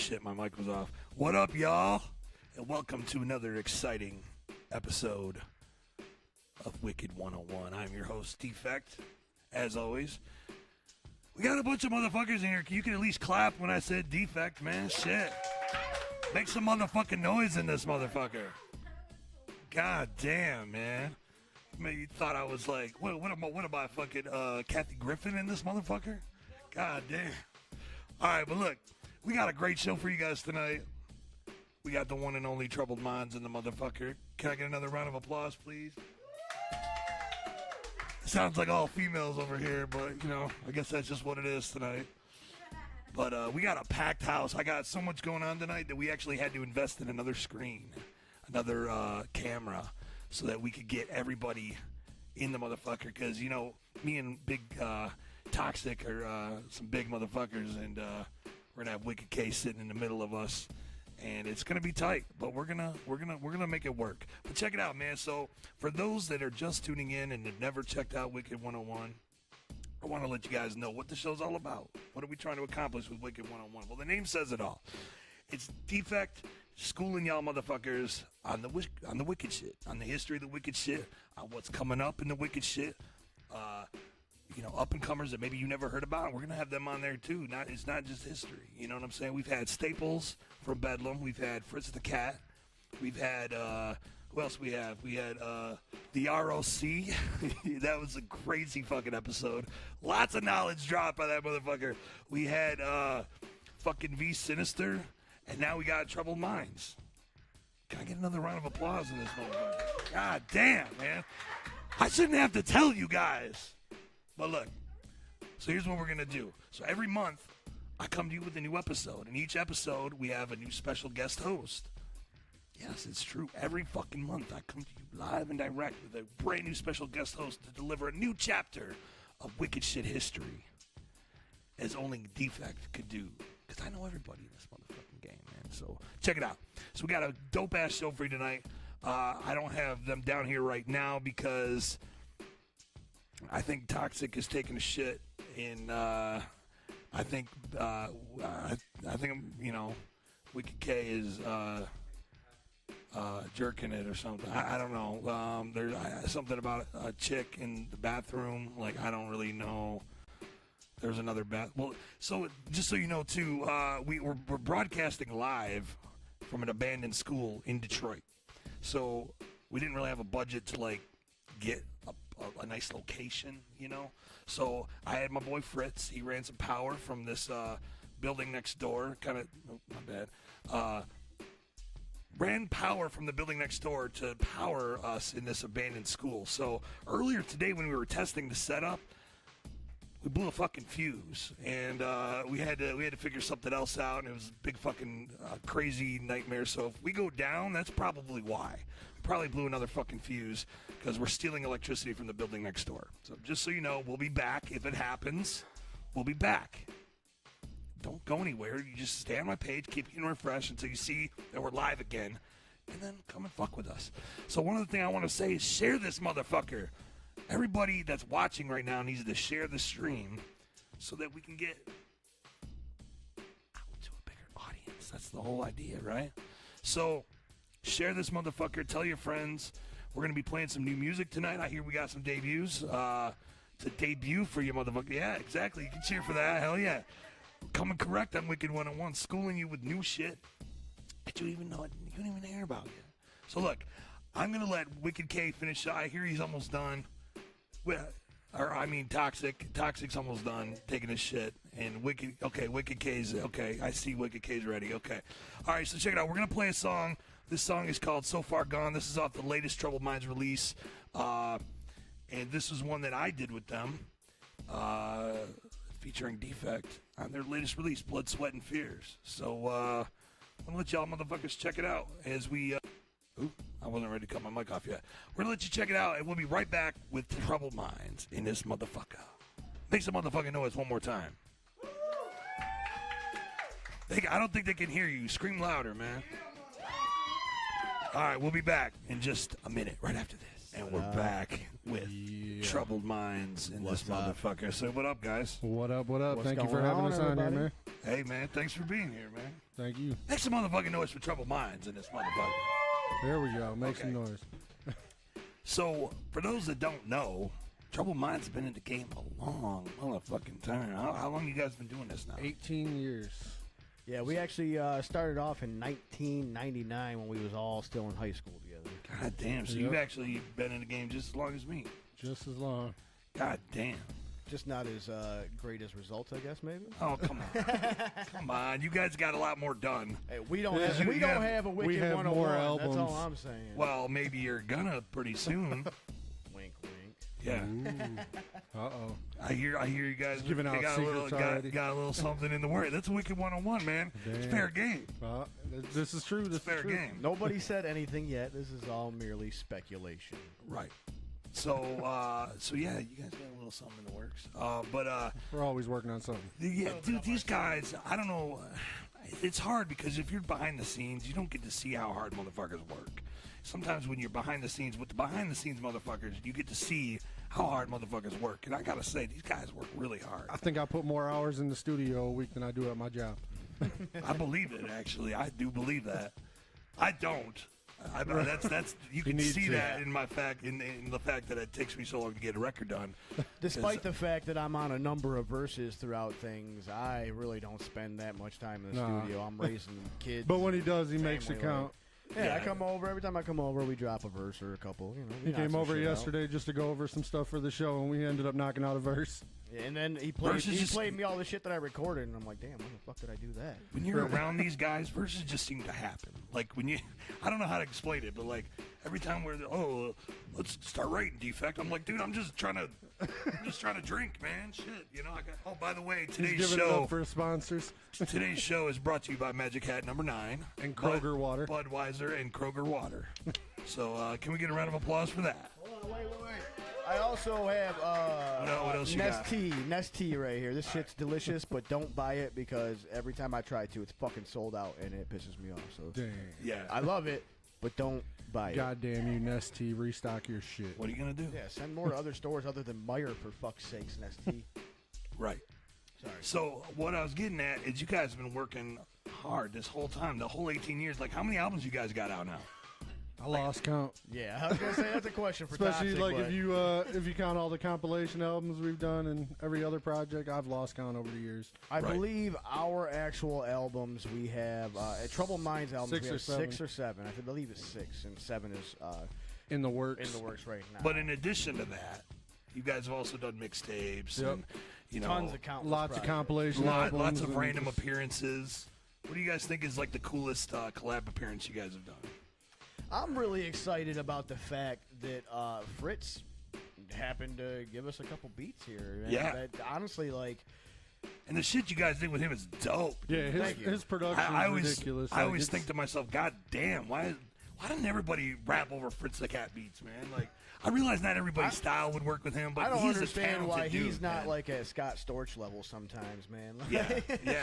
shit, my mic was off. What up, y'all? And welcome to another exciting episode of Wicked 101. I'm your host, Defekt. As always, we got a bunch of motherfuckers in here. You can at least clap when I said Defekt, man. Shit. Make some motherfucking noise in this motherfucker. God damn, man. You thought I was like, what am I fucking Kathy Griffin in this motherfucker? God damn. All right, but look, we got a great show for you guys tonight. We got the one and only Troubled Mindz in the motherfucker. Can I get another round of applause, please? Sounds like all females over here, but, you know, I guess that's just what it is tonight. But we got a packed house. I got so much going on tonight that we actually had to invest in another screen, another camera, so that we could get everybody in the motherfucker. Because, you know, me and Big Toxic are some big motherfuckers, and we're gonna have Wicked K sitting in the middle of us, and it's gonna be tight. But we're gonna make it work. But check it out, man. So for those that are just tuning in and have never checked out Wicked 101, I want to let you guys know what the show's all about. What are we trying to accomplish with Wicked 101? Well, the name says it all. It's Defekt schooling y'all motherfuckers on the wicked shit, on the history of the wicked shit, on what's coming up in the wicked shit. You know, up-and-comers that maybe you never heard about. We're going to have them on there, too. It's not just history. You know what I'm saying? We've had Staples from Bedlam. We've had Fritz the Cat. We've had, who else we have? We had the ROC. That was a crazy fucking episode. Lots of knowledge dropped by that motherfucker. We had fucking V Sinister. And now we got Troubled Mindz. Can I get another round of applause in this motherfucker? God damn, man. I shouldn't have to tell you guys. But look, so here's what we're going to do. So every month, I come to you with a new episode. And each episode, we have a new special guest host. Yes, it's true. Every fucking month, I come to you live and direct with a brand new special guest host to deliver a new chapter of wicked shit history, as only Defekt could do. Because I know everybody in this motherfucking game, man. So check it out. So we got a dope-ass show for you tonight. I don't have them down here right now because I think Toxic is taking a shit in, I think, you know, Wicked K is jerking it or something. I don't know. There's something about a chick in the bathroom. Like, I don't really know. There's another bath. Well, so just so you know, too, we're broadcasting live from an abandoned school in Detroit. So we didn't really have a budget to, like, get a nice location, you know. So I had my boy Fritz. He ran some power from this building next door. Kind of, oh, my bad. Ran power from the building next door to power us in this abandoned school. So earlier today when we were testing the setup, we blew a fucking fuse, and we had to figure something else out, and it was a big fucking crazy nightmare. So if we go down, that's probably why. We probably blew another fucking fuse because we're stealing electricity from the building next door. So just so you know, we'll be back. If it happens, we'll be back. Don't go anywhere. You just stay on my page, keep getting refreshed until you see that we're live again, and then come and fuck with us. So one of the things I want to say is share this motherfucker. Everybody that's watching right now needs to share the stream so that we can get out to a bigger audience. That's the whole idea, right? So share this motherfucker. Tell your friends. We're going to be playing some new music tonight. I hear we got some debuts. It's a debut for you, motherfucker. Yeah, exactly. You can cheer for that. Hell yeah. Coming correct on Wicked 101. Schooling you with new shit that you don't even hear about yet. So look, I'm going to let Wicked K finish. I hear he's almost done. Toxic. Toxic's almost done taking his shit. And Wicked K's, okay, I see Wicked K's ready, okay. All right, so check it out. We're going to play a song. This song is called So Far Gone. This is off the latest Troubled Mindz release. And this is one that I did with them, featuring Defekt on their latest release, Blood, Sweat, and Fears. So I'm going to let y'all motherfuckers check it out as we... I wasn't ready to cut my mic off yet. We're going to let you check it out, and we'll be right back with Troubled Mindz in this motherfucker. Make some motherfucking noise one more time. I don't think they can hear you. Scream louder, man. All right, we'll be back in just a minute right after this. And we're back with Troubled Mindz in this motherfucker. So what up, guys? What up, what up? What's Thank you for going having on, us on here, everybody? man. Hey, man, thanks for being here, man. Thank you. Make some motherfucking noise for Troubled Mindz in this motherfucker. There we go. Make some noise. So, for those that don't know, Troubled Mindz has been in the game a long motherfucking time. How long you guys been doing this now? 18 years. Yeah, we actually started off in 1999 when we was all still in high school together. God damn, so you've actually been in the game just as long as me. Just as long. God damn. Just not as great as results, I guess, maybe. Oh, come on. Come on. You guys got a lot more done. Hey, we don't have a Wicked have 101. more albums. That's all I'm saying. Well, maybe you're gonna pretty soon. Wink, wink. Yeah. Uh-oh. I hear you guys giving out got secrets already. got a little something in the work. That's a Wicked 101, man. It's Damn. fair game. This is true. This It's fair is true. game. Nobody said anything yet. This is all merely speculation. Right. So yeah, you guys got a little something in the works. We're always working on something. Yeah, dude, these guys, I don't know. It's hard because if you're behind the scenes, you don't get to see how hard motherfuckers work. Sometimes when you're behind the scenes with the behind the scenes motherfuckers, you get to see how hard motherfuckers work. And I gotta say, these guys work really hard. I think I put more hours in the studio a week than I do at my job. I believe it, actually. I do believe that. I don't. That's you can see that in my fact in the fact that it takes me so long to get a record done. Despite the fact that I'm on a number of verses throughout things, I really don't spend that much time in the studio. I'm raising kids. But when he does, he makes it family count. Yeah, I come over. Every time I come over, we drop a verse or a couple. You know, He came over yesterday just to go over some stuff for the show, and we ended up knocking out a verse. Yeah, and then he played me all the shit that I recorded, and I'm like, damn, when the fuck did I do that? When you're around these guys, verses just seem to happen. Like when you, I don't know how to explain it, but like every time we're, let's start writing Defekt. I'm like, dude, I'm just trying to drink, man. Shit, you know. Oh, by the way, today's He's giving it show up for sponsors. Today's show is brought to you by Magic Hat number 9 And Kroger Water. Budweiser and Kroger Water. So can we get a round of applause for that? Hold on, wait. I also have what else you got? Nest tea right here. This shit's delicious, but don't buy it because every time I try to, it's fucking sold out and it pisses me off. So Damn. Yeah. I love it, but don't buy it. Goddamn you, Nestea. Restock your shit. What are you gonna do? Yeah, send more to other stores other than Meyer for fuck's sakes, Nest tea. Right. Sorry. So what I was getting at is you guys have been working hard this whole time, the whole 18 years. Like, how many albums you guys got out now? I lost count. Yeah, I was gonna say that's a question for Especially Toxic, like but if you count all the compilation albums we've done and every other project, I've lost count over the years. I believe our actual albums we have at Troubled Mindz albums 6 we or have 7. 6 or 7. I believe it's 6 and 7 is In the works. in the works right now. But in addition to that, you guys have also done mixtapes and tons of countless lots of projects. compilation albums. lots of and random just- appearances. What do you guys think is like the coolest collab appearance you guys have done? I'm really excited about the fact that Fritz happened to give us a couple beats here. And Yeah. that, honestly, like, And the shit you guys did with him is dope. Yeah, Thank you. his production I is always, ridiculous. I always think to myself, God damn, why didn't everybody rap over Fritz the Cat beats, man? Like, I realize not everybody's style would work with him, but I don't he's understand a why talented dude, he's not man. like at Scott Storch level sometimes, man. Yeah.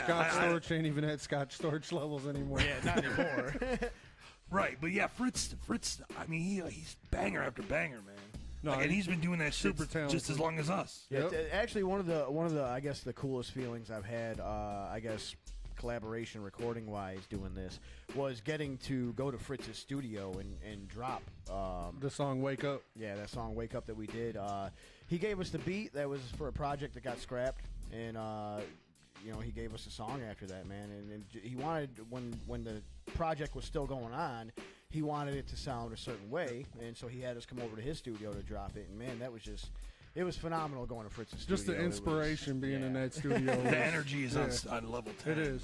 Scotch Storch ain't even at Scotch Storch levels anymore. Yeah, not anymore. Right, but yeah, Fritz. I mean, he's banger after banger, man. No, and he's been doing that shit super talented. just as long as us. Yeah, Yep. actually, one of the I guess the coolest feelings I've had, I guess collaboration recording wise, doing this was getting to go to Fritz's studio and drop The song "Wake Up." yeah, that song "Wake Up" that we did. He gave us the beat that was for a project that got scrapped, and he gave us a song after that, man. And he wanted when the project was still going on, he wanted it to sound a certain way, and so he had us come over to his studio to drop it. And man, that was it was phenomenal going to Fritz's studio. Just the inspiration being in that studio. The energy is on level 10. It is.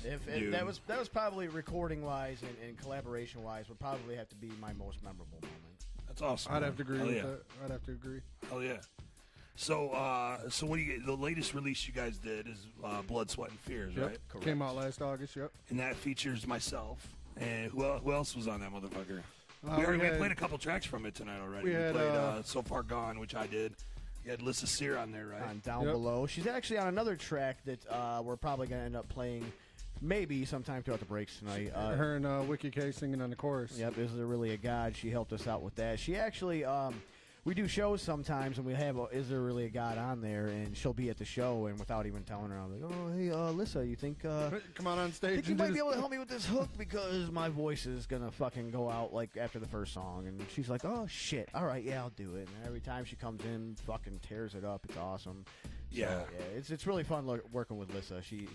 That was probably recording wise and collaboration wise would probably have to be my most memorable moment. That's awesome. I'd man. have to agree Hell with yeah. that. I'd have to agree. Hell yeah. So what do you get? The latest release you guys did is Blood, Sweat, and Fears, Yep. right? Correct. Came out last August. Yep. And that features myself. And who else was on that motherfucker? We We had- played a couple tracks from it tonight already. we We had, played So Far Gone, which I did. You had Lissa Sear on there, right? On Down Yep. Below. She's actually on another track that we're probably going to end up playing maybe sometime throughout the breaks tonight. Her and Wiki K singing on the chorus. Yep, this is really a god. She helped us out with that. She actually, we do shows sometimes, and we have Is There Really a God on there, and she'll be at the show, and without even telling her, I'm like, oh, hey, Alyssa, you think come on stage. think you might be able to help me with this hook because my voice is gonna fucking go out like after the first song, and she's like, oh shit, all right, yeah, I'll do it. And every time she comes in, fucking tears it up. It's awesome. Yeah, so, yeah, it's really fun working with Lissa. She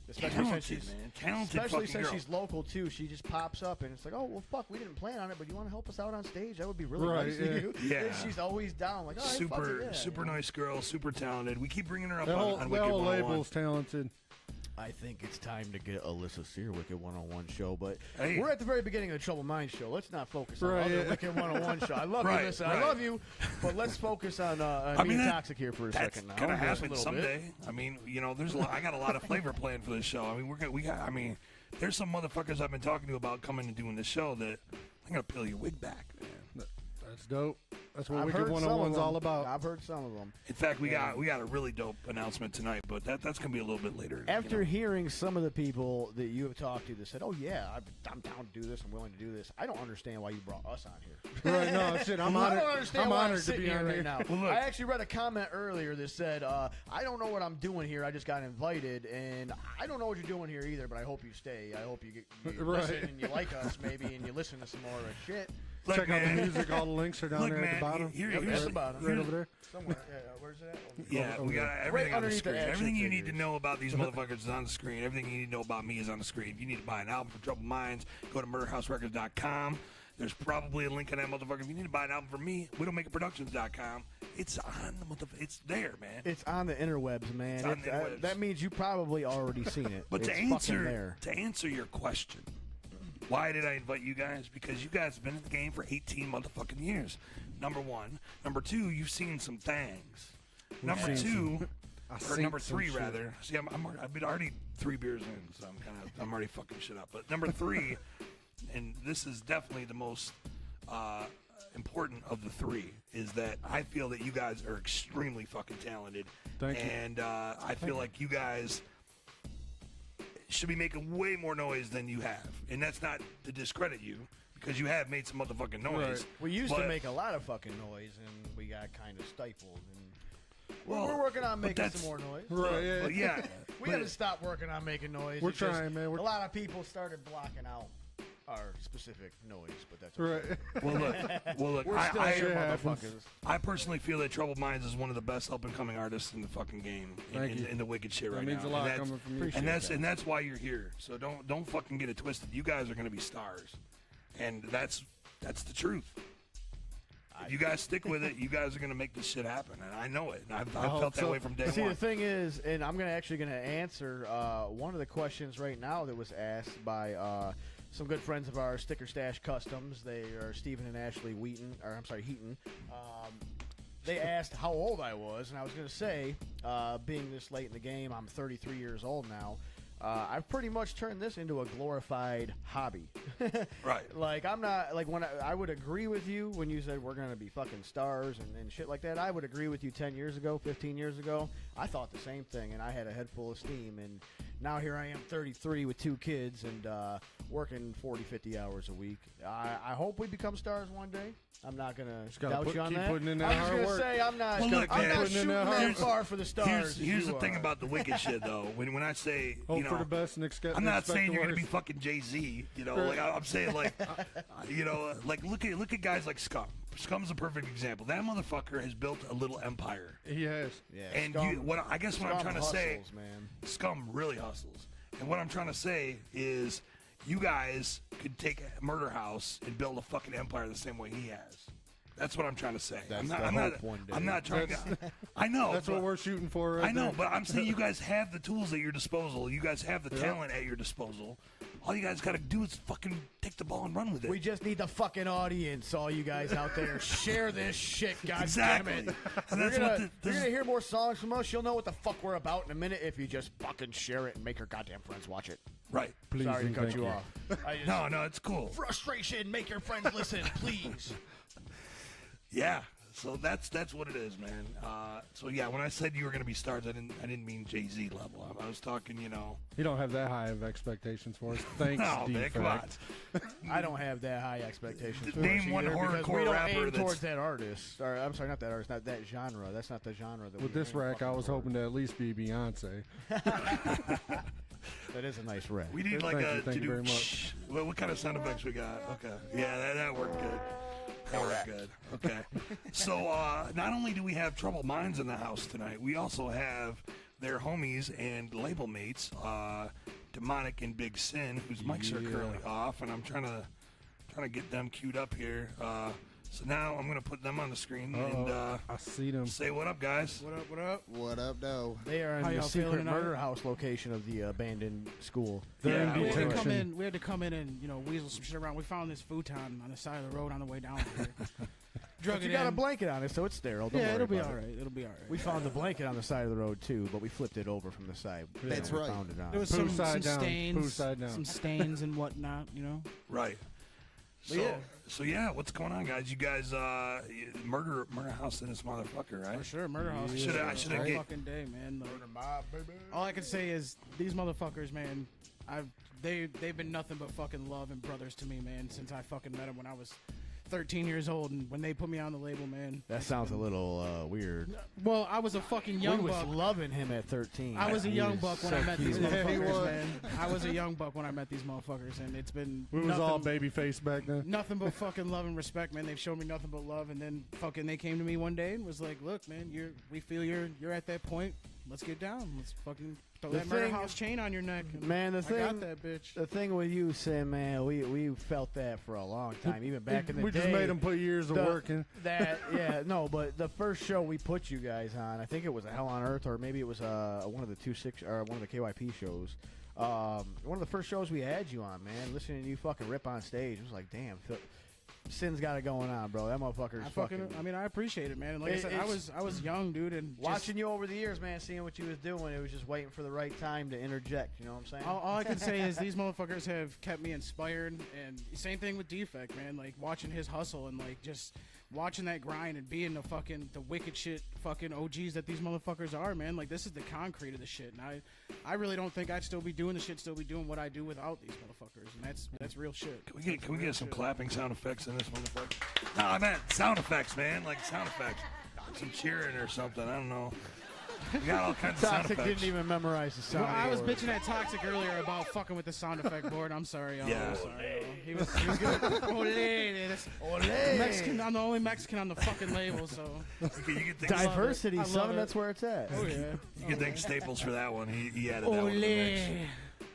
especially talented, since she's man. Talented especially fucking since girl. she's local too. She just pops up and it's like, oh well, fuck, we didn't plan on it, but you want to help us out on stage? That would be really Right, nice yeah. of you. Yeah. And she's always down. Like, oh, hey, fuck it, yeah, super you know? nice girl, super talented. We keep bringing her up The on whole Wicked 101. label's talented. I think it's time to get Alyssa Sear Wicked 101 show, but Hey. we're at the very beginning of the Troubled Mindz show. Let's not focus on Right, other yeah. Wicked 101 show. I love Right, you, Alyssa. right. I love you, but let's focus on I me mean, and that- Toxic here for a That's second now. gonna Just a happen little bit. someday. I mean, you know, there's a lot, I got a lot of flavor planned for this show. I mean, I mean, there's some motherfuckers I've been talking to about coming and doing this show that I'm gonna peel your wig back, man. That's dope. That's what I've Wicked heard some of 101's them. all about. I've heard some of them. In fact, we got a really dope announcement tonight, but that's gonna be a little bit later. After you know. hearing some of the people that you have talked to that said, "Oh yeah, I'm down to do this. I'm willing to do this," I don't understand why you brought us on here. Right, no, shit, I'm I honored. don't understand I'm why I'm honored to sitting be here on right here. now. Well, look. I actually read a comment earlier that said, "I don't know what I'm doing here. I just got invited, and I don't know what you're doing here either. But I hope you stay. I hope you Right. listen and you like us maybe, and you listen to some more of our shit." Look, Check out the man. music. All the links are down Look, there at man, the bottom. here- Yep, here's at the bottom. Right over there. Somewhere. Where's it at? Yeah, over we got there. everything Right on the underneath the screen. action Everything you need to figures. know about these motherfuckers is on the screen. Everything you need to know about me is on the screen. If you need to buy an album from Troubled Mindz, go to murderhouserecords.com. There's probably a link on that motherfucker. If you need to buy an album from me, widowmakerproductions.com. It's on the motherfucker. It's there, man. It's on the interwebs, man. It's on the interwebs. That means you probably already seen it. But it's to fucking there. answer your question, why did I invite you guys? Because you guys have been in the game for 18 motherfucking years. Number one. Number two, you've seen some things. Number two, or seen number some three shit. rather. See, I've been already 3 beers in, so I'm already fucking shit up. But number three, and this is definitely the most important of the three, is that I feel that you guys are extremely fucking talented. Thank you. And I feel like you guys should be making way more noise than you have. And that's not to discredit you, because you have made some motherfucking noise. Right. We used to But- make a lot of fucking noise, and we got kind of stifled. And Well, we're working on but making that's- some more noise. Right, yeah. But yeah. We but- haven't stopped working on making noise. We're It's just trying, man. A lot of people started blocking out our specific noise, but that's okay. Right. Well, look. We're still I, here, happens. motherfuckers. I personally feel that Troubled Mindz is one of the best up-and-coming artists in the fucking game, Thank you. in the wicked shit right That means now. a lot And that's- coming from you. Appreciate And that. that's why you're here. So don't fucking get it twisted. You guys are going to be stars, and that's the truth. If you guys stick with it, you guys are going to make this shit happen, and I know it. And I've hope felt that so. way from day See, one. the thing is, and I'm actually going to answer one of the questions right now that was asked by some good friends of ours, Sticker Stash Customs. They are Stephen and Ashley Heaton. They asked how old I was, and I was going to say, being this late in the game, I'm 33 years old now. I've pretty much turned this into a glorified hobby. Right. Like, I'm not, like, when I would agree with you when you said we're going to be fucking stars and shit like that. I would agree with you 10 years ago, 15 years ago. I thought the same thing, and I had a head full of steam. And now here I am, 33 with 2 kids and working 40, 50 hours a week. I hope we become stars one day. I'm not going to gotta doubt you on keep that. putting in that I'm just hard going to work. say I'm not, Well, look, I'm man. not Putting in shooting that that hard far for the stars. Here's as the you thing are. about the wicked shit, though. When I say, Hope for the best and expect I'm not expect saying the you're gonna be worst. fucking Jay-Z, you know. Like I'm saying, like, you know, like look at guys like Scum. Scum's a perfect example. That motherfucker has built a little empire. He has. Yeah, And Scum- what I'm Scum trying to say, hustles, man. Scum really hustles. And what I'm trying to say is, you guys could take Murder House and build a fucking empire the same way he has. That's what I'm trying to say. That's the hope one day. I'm not trying to. I know. That's but- what we're shooting for. Right I know, there. but I'm saying you guys have the tools at your disposal. You guys have the talent at your disposal. All you guys got to do is fucking take the ball and run with it. We just need the fucking audience, all you guys out there. Share this shit, God Exactly. damn it. And You're that's gonna, what you're this gonna is. hear more songs from us. You'll know what the fuck we're about in a minute if you just fucking share it and make your goddamn friends watch it. Right. Please Sorry to and cut thank you you. off. I just, No, it's cool. Frustration, make your friends listen, please. Yeah. So that's what it is, man. So yeah, when I said you were gonna be stars, I didn't mean Jay-Z level. I was talking, you don't have that high of expectations for us. Thanks, no, man, come on. I don't have that high expectations. For Name us one either, because horrorcore we don't rapper aim that's- towards that artist. Or, I'm sorry, not that artist, not that genre. That's not the genre that With we this rack, I was hoping to at least be Beyonce. That is a nice rack. We need like Thank you to do. very much. Well, what kind of sound effects we got? Okay, yeah, that worked good. That worked good. Okay. So not only do we have Troubled Mindz in the house tonight, we also have their homies and label mates, Demonic and Big Sin, whose mics are currently off, and I'm trying to get them queued up here. So now I'm gonna put them on the screen and I see them. say what up, guys. What up, what up? What up, though? They are in How the y'all feeling secret tonight? murder house location of the abandoned school. They're Yeah, in We had to detention. come in. We had to come in and weasel some shit around. We found this futon on the side of the road on the way down here. Drug But you it got a in. blanket on it, so it's sterile. Don't Yeah, worry it'll be about all it. right. It'll be all right. We found the blanket on the side of the road too, but we flipped it over from the side. That's We right. Found it on. There was Poo some side down. Poo stains, side down. some stains and whatnot. Right. So yeah, what's going on, guys? You guys, murder house in this motherfucker, right? For sure, murder house. I shoulda Every get- fucking day, man. Like, all I can say is these motherfuckers, man. They've been nothing but fucking love and brothers to me, man. Since I fucking met them when I was 13 years old, and when they put me on the label, man. That sounds a little weird. Well, I was a fucking young we was buck. loving him at 13. I was a He young was buck when so I met these cute. Yeah, he motherfuckers, was. man. I was a young buck when I met these motherfuckers, and it's been We was nothing, all baby face back then. nothing but fucking love and respect, man. They've shown me nothing but love, and then fucking they came to me one day and was like, "Look, man, we feel you're at that point. Let's get down. Let's fucking throw The that murder thing- house chain on your neck." And Man, the I thing, got that bitch. the thing with you, Sam, man, we felt that for a long time, even back in the We day. just made them put years of the- work in. But the first show we put you guys on, I think it was a Hell on Earth, or maybe it was one of the one of the KYP shows. One of the first shows we had you on, man. Listening to you fucking rip on stage, it was like, damn, Sin's got it going on, bro. That motherfucker's I appreciate it, man. And like I said, I was young, dude, and watching you over the years, man, seeing what you was doing, it was just waiting for the right time to interject. You know what I'm saying? All I can say is these motherfuckers have kept me inspired, and same thing with Defekt, man. Like watching his hustle and like just watching that grind and being the wicked shit fucking OGs that these motherfuckers are, man. Like this is the concrete of the shit, and I really don't think I'd still be doing the shit, still be doing what I do without these motherfuckers, and that's real shit. Can we get some clapping sound effects in this motherfucker? No, I meant sound effects, man. Like sound effects. Some cheering or something. I don't know. We got all kinds of sound Toxic effects. didn't even memorize the sound. Well, I was bitching at Toxic earlier about fucking with the sound effect board. I'm sorry, y'all. Yeah. I'm sorry, y'all. He was good. Ole. Mexican. I'm the only Mexican on the fucking label, so. You can thank, Diversity, I love son. it. That's where it's at. Oh yeah. you can thank Staples for that one. He added that one to the mix.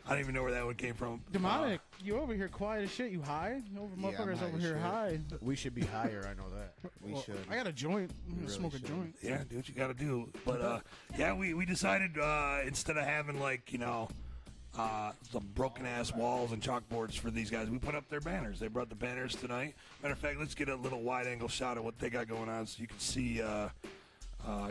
I don't even know where that one came from. Demonic, you over here quiet as shit. You high? You over Yeah, I'm motherfuckers high over as here shit. high. We should be higher. I know that. We should. I got a joint. I'm gonna really smoke a should. joint. Yeah, do what you got to do. But yeah, we decided instead of having like some broken ass walls and chalkboards for these guys, we put up their banners. They brought the banners tonight. Matter of fact, let's get a little wide angle shot of what they got going on so you can see.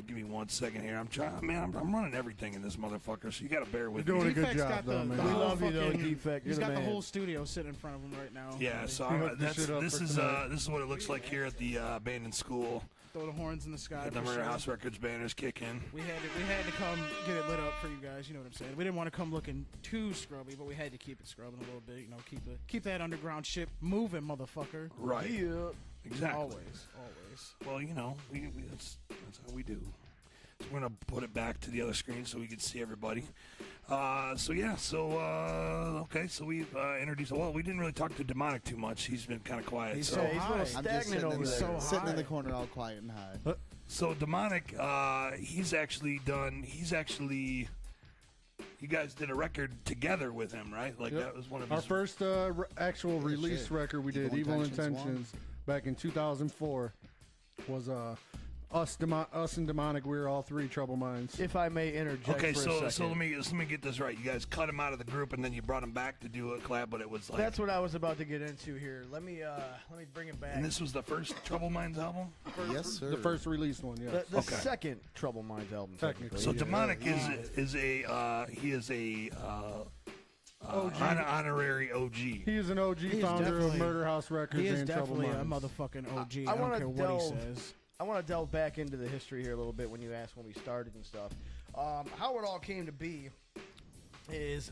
Give me 1 second here. I'm trying, man. I'm running everything in this motherfucker, so you got to bear with You're doing me. a good Defekt's job, got though, the man. whole We love you, though, fucking- Defekt. You're He's the got the man. whole studio sitting in front of him right now. Yeah, so You hooked this shit up this for is tonight. this is what it looks like here at the abandoned school. Throw the horns in the sky. The for Murder sure. House Records banners kick in. We had to come get it lit up for you guys. You know what I'm saying? We didn't want to come looking too scrubby, but we had to keep it scrubbing a little bit. You know, keep that underground ship moving, motherfucker. Right. Yeah. Exactly. Always. Well, you know, we that's how we do. So we're gonna put it back to the other screen so we can see everybody. Okay. So we introduced. Well, we didn't really talk to Demonic too much. He's been kind of quiet. He's so so He's a high. little I'm just stagnant sitting, over in the, there. So sitting in the high. corner all quiet and high. So Demonic, he's actually. You guys did a record together with him, right? Like Yep. that was one of Our his first actual release shit. record we did, Evil Evil Intentions Intentions, back in 2004, was us and Demonic. We were all three Troubled Mindz. If I may interject Okay, for a so second. let me get this right. You guys cut him out of the group, and then you brought him back to do a collab, but it was like. That's what I was about to get into here. Let me bring it back. And this was the first Troubled Mindz album. Yes, sir. The first released one, yeah. the Okay. second Troubled Mindz album, Technically. So Yeah. Demonic is a honorary OG. He is an OG He is founder of definitely- Murder House Records He is and Troubled definitely a Mindz. motherfucking OG. I I don't wanna care what he delve- says. I want to delve back into the history here a little bit when you asked when we started and stuff. How it all came to be is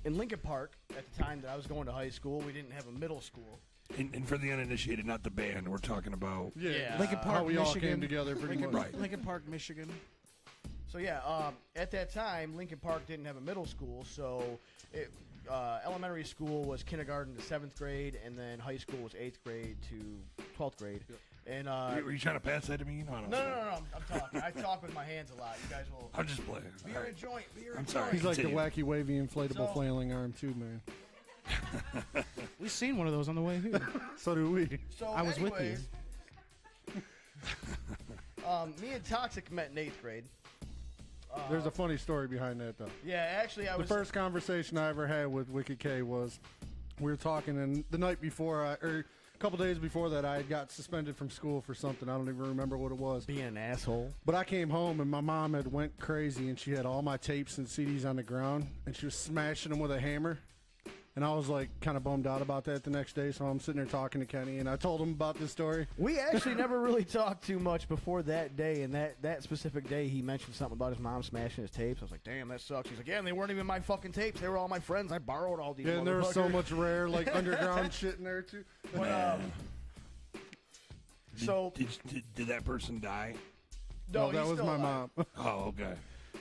in Lincoln Park at the time that I was going to high school, we didn't have a middle school. And for the uninitiated, not the band, we're talking about. Yeah. Lincoln Park, how we all came Michigan. together pretty much. Right. Lincoln Park, Michigan. So yeah, at that time, Lincoln Park didn't have a middle school, so elementary school was kindergarten to 7th grade, and then high school was 8th grade to 12th grade. Yep. And Were you trying to pass that to me? no, I'm talking. I talk with my hands a lot. You guys will. I'm just playing. Beer and joint. Beer and I'm sorry. joint. He's like the Continue. wacky, wavy, inflatable, So- flailing arm too, man. We seen one of those on the way here. So do we. So I was with anyways, me and Toxic met in 8th grade. There's a funny story behind that, though. Yeah, actually, I The was. first conversation I ever had with Wicked K was we were talking, and the night before, or a couple days before that, I had got suspended from school for something. I don't even remember what it was. being an asshole. But I came home, and my mom had went crazy, and she had all my tapes and CDs on the ground, and she was smashing them with a hammer. And I was like kind of bummed out about that the next day, so I'm sitting there talking to Kenny, and I told him about this story. We actually never really talked too much before that day, and that specific day he mentioned something about his mom smashing his tapes. I was like, damn, that sucks. He's like, yeah, and they weren't even my fucking tapes. They were all my friends. I borrowed all these. Yeah, and there was so motherfuckers." much rare, like, underground shit in there, too. But, so Did that person die? no, No, that he's was still my alive. mom. Oh, okay.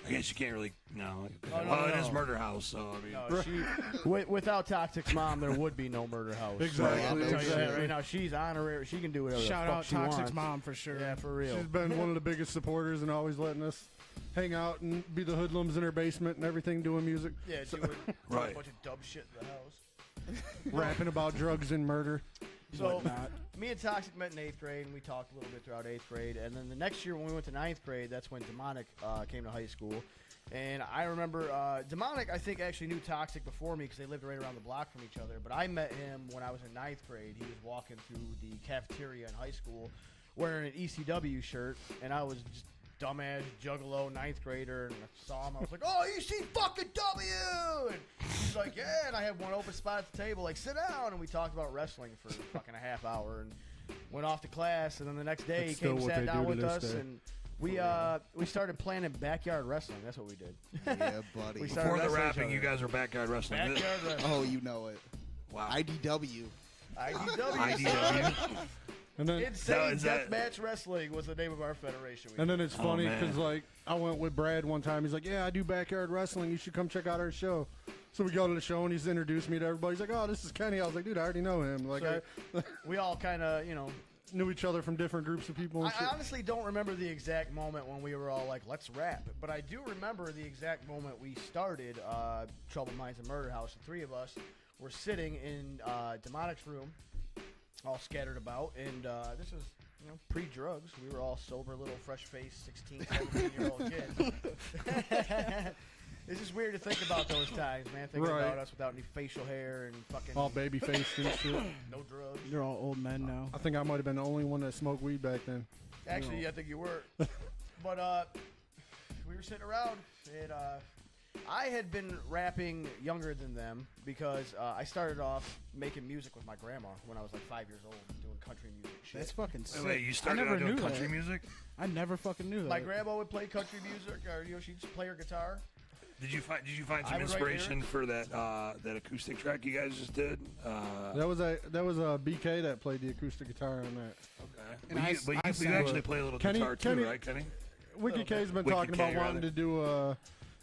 I guess you can't really. No. Oh, no, Well, it no. is Murder House, so I mean. No, without Toxic's mom, there would be no murder house. Exactly, I'm telling you that exactly. right now. She's honorary. She can do whatever Shout the fuck out she Toxic's wants. mom for sure. Yeah, for real. She's been one of the biggest supporters and always letting us hang out and be the hoodlums in her basement and everything, doing music, Yeah, doing Right. a bunch of dumb shit in the house. rapping about drugs and murder. So, me and Toxic met in 8th grade, and we talked a little bit throughout 8th grade. And then the next year, when we went to 9th grade, that's when Demonic came to high school. And I remember Demonic, I think, actually knew Toxic before me because they lived right around the block from each other. But I met him when I was in 9th grade. He was walking through the cafeteria in high school wearing an ECW shirt, and I was just dumbass juggalo 9th grader, and I saw him. I was like, "Oh, EC fucking W!" And he's like, "Yeah." And I had one open spot at the table, like, "Sit down." And we talked about wrestling for fucking a half hour, and went off to class. And then the next day, That's he still came, what sat they down do to with this us, day. and we started planning backyard wrestling. That's what we did. Yeah, buddy. We started Before the wrestling each rapping, other. you guys were backyard wrestling. Backyard wrestling. Oh, you know it. Wow. IDW. IDW. IDW. And then, Insane is that- Deathmatch Wrestling was the name of our federation. We and then it's Oh, funny man. because, like, I went with Brad one time. He's like, "Yeah, I do backyard wrestling. You should come check out our show." So we go to the show, and he's introduced me to everybody. He's like, "Oh, this is Kenny." I was like, "Dude, I already know him." Like, So- I we all kind of, knew each other from different groups of people and I shit. honestly don't remember the exact moment when we were all like, let's rap. But I do remember the exact moment we started Troubled Mindz and Murder House. The three of us were sitting in Demonic's room, all scattered about. And this was, pre-drugs. We were all sober, little fresh-faced 16, 17-year-old kids. It's just weird to think about those times, man. Thinking Right. about us without any facial hair and fucking All baby faced and shit. no drugs. They're all old men now. I think I might have been the only one that smoked weed back then. Actually, I think you were. But we were sitting around, and I had been rapping younger than them because I started off making music with my grandma when I was like 5 years old, doing country music shit. That's fucking sick. Wait, you started I never out doing knew country that. music? I never fucking knew that. My grandma would play country music, or she'd just play her guitar. Did you find I some would write inspiration for that acoustic track you guys just did? That was a BK that played the acoustic guitar on that. Okay. And But you sang- actually play a little Kenny- guitar too, Kenny- right, Kenny? Wicked K's been Wicked talking about K, wanting rather. to do.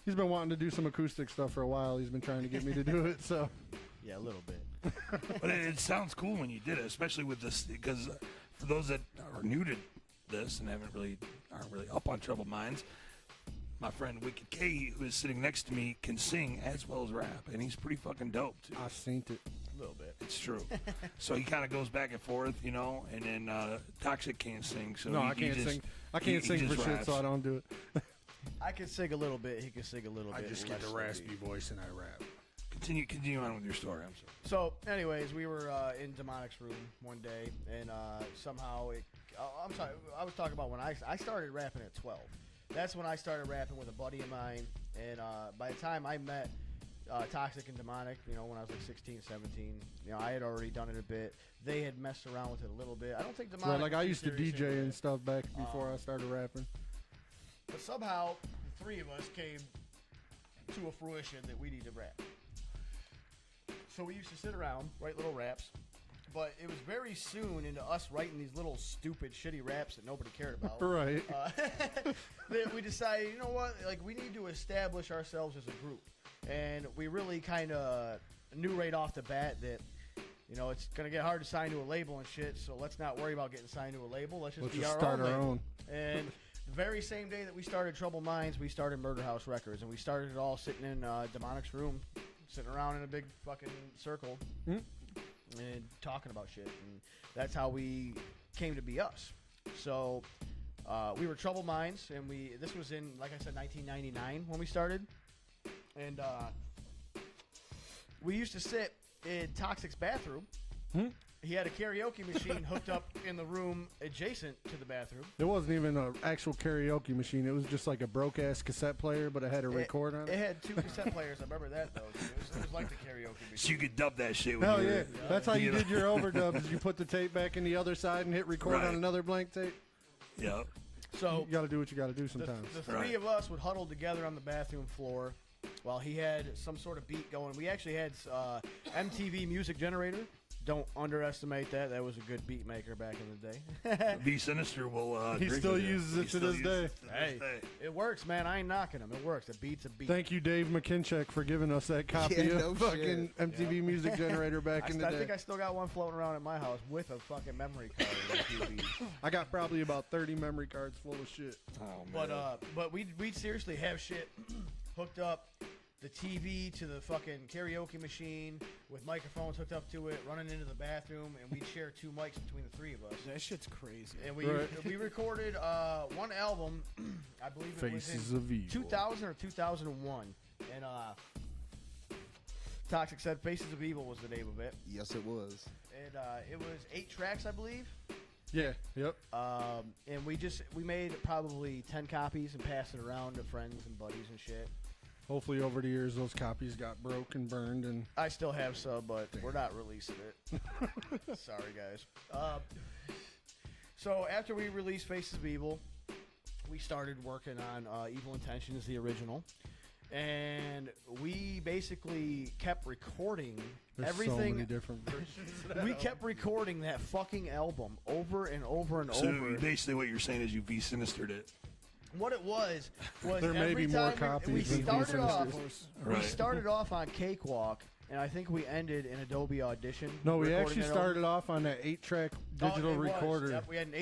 He's been wanting to do some acoustic stuff for a while. He's been trying to get me to do it. So Yeah, a little bit. But it sounds cool when you did it, especially with this, because for those that are new to this and aren't really up on Troubled Minds, my friend Wicked K, who is sitting next to me, can sing as well as rap, and he's pretty fucking dope too. I synced it. A little bit. It's true. So he kind of goes back and forth, and then Toxic can't sing, so No, he, I can't he just, sing. I he- can't he sing for just shit, raps. so I don't do it. I can sing a little bit. He can sing a little I bit. just get the less raspy than me. voice and I rap. Continue on with your story. I'm sorry. So, anyways, we were in Demonic's room one day, and somehow I'm sorry. I was talking about when I started rapping at 12. That's when I started rapping with a buddy of mine, and by the time I met Toxic and Demonic, you know, when I was like 16, 17. You know, I had already done it a bit. They had messed around with it a little bit. I don't think Demonic. Right, like I was used to too serious DJ into and it. stuff back before I started rapping. But somehow, the three of us came to a fruition that we need to rap. So we used to sit around, write little raps. But it was very soon into us writing these little stupid, shitty raps that nobody cared about. Right. That we decided, you know what? Like, we need to establish ourselves as a group. And we really kind of knew right off the bat that, you know, it's going to get hard to sign to a label and shit, so let's not worry about getting signed to a label. Let's just be our start own our label. own. And the very same day that we started Troubled Mindz, we started Murder House Records. And we started it all sitting in Demonic's room, sitting around in a big fucking circle. And talking about shit, and that's how we came to be us. So we were Troubled Mindz, and this was in, like I said, 1999 when we started, and we used to sit in Toxic's bathroom. He had a karaoke machine hooked up in the room adjacent to the bathroom. It wasn't even an actual karaoke machine. It was just like a broke-ass cassette player, but it had a record on It it. had 2 cassette players. I remember that, though. It was like the karaoke machine. So you could dub that shit with Hell your, yeah. That's how you did your overdubs. You put the tape back in the other side and hit record Right. on another blank tape. Yep. So You got to do what you got to do the sometimes. three Right. of us would huddle together on the bathroom floor while he had some sort of beat going. We actually had MTV Music Generator. Don't underestimate that. That was a good beat maker back in the day. Be Sinister will. He agree still with you. uses it He to still this uses day. it to this Hey, day. it works, man. I ain't knocking him. It works. A beat's a beat. Thank you, Dave McKincheck, for giving us that copy Yeah, of no fucking MTV Music Generator back in the I day. think I still got one floating around at my house with a fucking memory card. and a few beats. I got probably about 30 memory cards full of shit. Oh, man. But we'd seriously have shit hooked up, the TV to the fucking karaoke machine with microphones hooked up to it, running into the bathroom, and we'd share 2 mics between the 3 of us. That shit's crazy. And we Right. we recorded one album, I believe it Faces was in of Evil. 2000 or 2001, and Toxic said "Faces of Evil" was the name of it, Yes, it was. and it was 8 tracks, I believe. Yeah, yep. And we made probably 10 copies and passed it around to friends and buddies and shit. Hopefully over the years those copies got broke and burned and I still have some, but we're not releasing it. Sorry, guys. So after we released Faces of Evil, we started working on Evil Intentions, the original. And we basically kept recording there's everything. so many different versions. We kept recording that fucking album over and over and So over. basically, what you're saying is you Be Sinistered it. What it was There may every be more time copies we than started off. Sinister's. We Right. started off on Cakewalk, and I think we ended in Adobe Audition. No, we recording actually that album. started off on that 8-track Oh, digital it was. recorder. Yep, we had an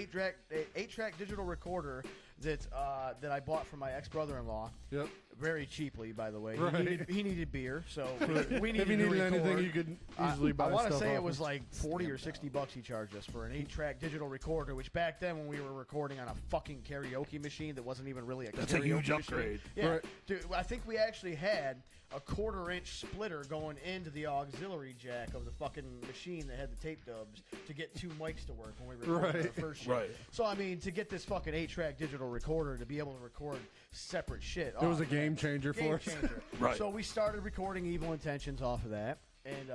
8-track digital recorder that I bought from my ex-brother-in-law. Yep. Very cheaply, by the way. Right. He needed beer, so we needed If you to needed record. anything, you could easily buy I want to stuff say it off was of- like 40 or 60 bucks he charged us for an 8-track digital recorder, which back then when we were recording on a fucking karaoke machine that wasn't even really a That's a karaoke huge machine. upgrade. Yeah, Right. dude, I think we actually had a 1/4-inch splitter going into the auxiliary jack of the fucking machine that had the tape dubs to get 2 mics to work when we recorded Right. our first shit. Right. So I mean, to get this fucking 8-track digital recorder to be able to record separate shit, It was a game changer game for us. changer. Right. So we started recording Evil Intentions off of that, and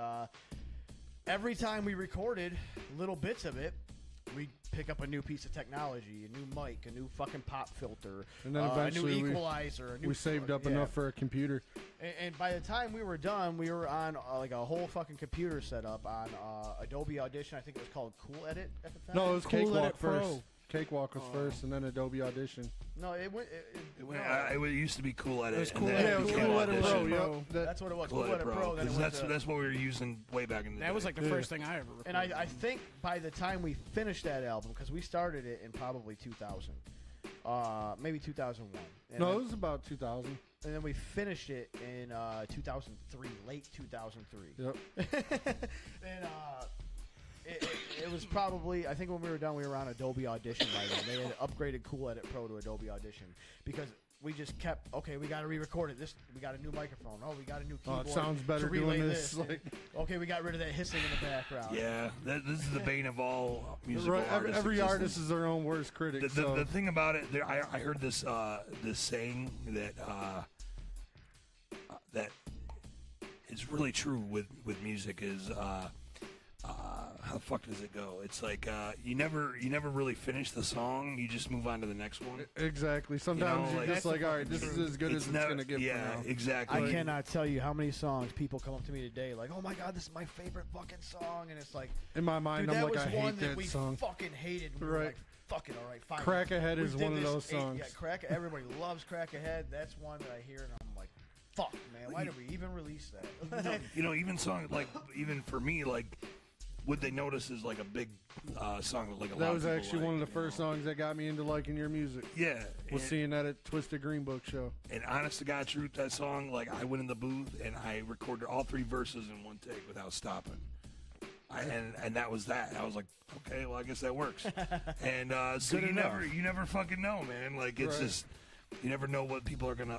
every time we recorded little bits of it, we'd pick up a new piece of technology, a new mic, a new fucking pop filter, And then a eventually new equalizer. A new We saved up yeah. enough for a computer. And by the time we were done, we were on like a whole fucking computer setup on Adobe Audition. I think it was called Cool Edit at the time. No, it was Cool Cakewalk Edit Pro. first. Cakewalk was first, and then Adobe Audition. No, it went. It used to be Cool Edit. It was and Cool then Edit. Yeah, it was became Cool Edit Pro. Audition. Pro. Yep. That's what it was. Cool Edit Pro. Then it 'Cause went that's to- that's what we were using way back in the day. That was like the Yeah. first thing I ever recorded. And I think by the time we finished that album, because we started it in probably 2000, maybe 2001. And No, then, it was about 2000. and then we finished it in 2003, late 2003. Yep. And it was probably, I think when we were done, we were on Adobe Audition by then. They had upgraded Cool Edit Pro to Adobe Audition because we just kept, okay, we got to re-record it. We got a new microphone. Oh, we got a new Oh, keyboard. it sounds better to relay doing this. And, Like, okay, we got rid of that hissing in the background. Yeah, this is the bane of all musical right, artists. every It's just- artist is their own worst critic. The so. thing about it, I heard this saying that is really true with music is how the fuck does it go? It's like you never really finish the song. You just move on to the next one. Exactly. Sometimes you're like, just like, all right, this is as good as it's gonna get. Yeah, for now. exactly. I cannot tell you how many songs people come up to me today like, oh my god, this is my favorite fucking song, and it's like, In my mind, dude, I'm that like, was I one hate that that we song. fucking hated. And we were Right. like, fuck it, all right, fine. Crack Ahead We is did one of this those songs. Yeah, everybody loves Crack Ahead. That's one that I hear and I'm like, fuck, man, why did we even release that? Even songs like, even for me, like, Would They Notice is like a big song that like a lot That of was people actually like, one of the you first know. songs that got me into liking your music. Yeah, Was and- seeing that at Twisted Green Book show. And honest to God truth, that song, like I went in the booth and I recorded all 3 verses in one take without stopping. And that was that. I was like, okay, well I guess that works. And so Good enough. you never fucking know, man. Like it's Right. just you never know what people are gonna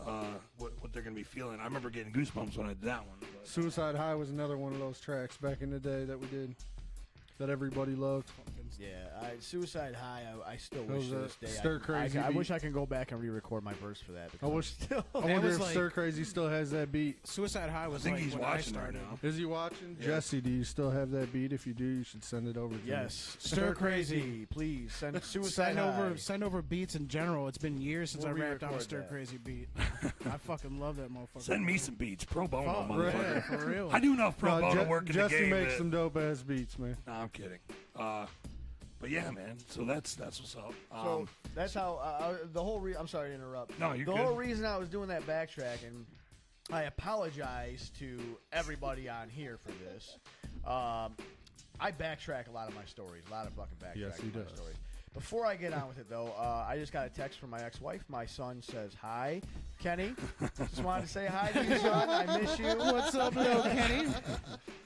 what they're gonna be feeling. I remember getting goosebumps when I did that one. But, Suicide High was another one of those tracks back in the day that we did that everybody loved. Yeah, Suicide High. I still That wish was to a this day. stir crazy I beat. wish I can go back and re-record my verse for that. I wish. Still, I wonder was if like- Stir Crazy still has that beat. Suicide High was I think like he's when I watching right started. now. Is he watching? Yeah. Jesse, do you still have that beat? If you do, you should send it over to me. yes, Stir Crazy. Please send Suicide Send over beats in general. It's been years since We'll I rapped on a re-record Stir that. Crazy beat. I fucking love that motherfucker. Send me some beats, pro bono, Fuck, motherfucker. yeah, for real. I do enough pro No, bono work in the Jesse game. makes that- some dope ass beats, man. No, I'm kidding. But yeah, man. So that's what's up. So that's how the whole. I'm sorry to interrupt. No, you're the good. whole reason I was doing that backtracking, I apologize to everybody on here for this. I backtrack a lot of my stories, a lot of fucking backtracking Yes, he my does. stories. Before I get on with it, though, I just got a text from my ex-wife. My son says, "Hi, Kenny. Just wanted to say hi to you, son. I miss you. What's up, little Kenny?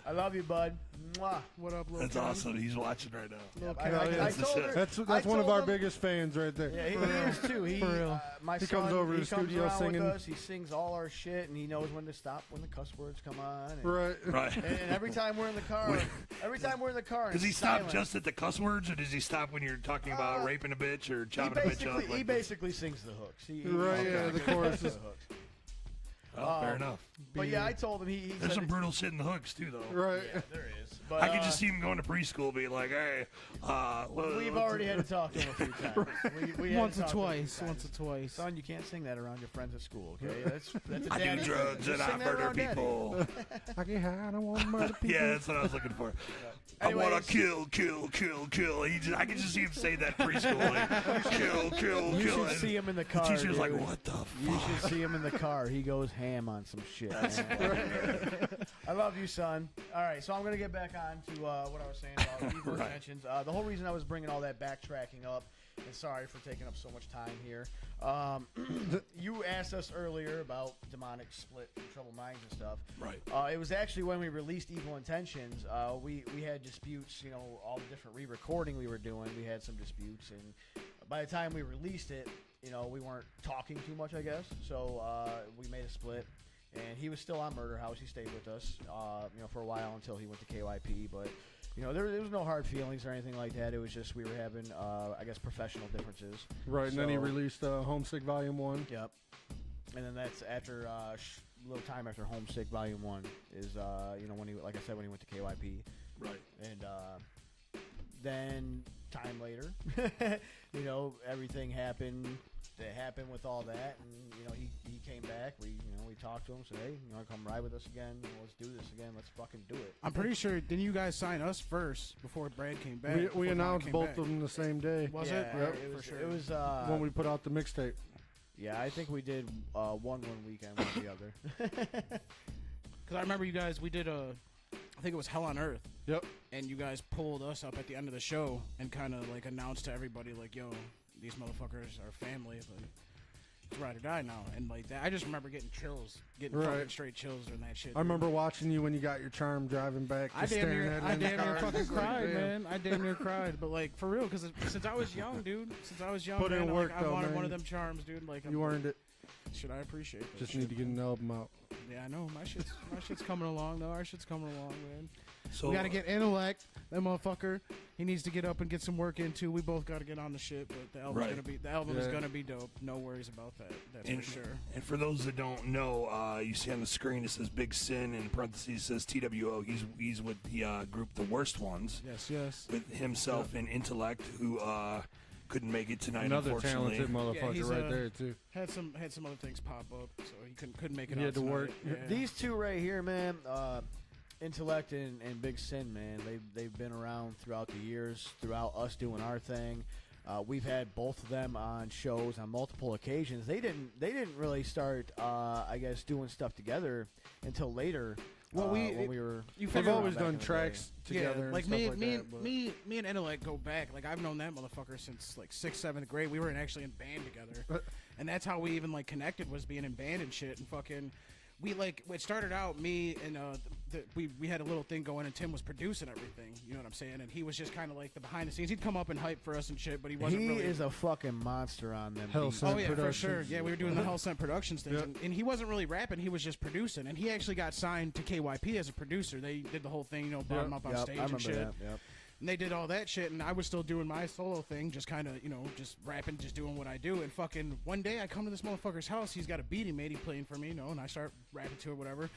I love you, bud. Mwah." What up, little That's Kenny? awesome. He's watching right now. Little I, Kenny. I, yeah. I told her, That's I one of told our him- biggest fans right there. Yeah, he is too. He, For real. My He son, comes over to he the comes studio around singing. with us. He sings all our shit, and he knows when to stop when the cuss words come on. And, Right. Right. and every time we're in the car, and Does he it's stop silent, just at the cuss words, or does he stop when you're talking about raping a bitch or He chopping a bitch basically, up? he Like, basically sings the hooks. Right, yeah, the choruses. hooks. fair enough. But yeah, I told him he There's said some brutal shit in the hooks too, though. Right. yeah, there is. But I could just see him going to preschool, being like, "Hey, we've already had to talk to him a few times. We had Once to or talk to him a few twice. times. Once or twice. Son, you can't sing that around your friends at school, okay? That's a I daddy do thing. drugs Just and I sing that murder around daddy. people." I get high. I don't want to murder people. Yeah, that's what I was looking for. I want Anyways. to kill, kill, kill, kill. I can just see him say that preschool. Like, kill, kill, You kill. should see him in the The car. teacher's like, dude. "What the You fuck?" should see him in the car. He goes ham on some shit. man. I love you, son. All right, so I'm going to get back on to what I was saying about evil Right. intentions. The whole reason I was bringing all that backtracking up, and sorry for taking up so much time here. You asked us earlier about demonic split and Troubled Mindz and stuff. Right. It was actually when we released Evil Intentions. We had disputes. You know, all the different re-recording we were doing. We had some disputes, and by the time we released it, you know, we weren't talking too much, I guess. So we made a split, and he was still on Murder House. He stayed with us, you know, for a while until he went to KYP. But you know, there was no hard feelings or anything like that. It was just we were having, I guess, professional differences. Right, and then he So- released Homesick Volume 1. Yep. And then that's after a little time after Homesick Volume 1 is, you know, when he, like I said, when he went to KYP. Right. And then time later, you know, everything happened. That happened with all that, and you know, he came back. We talked to him, said, "Hey, you want to come ride with us again? Let's do this again. Let's fucking do it." I'm pretty sure. Didn't you guys sign us first before Brad came back? We before Tom announced came both back? of them the same day Was yeah, it? Yep. It was. For sure. It was. when we put out the mixtape. Yeah, I think we did one weekend, one the other. Because I remember you guys. We did I think it was Hell on Earth. Yep. And you guys pulled us up at the end of the show and kind of like announced to everybody like, "Yo, these motherfuckers are family, but it's ride or die now." And like that, I just remember getting chills, getting Right. fucking straight chills during that shit. I remember watching you when you got your charm driving back. I just damn staring near, at it I in the damn near car. fucking Just like, cried, damn. man. I damn near cried, but like for real, because since I was young, dude. Since I was young, Put in man, work, like, I though, wanted man. one of them charms, dude. Like You earned it. Should I appreciate that? Just shit, need to get man. an album out. Yeah, I know. My shit's coming along though. Our shit's coming along, man. So we got to get Intellect, that motherfucker. He needs to get up and get some work into. We both got to get on the shit, but the album's Right. gonna be dope. No worries about that. That's for sure. And for those that don't know, you see on the screen it says Big Sin, and in parentheses it says T.W.O. He's with the group The Worst Ones. Yes. With himself and Intellect, who couldn't make it tonight. Another unfortunately. talented motherfucker he's, right there too. Had some other things pop up, so he couldn't make it. He out had to tonight. work. Yeah. These two right here, man, Intellect and Big Sin, man, they've been around throughout the years, throughout us doing our thing. We've had both of them on shows on multiple occasions. They didn't really start, I guess, doing stuff together until later. Well, when we were. We've always done tracks together. Yeah, and like stuff me, like me, that, but- me, me and Intellect go back. Like I've known that motherfucker since like 6th, 7th grade. We were actually in band together, and that's how we even like connected, was being in band and shit. And fucking, we like it started out me and we had a little thing going, and Tim was producing everything. You know what I'm saying? And he was just kind of like the behind the scenes. He'd come up and hype for us and shit, but he wasn't. He really... is a fucking monster on them. Hell beats. Sent Oh yeah, for Productions. sure. Yeah, we were doing the Hell Sent Productions things, Yep. and he wasn't really rapping. He was just producing, and he actually got signed to KYP as a producer. They did the whole thing, you know, brought him up on Yep, stage I and remember shit. that. Yep. And they did all that shit, and I was still doing my solo thing, just kind of, you know, just rapping, just doing what I do. And fucking one day I come to this motherfucker's house. He's got a beat he made. He playing for me, you know, and I start rapping to it, whatever.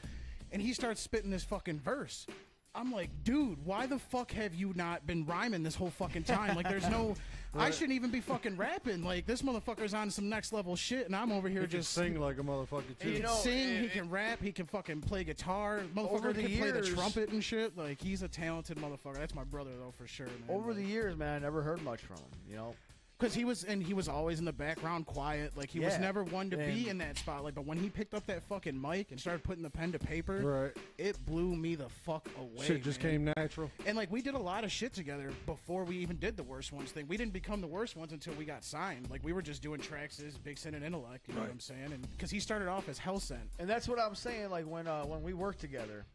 And he starts spitting this fucking verse. I'm like, dude, why the fuck have you not been rhyming this whole fucking time? Like, there's no... I shouldn't even be fucking rapping. Like, this motherfucker's on some next level shit, and I'm over here He can just... sing like a motherfucker too. He can sing, he can rap, he can fucking play guitar. Motherfucker the can play the years- trumpet and shit. Like, he's a talented motherfucker. That's my brother, though, for sure, man. Over Like, the years, man, I never heard much from him. You know. because he was always in the background, quiet. Like he was Yeah. never one to be And- in that spotlight. But when he picked up that fucking mic and started putting the pen to paper, Right. it blew me the fuck away. Shit just man. came natural. And like we did a lot of shit together before we even did the Worst Ones thing. We didn't become the Worst Ones until we got signed. Like we were just doing tracks as Big Sin and Intellect. You know what I'm saying? And because he started off as Hell Sent. And that's what I'm saying. Like when we worked together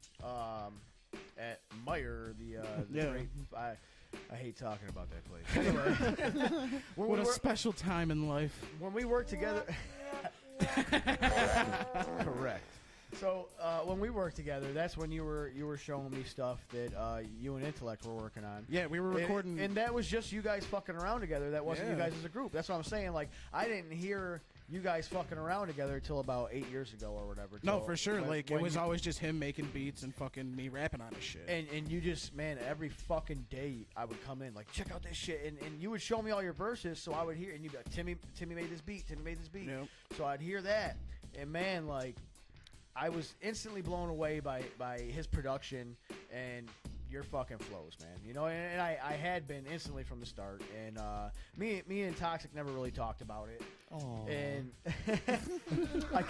at Meyer, the Yeah. great, I hate talking about that place. Anyway, when What we a wor- special time in life. when we worked together. Correct. So when we worked together, that's when you were showing me stuff that you and Intellect were working on. Yeah, we were recording. and that was just you guys fucking around together. That wasn't you Yeah. guys as a group. That's what I'm saying. Like I didn't hear you guys fucking around together until about 8 years ago or whatever. no, till- for sure. when- Like when it was you- always just him making beats and fucking me rapping on his shit. And you just, man, every fucking day I would come in like, check out this shit, and you would show me all your verses, so I would hear, and you'd be like, Timmy made this beat, Timmy made this beat. Yep. So I'd hear that, and man, like, I was instantly blown away by his production and your fucking flows, man. You know, and I had been instantly from the start, and me and Toxic never really talked about it. Oh. And I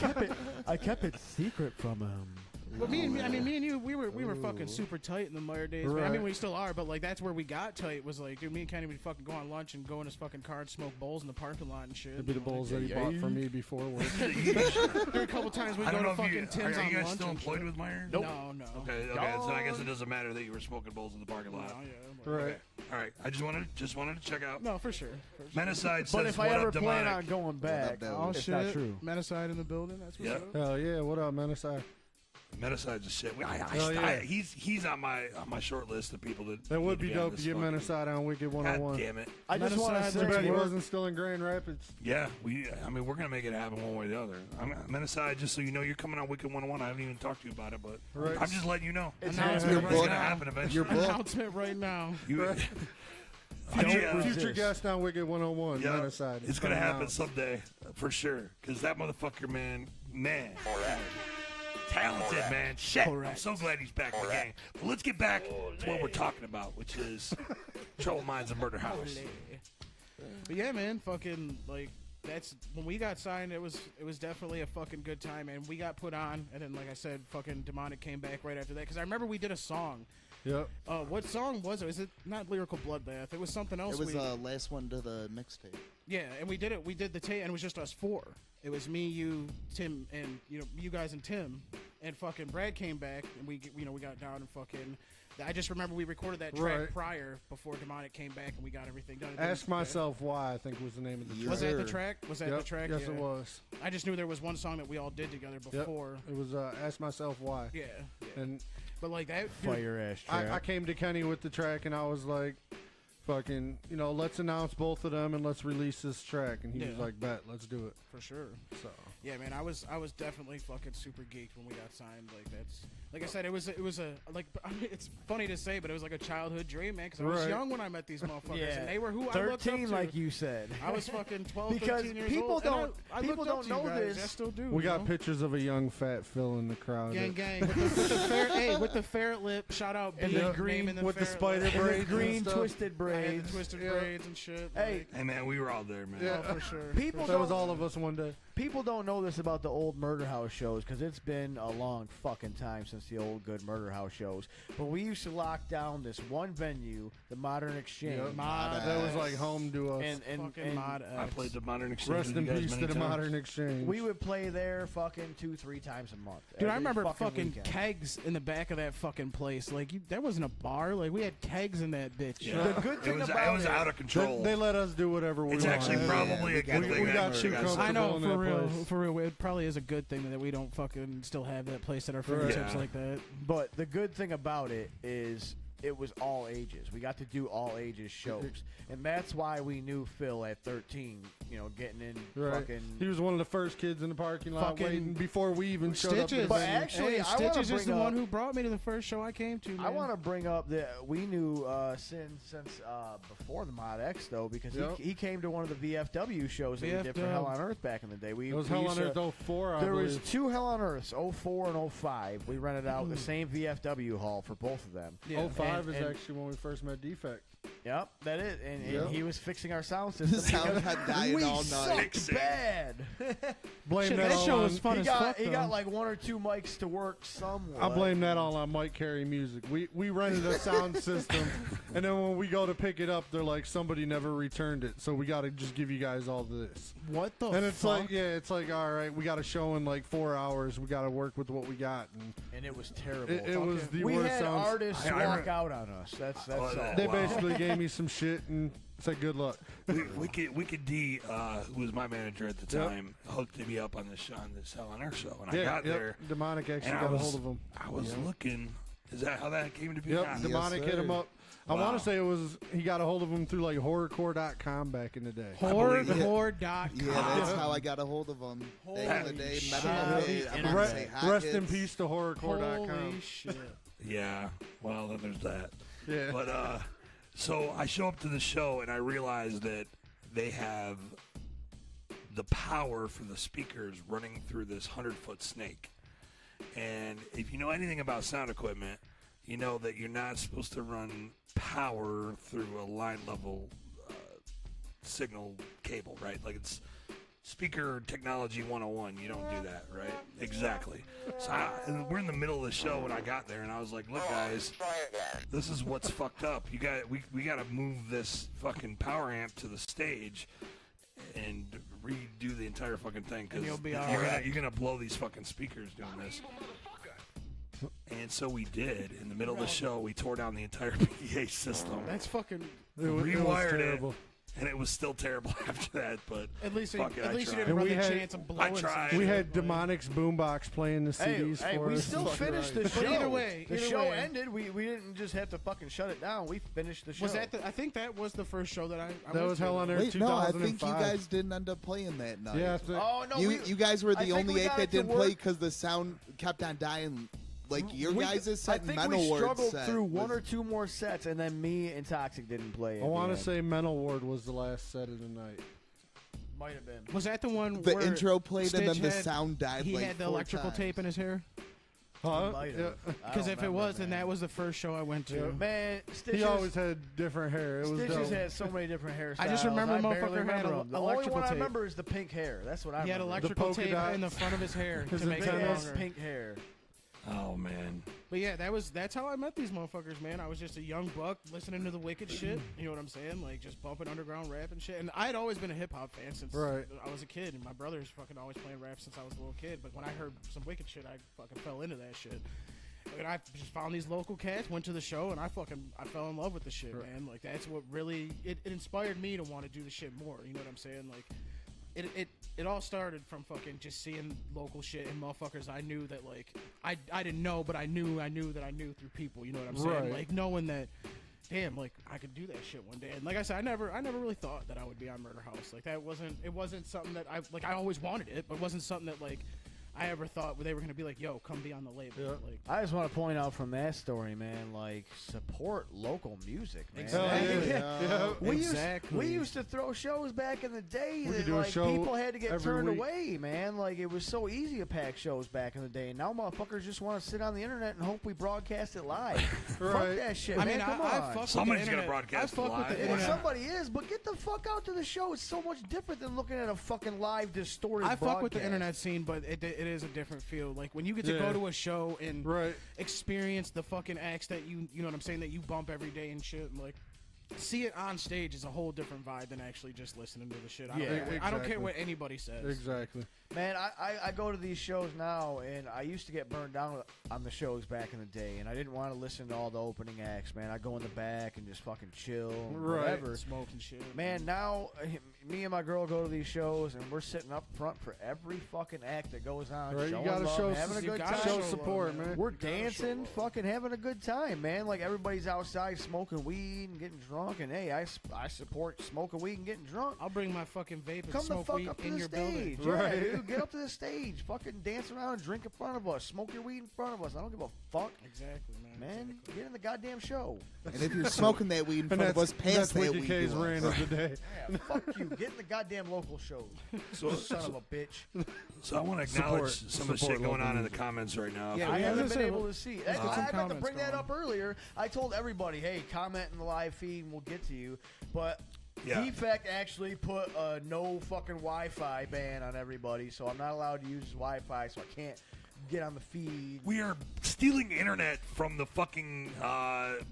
kept it secret from him. But me and you, we were fucking super tight in the Meyer days. Man. I Right. mean, we still are, but like that's where we got tight. Was like, dude, me and Kenny would fucking go on lunch and go in his fucking car and smoke bowls in the parking lot and shit. It'd be the You know, bowls that he bought for me before work. like, there were a couple times we I go don't to know if fucking you Tim's are on you guys lunch. still and employed shit. with Meyer? No, no. Okay, so I guess it doesn't matter that you were smoking bowls in the parking No, lot. yeah. Right. Okay. All right. I just wanted to check out. No, for sure. Menacide says, But if I "What ever up, plan demonic?" on going back, Dave? Oh it's shit! not true. Menacide in the building. That's what's Yeah. up. Hell yeah! What up, man? Aside. Menicide's a shit. Hell yeah. He's on my short list of people that. That would need be on dope to this get fucking- Menacide on Wicked God 101. damn it! I just want to Menacide, say, Too bad he Work. wasn't still in Grand Rapids. Yeah, we're gonna make it happen one way or the other. Menacide, just so you know, you're coming on Wicked 101. I haven't even talked to you about it, but Right. I'm just letting you know. It's Announcement your It's right book. gonna now. happen eventually. Your book. Announcement right now. You- Future guest on Wicked 101. Yeah, Menacide. it's gonna coming happen out. someday for sure. Because that motherfucker, man, talented, man. Shit, I'm so glad he's back in the game. But let's get back to what we're talking about, which is Troubled Mindz and Murder House. But yeah, man, fucking like that's when we got signed. It was definitely a fucking good time, and we got put on. And then, like I said, fucking Demonic came back right after that because I remember we did a song. Yep. What song was it? Is it not Lyrical Bloodbath? It was something else. It was last one to the mixtape. Yeah, and we did it. We did the tape, and it was just us four. It was me, you, Tim, and you guys and Tim, and fucking Brad came back, and we got down and fucking. I just remember we recorded that track Right. prior before Demonic came back, and we got everything done. It Ask didn't- Myself Why, I think was the name of the Yes, track. Was that the sir. track? Was that Yep. the track? Yes, Yeah. it was. I just knew there was one song that we all did together Yep. before. It was Ask Myself Why. Yeah. And But like that, Fire ass track. I came to Kenny with the track, and I was like, fucking, let's announce both of them and let's release this track. And he was like, bet, let's do it. for sure. So Yeah, man, I was definitely fucking super geeked when we got signed. Like that's, like I said, it was a like. I mean, it's funny to say, but it was like a childhood dream, man. Because I was Right. young when I met these motherfuckers, Yeah. and they were who I looked up 13, to. like you said. I was fucking 12, Because 13 years people old. and don't- I people looked up don't to you know guys. this. I still do. we you got know? pictures of a young fat Phil in the crowd. Gang, gang, with the fair, hey, with the ferret lip. Shout out, And B, the green in the with the ferret spider lip. And the braids and green stuff. twisted I had braids. the twisted Yeah. braids and shit. Hey, like, Hey man, we were all there, man. Yeah. oh, for sure. People That was don't- all of us one day. People don't know this about the old Murder House shows because it's been a long fucking time since the old good Murder House shows. But we used to lock down this one venue, the Modern Exchange. Yep. Mod That was X. like home to us. And Fucking Mod I X. played the Modern Exchange. Rest with in you guys peace many to the times. Modern Exchange. we would play there fucking 2-3 times a month. Dude, I every remember fucking weekend. kegs in the back of that fucking place. Like, that wasn't a bar. Like, we had kegs in that bitch. Yeah. The good It thing was, about it was it- out of control. They let us do whatever we it's want. actually Yeah, probably we a got- good thing. we that got Murder too got comfortable. I know, in for that real. place. For real. It probably is a good thing that we don't fucking still have that place at our fingertips Yeah. like that. But the good thing about it is it was all ages. We got to do all ages shows. And that's why we knew Phil at 13, getting in Right. fucking... He was one of the first kids in the parking lot Fucking waiting before we even showed up. to Stitches. the But venue. actually, hey, I wanna Stitches is bring the up- one who brought me to the first show I came to, man. I want to bring up that we knew since before the Mod X, though, because Yep. he came to one of the VFW shows that we did for VFW. Hell on Earth back in the day. It was Hell on Earth 04, I There was believe. 2 Hell on Earths, 04 and 05. We rented out the same VFW hall for both of them. Yeah. 05 And- is and- actually when we first met Defekt. Yep, that is. And Yep. he was fixing our sound system. The sound because had died we all night. sucked Fixing. bad. Blame Shit, that that all show on, was fun he as got fuck, he though. got like 1 or 2 mics to work somewhere. I blame that all on Mike Carey Music. We rented a sound system, and then when we go to pick it up, they're like, somebody never returned it, so we got to just give you guys all this. What the And it's fuck? like, it's like, all right, we got a show in like 4 hours. We got to work with what we got. And And it was terrible. it was the we worst had sounds. artists I walk out on us. That's all. They Wow. basically gave me some shit and said good luck. Wicked D, who was my manager at the Yep. time, hooked me up on this Hell on Earth show, and I Yeah, got yep. there. Demonic actually and I got a was, hold of him. I was looking. Is that how that came to be? Yep, Ah, Yes, Demonic hit him sir. up. I Wow. want to say it was he got a hold of him through like horrorcore.com back in the day. Horrorcore.com. Yeah, that's how I got a hold of them. Back in the day, Holy Metal shit. Head, I'm gonna say hot Rest in hits. peace to horrorcore.com. Holy shit. Yeah. Well, then there's that. Yeah. But so I show up to the show and I realize that they have the power for the speakers running through this 100-foot snake. And if you know anything about sound equipment, you know that you're not supposed to run power through a line level signal cable, right? Like it's speaker technology 101. You don't do that, right? Exactly. So and we're in the middle of the show when I got there, and I was like, "Look, guys, this is what's fucked up. We got to move this fucking power amp to the stage and redo the entire fucking thing because And you'll be you're, all right. you're gonna blow these fucking speakers doing this." And so we did. In the middle of the show, we tore down the entire PA system, That's fucking. It was rewired terrible. and it was still terrible after that. But At least, fuck it, at I least you tried. didn't run And the we had- chance of blowing. I tried. some We shit, had like- Demonic's boombox playing the Hey, CDs hey, for we us. still finished the But show. either way- the either show way- ended. We didn't just have to fucking shut it down. We finished the show. Was that? I think that was the first show that I That went was to. Hell on Earth Wait, no, I 2005. think you guys didn't end up playing that night. Yeah, I think- Oh no, You guys were I the think only we eight got that it to didn't play work. because the sound kept on dying. Like your guys' I set, think Mental we Ward struggled set through was- one or two more sets, and then me and Toxic didn't play. I want to say Mental Ward was the last set of the night. might have been. Was that the one the where intro played and Stitch then the had- sound died. he like had the 4 electrical times. tape in his hair? Huh? Might Yeah. have. I Because don't if it remember, was, then man. that was the first show I went to. Yeah. Man, Stitches, He always had different hair. It was Stitches dope. had so many different hairstyles. I just remember I barely motherfucker had remember a- them. The only electrical one I tape. remember is the pink hair. That's what I He had remember. electrical polka tape dots. in the front of his hair His to make it Big ass longer. pink hair. Oh man. But yeah, that's how I met these motherfuckers, man. I was just a young buck listening to the wicked shit. You know what I'm saying? Like just bumping underground rap and shit. And I had always been a hip hop fan since Right. I was a kid. And my brother's fucking always playing rap since I was a little kid. But when I heard some wicked shit, I fucking fell into that shit. And I just found these local cats, went to the show, and I fell in love with the shit, Right. man. Like that's what really it inspired me to want to do the shit more. You know what I'm saying? Like it all started from fucking just seeing local shit and motherfuckers I knew that like I didn't know, but I knew that I knew through people. You know what I'm saying? Right. Like knowing that, damn, like I could do that shit one day. And like I said, I never really thought that I would be on Murder House. Like it wasn't something that I always wanted it, but it wasn't something that like I ever thought they were gonna be like, yo, come be on the label. Yeah. Like, I just want to point out from that story, man, like support local music, man. Exactly. Yeah. We used to throw shows back in the day We could that do a like show people had to get every turned week. away, man. Like it was so easy to pack shows back in the day, and now motherfuckers just want to sit on the internet and hope we broadcast it live. Fuck Right. that shit, I man. mean, Come I on. fuck Somebody's with gonna the internet. broadcast I fuck live. with the Yeah. Well, internet. somebody is, but get the fuck out to the show. It's so much different than looking at a fucking live distorted I fuck with the broadcast. internet scene, but it is a different feel. Like when you get to Yeah. go to a show and Right. experience the fucking acts that you know what I'm saying, that you bump every day and shit. And like, see it on stage is a whole different vibe than actually just listening to the shit. I don't, Yeah, care, I don't care exactly. what anybody says. Exactly. Man, I go to these shows now, and I used to get burned down on the shows back in the day, and I didn't want to listen to all the opening acts, man. I go in the back and just fucking chill, and Right. whatever. Smoking shit. Man, now me and my girl go to these shows, and we're sitting up front for every fucking act that goes on. Right, you showing gotta love, show having a you good gotta time. show love, support, man. We're You gotta show dancing, love. fucking having a good time, man. Like everybody's outside smoking weed and getting drunk, and hey, I support smoking weed and getting drunk. I'll bring my fucking vape and Come the smoke fuck weed up to in the your building. stage. Yeah, Right. dude, get up to the stage. Fucking dance around and drink in front of us. Smoke your weed in front of us. I don't give a fuck. Exactly, man. Man, Exactly. get in the goddamn show. And if you're smoking that weed in And front of us, that's pass that Wiki weed K's to rant us. of the day. Yeah, fuck you. Get in the goddamn local shows. So, Son of a bitch. so I want to acknowledge Support- some of the support shit going local on in the music. comments right now. Yeah, I we haven't haven't been said- able to see. get some I meant to comments bring that going. up earlier. I told everybody, hey, comment in the live feed and we'll get to you. But Yeah. Defekt actually put a no fucking Wi-Fi ban on everybody, so I'm not allowed to use Wi-Fi, so I can't get on the feed. We are stealing internet from the fucking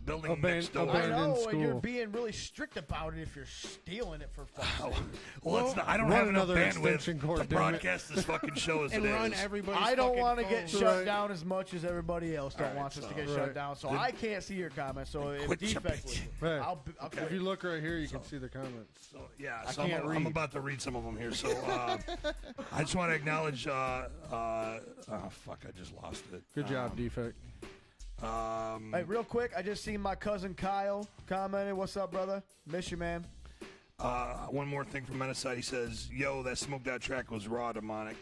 building next door. I abandoned know, and school. you're being really strict about it if you're stealing it for fuck's sake. Well, it's not, I don't run have enough another extension bandwidth cord, to damn it. broadcast this fucking show as And it run is. everybody's I don't fucking want to get phone. shut Right. down as much as everybody else don't Alright, want us to so- get Right. shut down, so I can't see your comments. So if quit your Defekt bitch. was, Right. I'll If you look right here, you can see the comments. So, yeah, I so can't I'm read. about to read some of them here. So I just want to acknowledge. Fuck, I just lost it. Good job, Defekt. Hey, real quick, I just seen my cousin Kyle commented. What's up, brother? Miss you, man. One more thing from Menace. He says, "Yo, that smoked out track was raw demonic."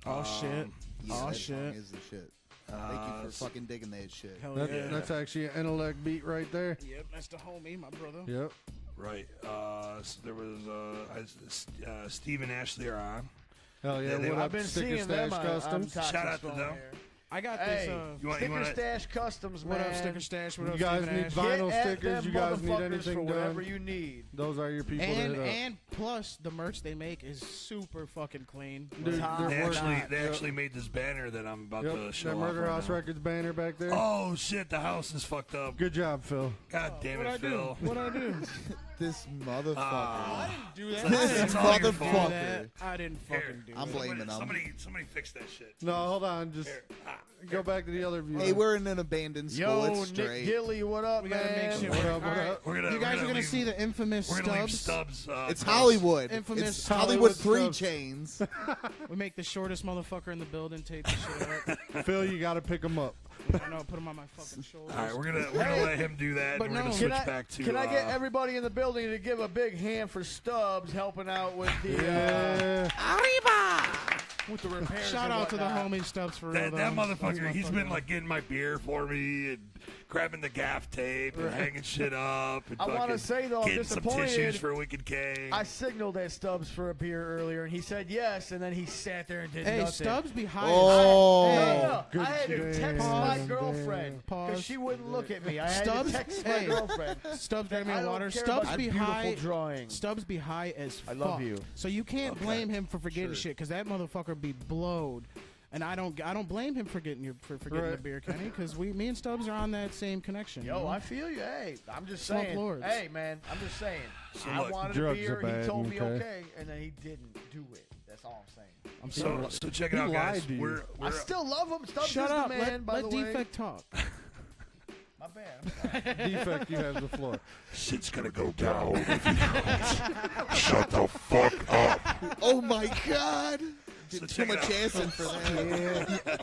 Oh shit. Yeah, Oh that shit. song is the shit. Thank you for fucking digging that shit. Hell That, yeah. That's actually an intellect beat right there. Yep, that's the homie, my brother. Yep. Right. So there was Steve and Ashley are on. Hell yeah. Yeah, they- What I've up, been Sticker seeing them Stash on Customs? Toxic's Shout out to phone them. here. I got Hey, this. You want- Sticker wanna- Stash Customs, man. What up, Sticker Stash? What You up, guys Stephen need Ash? vinyl Get at stickers. them You guys need motherfuckers anything for done? whatever you need. Those are your people to hit up. And plus, the merch they make is super fucking clean. Dude, Top they're They working- actually, Yep. they actually made this banner that I'm about to Yep, show that off Murder right House now. Records banner back there. Oh shit, the house is fucked up. Good job, Phil. God damn it, Phil. What I do? This motherfucker. I didn't do that. This It's all your fault. motherfucker. I didn't fucking do I'm it. blaming him. Somebody fix that shit. No, hold on. Just Here, go back to the other view. Hey, we're in an abandoned school. Yo, It's Nick straight. Gilly, what up, We gotta man? make sure. What up, All what right. up? We're gonna, You guys are gonna leave, see the infamous We're gonna leave Stubbs. Stubbs. It's Hollywood. Infamous It's Hollywood Hollywood 3 Stubbs. chains. We make the shortest motherfucker in the building take the shit up. Phil, you got to pick them up. I know, put him on my fucking shoulders. All right, we're gonna let him do that. But And we're no. gonna Can switch back to. Can I get everybody in the building to give a big hand for Stubbs helping out with the Yeah. with the repairs? Shout and out to the whatnot? homie Stubbs for real. that though. motherfucker? He's been like getting my beer for me and grabbing the gaff tape and hanging shit up. And I wanna fucking say, though, I'm getting some disappointed. tissues for Wicked K. I signaled at Stubbs for a beer earlier, and he said yes, and then he sat there and did Hey, nothing. Stubbs be high. Oh. No, Good I had to damn, text my damn. girlfield Pause. because she wouldn't look at me. I had Stubbs, to text my hey, girlfriend. Stubbs got me I in don't water. care Stubbs about be beautiful high. drawing. Stubbs be high as fuck. I love you. So you can't blame him for forgetting shit because that motherfucker be blowed. And I don't blame him for getting forgetting the Right. beer, Kenny, because me and Stubbs are on that same connection. Yo, you know? I feel you. Hey, I'm just Smoke saying. lords. Hey, man, I'm just saying. So I look, wanted a drugs beer. are bad, He told me okay? okay, and then he didn't do it. That's all I'm saying. I'm so, sorry. so check it He out, guys. lied to you. We're I still love him. Stubbs Shut is up. the man, by Let the way. Defekt talk. My bad. I'm sorry. Defekt, you have the floor. shit's gonna go down if you don't. Shut the fuck up. my God. So Too much acid for that.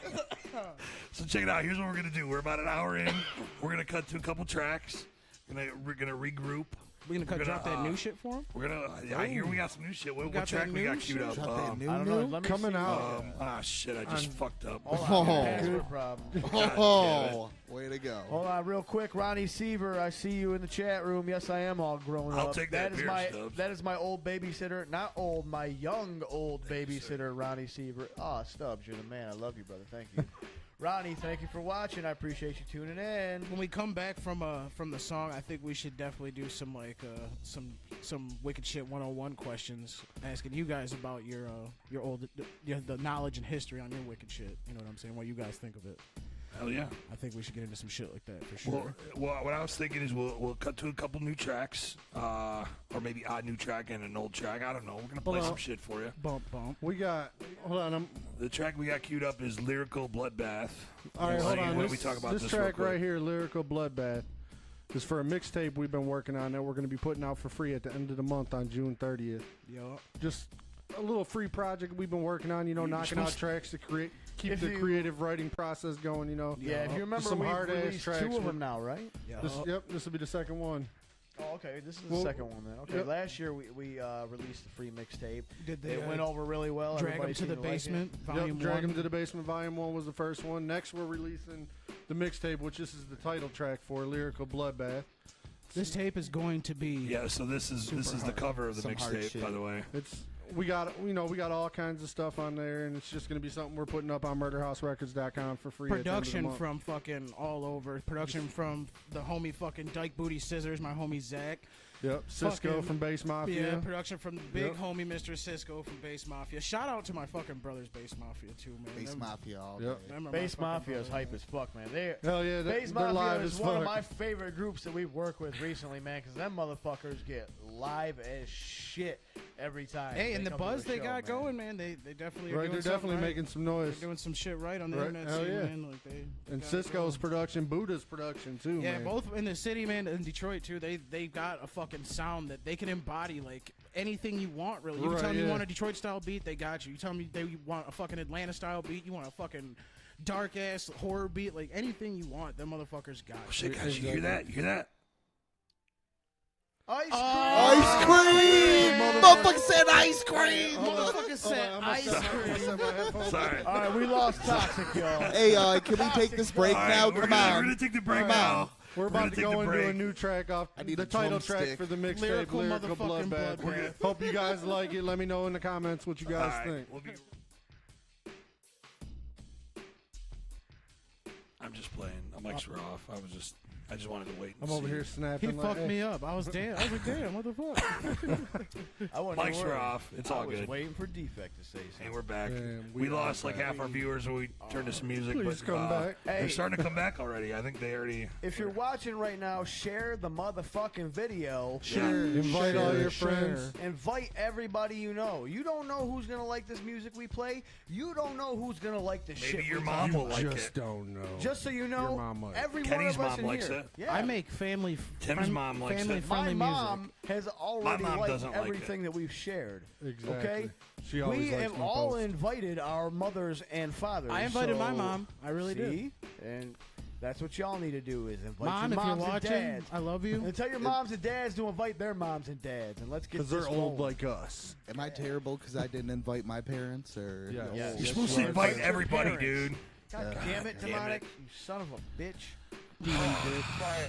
So check it out. Here's what we're gonna do. We're about an hour in. We're gonna cut to a couple tracks. We're gonna regroup. We're gonna drop that new shit for him. We're gonna. I hear we got some new shit. What got track that we new got queued shit? up? Drop that I don't know. Let me Coming see. out. Shit! I just fucked up. Hold on, password problem. Oh, way to go. Hold on, real quick, Ronnie Seaver. I see you in the chat room. Yes, I am all grown up. I'll take that is beer, my Stubbs. that is my old babysitter, not old, my young old babysitter, Ronnie Seaver. Ah, Stubbs, you're the man. I love you, brother. Thank you. Ronnie, thank you for watching. I appreciate you tuning in. When we come back from the song, I think we should definitely do some some wicked shit 101 questions, asking you guys about your old the knowledge and history on your wicked shit. You know what I'm saying? What you guys think of it? Hell yeah. I think we should get into some shit like that for sure. Well, what I was thinking is we'll cut to a couple new tracks, or maybe a new track and an old track. I don't know. We're gonna play some shit for you. Bump bump. We got. Hold on. The track we got queued up is "Lyrical Bloodbath." All right, hold on. When we talk about this this track real quick. right here, Lyrical Bloodbath, is for a mixtape we've been working on that we're going to be putting out for free at the end of the month on June 30th. Yo. Just a little free project we've been working on, knocking out tracks to keep the creative writing process going, Yeah, if you remember, some we've hard-ass released tracks 2 of with- them now, right? Yeah. This will be the second one. Oh, okay. This is the second one then. Okay, Yep. last year we released the free mixtape. Did they It went over really well. drag Everybody him to the seemed like it. basement? Volume Drag 1. Him to the Basement Volume 1 was the first one. Next, we're releasing the mixtape, which this is the title track for, Lyrical Bloodbath. This tape is going to be. Yeah, so this is the hard. cover of the Some hard mixtape, shit. by the way. We got all kinds of stuff on there, and it's just going to be something we're putting up on MurderHouseRecords.com for free. Production at the end of the from fucking all over. Production from the homie fucking Dyke Booty Scissors, my homie Zach. Yep, Cisco fucking- from Bass Mafia. Yeah, production from the big Yep. homie Mr. Cisco from Bass Mafia. Shout out to my fucking brothers, Bass Mafia too, man. Base Them- Mafia all Yep. day. them are my Bass fucking Mafia is brothers. hype as fuck, man. They're Hell yeah, Bass they're live Mafia as is one of fuck. my favorite groups that we've worked with recently, man, because them motherfuckers get live as shit every time. Hey, and they the come to buzz the they show, got man. going, man. They definitely are Right, doing they're something definitely right. making some noise. They're doing some shit right on the Right, internet hell scene, yeah. man. Like they And got it Cisco's going. production, Buddha's production too, Yeah, man. both in the city, man, in Detroit too. They got a fucking sound that they can embody like anything you want. Really, you Right, tell them you yeah. want a Detroit style beat, they got you. You tell me they want a fucking Atlanta style beat, you want a fucking dark ass horror beat, like anything you want, them motherfuckers got. Oh, shit, guys, you hear that? You hear that? Ice cream! Ice cream! Motherfucker said ice cream! Motherfucker said ice cream. Sorry. All right, we lost Toxic, y'all. Hey, can we take this break All right, now? we're Come gonna, We're on. gonna take the break Come now. on. We're about gonna to take go the into break. a new track off I need the a title track drumstick. for the mixtape, Lyrical Lyrical motherfucking Bloodbath. Bloodbath. Hope you guys like it. Let me know in the comments what you guys All right, think. we'll be... I'm just playing. My mics were off. I just wanted to wait. And I'm over see. here snapping. He like, fucked hey. me up. I was like, damn, what the fuck? I wasn't Mics were worried. off. It's all I was good. waiting for Defekt to say And something. we're back. Damn, we we lost are like back. half our viewers when we turned to some music. Please but, come back. They're Hey. starting to come back already. I think they already. If you're watching right now, share the motherfucking video. Invite all your Share. friends. Invite everybody you know. You don't know who's gonna like this music we play. You don't know who's gonna like the shit. Maybe your we mom talk will about. like Just it. don't know. Just so you Your know, mom might. every Kenny's one of us mom in likes here. it. Yeah. I make family. Tim's mom likes it. family My music. mom has already mom liked doesn't like everything that we've shared. Exactly. Okay? She always We likes have my all posts. invited our mothers and fathers. I invited my so- mom. I really did. See? And that's what y'all need to do is invite Mom, your if you're moms and watching, dads. I love you. And tell your moms and dads to invite their moms and dads, and let's get Because this they're old rolling. like us. Am I terrible because I didn't invite my parents? Or Yeah. Yeah. You're supposed to invite everybody, dude. God damn it, Damn Demonic! it. You son of a bitch!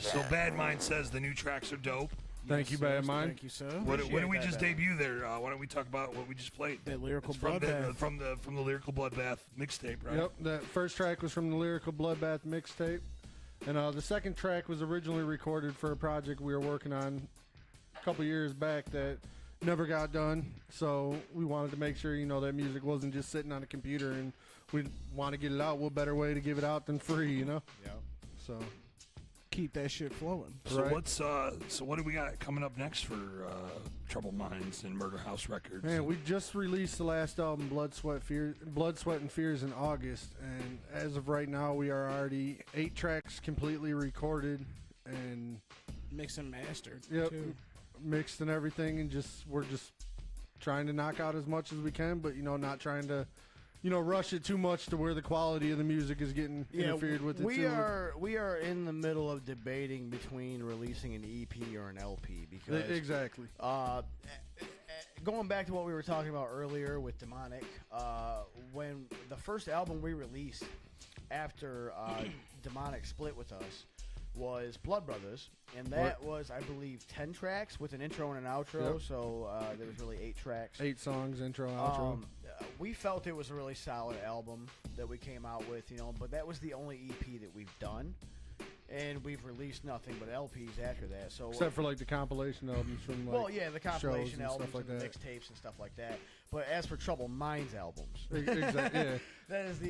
So Bad Mind says the new tracks are dope. Thank you, Bad Mind. Thank you, sir. What Appreciate did we that, just Bad debut there? Why don't we talk about what we just played? That lyrical It's from bloodbath. from the lyrical bloodbath mixtape, right? Yep, that first track was from the Lyrical Bloodbath mixtape. And the second track was originally recorded for a project we were working on a couple years back that never got done. So we wanted to make sure, that music wasn't just sitting on a computer, and we want to get it out. What better way to give it out than free, Yeah. So, Keep that shit flowing. So Right. what do we got coming up next for Troubled Minds and Murder House Records? man, we just released the last album, Blood, Sweat, and Fears in August. And as of right now, we are already 8 tracks completely recorded and Mix and mastered. Yep. Too. mixed and everything, and we're just trying to knock out as much as we can, but not trying to, rush it too much to where the quality of the music is getting interfered with. We are in the middle of debating between releasing an EP or an LP because exactly. Going back to what we were talking about earlier with Demonic, when the first album we released after Demonic split with us was Blood Brothers, and that was, I believe, 10 tracks with an intro and an outro. Yep. So there was really 8 tracks, 8 songs, intro, outro. We felt it was a really solid album that we came out with, but that was the only EP that we've done. And we've released nothing but LPs after that. So except for like the compilation albums from the compilation shows and albums stuff like and the that. mixtapes and stuff like that. But as for Troubled Mindz albums, Exactly.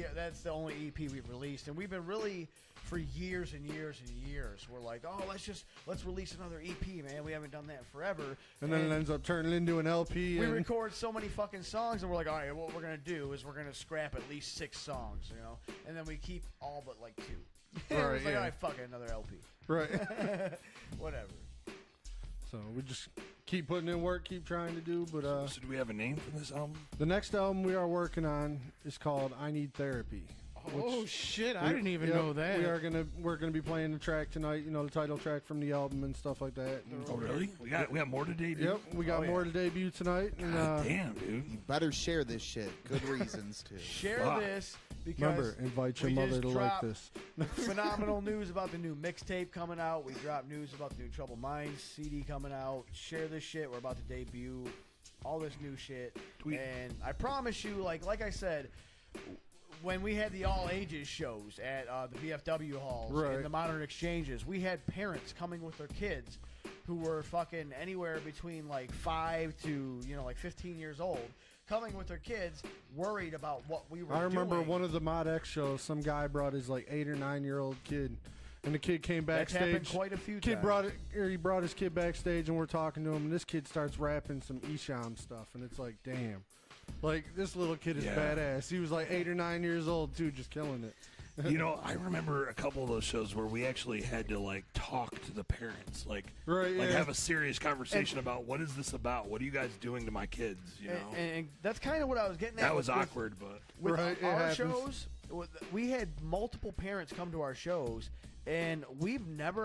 Yeah. that's the only EP we've released, and we've been really for years and years and years. We're like, oh, let's release another EP, man. We haven't done that in forever. And then it ends up turning into an LP. We record so many fucking songs, and we're like, all right, what we're gonna do is we're gonna scrap at least 6 songs, and then we keep all but like 2. Right, It was like, yeah. all right, fuck it, another LP. Right. Whatever. So we just keep putting in work, keep trying to do. But So do we have a name for this album? the next album we are working on is called "I Need Therapy." Oh shit! I didn't even know that. We're gonna be playing the track tonight. The title track from the album and stuff like that. And Oh, really? We got more to debut? Yep, we got more to debut tonight. And, God damn, dude. You better share this shit. Good reasons to. Share Fuck. this because remember, invite your we mother just to like dropped this. phenomenal news about the new mixtape coming out. We dropped news about the new Troubled Mindz CD coming out. Share this shit. We're about to debut all this new shit. Tweet. And I promise you, like I said, when we had the all ages shows at the VFW halls Right. and the modern exchanges, we had parents coming with their kids who were fucking anywhere between like 5 to 15 years old, coming with their kids, worried about what we were I remember doing. one of the Mod X shows. Some guy brought his like 8 or 9 year old kid, and the kid came That's backstage. happened quite a few Kid times. he brought his kid backstage, and we're talking to him, and this kid starts rapping some Esham stuff, and it's like, damn, like this little kid is Yeah. badass. He was like 8 or 9 years old too, just killing it. I remember a couple of those shows where we actually had to like talk to the parents, like Right, yeah. have a serious conversation about what is this about? What are you guys doing to my kids? And that's kind of what I was getting at. That was with- awkward, but With Right, it our happens. shows, we had multiple parents come to our shows, and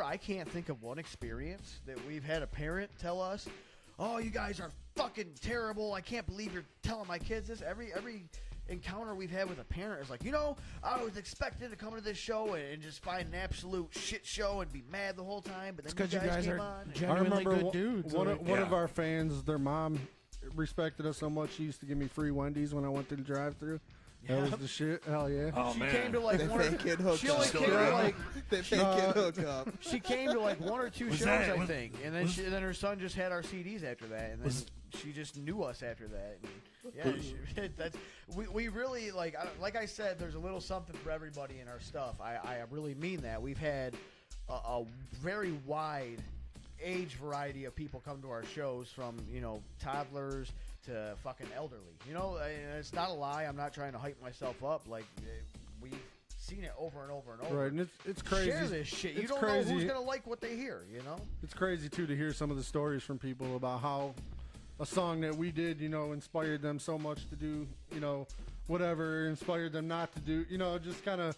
I can't think of one experience that we've had a parent tell us, oh, you guys are fucking terrible. I can't believe you're telling my kids this. Every encounter we've had with a parent is like, I was expecting to come to this show and just find an absolute shit show and be mad the whole time, but then It's because you guys came are on. I genuinely remember good dudes. one like- of our fans, their mom respected us so much she used to give me free Wendy's when I went through the drive-through. That was the shit. Hell yeah. oh She man, came to like That one or fake kid hook she only up. came to around? like That fake kid hook up. she came to like 1 or 2 Was shows, that- I was- think, and then then her son just had our CDs after that, and then she just knew us after that. And that's we really like I said, there's a little something for everybody in our stuff. I really mean that. We've had a very wide age variety of people come to our shows, from toddlers to fucking elderly. And it's not a lie. I'm not trying to hype myself up. Like, we've seen it over and over and over. Right, and it's crazy. Share this shit. You It's don't know crazy. who's gonna like what they hear. It's crazy too to hear some of the stories from people about how a song that we did, inspired them so much to do, whatever, inspired them not to do, just kind of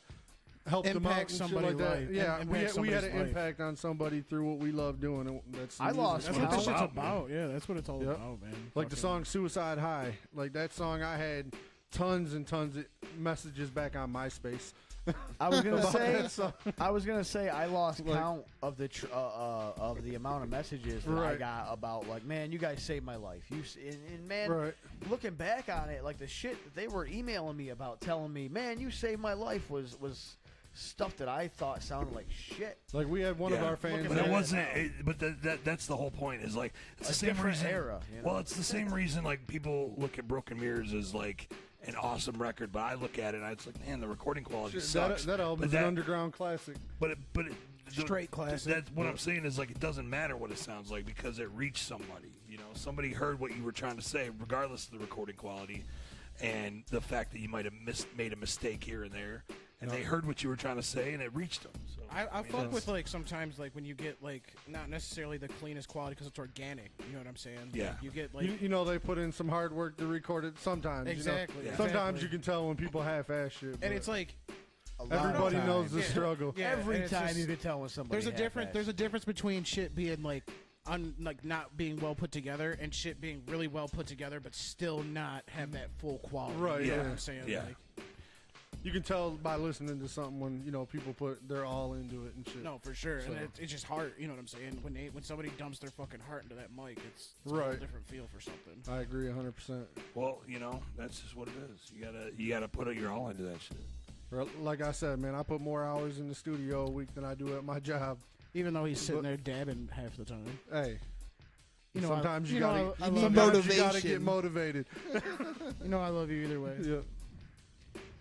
helped them out Impact and shit somebody's like that. life. Yeah, Impact we had somebody's an life. impact on somebody through what we love doing. And that's the I music. lost That's what what this it's shit's about, about. Yeah, that's what it's all Yep. about, man. Like the Fucking- song "Suicide High." Like that song, I had tons and tons of messages back on MySpace. I was gonna About say. that song. I lost Like- count of the amount of messages that I Right. got about, like, man, you guys saved my life. And man, Right. looking back on it, like the shit that they were emailing me about, telling me, man, you saved my life, was stuff that I thought sounded like shit. Like we had one of Yeah. our fans. But at it it wasn't. But that's the whole point. Is like it's A the same different reason. era, Well, it's the same reason. Like people look at Broken Mirrors as like an awesome record, but I look at it and it's like, man, the recording quality sucks. that album's but an underground classic. Straight classic. That's what I'm saying is like it doesn't matter what it sounds like because it reached somebody. Somebody heard what you were trying to say, regardless of the recording quality, and the fact that you might have made a mistake here and there. and they heard what you were trying to say, and it reached them. So, I mean, fuck with like sometimes like when you get like not necessarily the cleanest quality because it's organic. You know what I'm saying? Yeah. Like, you get like You know, they put in some hard work to record it sometimes. exactly. You know? exactly. Sometimes you can tell when people half-ass shit. and but it's like everybody knows the Yeah. struggle. yeah, Every and it's time just- you can tell when somebody. There's a difference. half-assed. There's a difference between shit being like like not being well put together and shit being really well put together but still not have that full quality. Right, You know yeah. what I'm saying? Yeah. Like, You can tell by listening to something when, you know, people put their all into it and shit. no, for sure. So- And it's just hard. You know what I'm saying? When somebody dumps their fucking heart into that mic, it's a whole Right. different feel for something. I agree 100%. well, that's just what it is. You gotta put your all into that shit. Like I said, man, I put more hours in the studio a week than I do at my job. Even though he's sitting But- there dabbing half the time. Hey, You know, sometimes you know, gotta, I love sometimes motivation. you gotta get motivated. You know I love you either way. Yeah,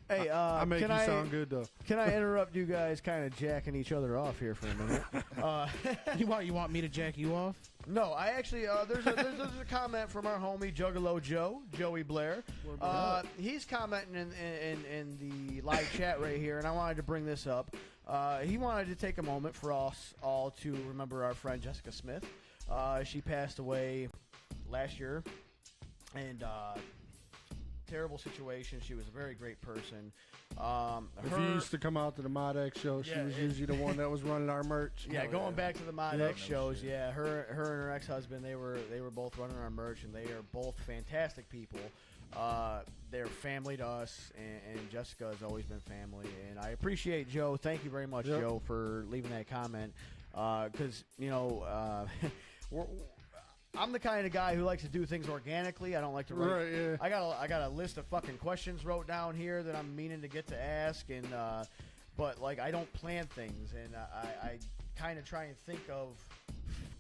Hey, I make can you I sound good though. can I interrupt you guys, kind of jacking each other off here for a minute? You want me to jack you off? No, I actually there's a comment from our homie Juggalo Joey Blair. He's commenting in the live chat right here, and I wanted to bring this up. He wanted to take a moment for us all to remember our friend Jessica Smith. She passed away last year, and terrible situation. She was a very great person. If you used to come out to the Mod X show, she Yeah, was usually the one that was running our merch. Yeah, going back to the Mod Yep. X shows, yeah, her and her ex-husband, they were both running our merch, and they are both fantastic people. They're family to us, and Jessica has always been family, and I appreciate Joe. Thank you very much, Yep. Joe, for leaving that comment, because I'm the kind of guy who likes to do things organically. I don't like to write. Right, yeah. I got a list of fucking questions wrote down here that I'm meaning to get to ask, and but like I don't plan things, and I kind of try and think of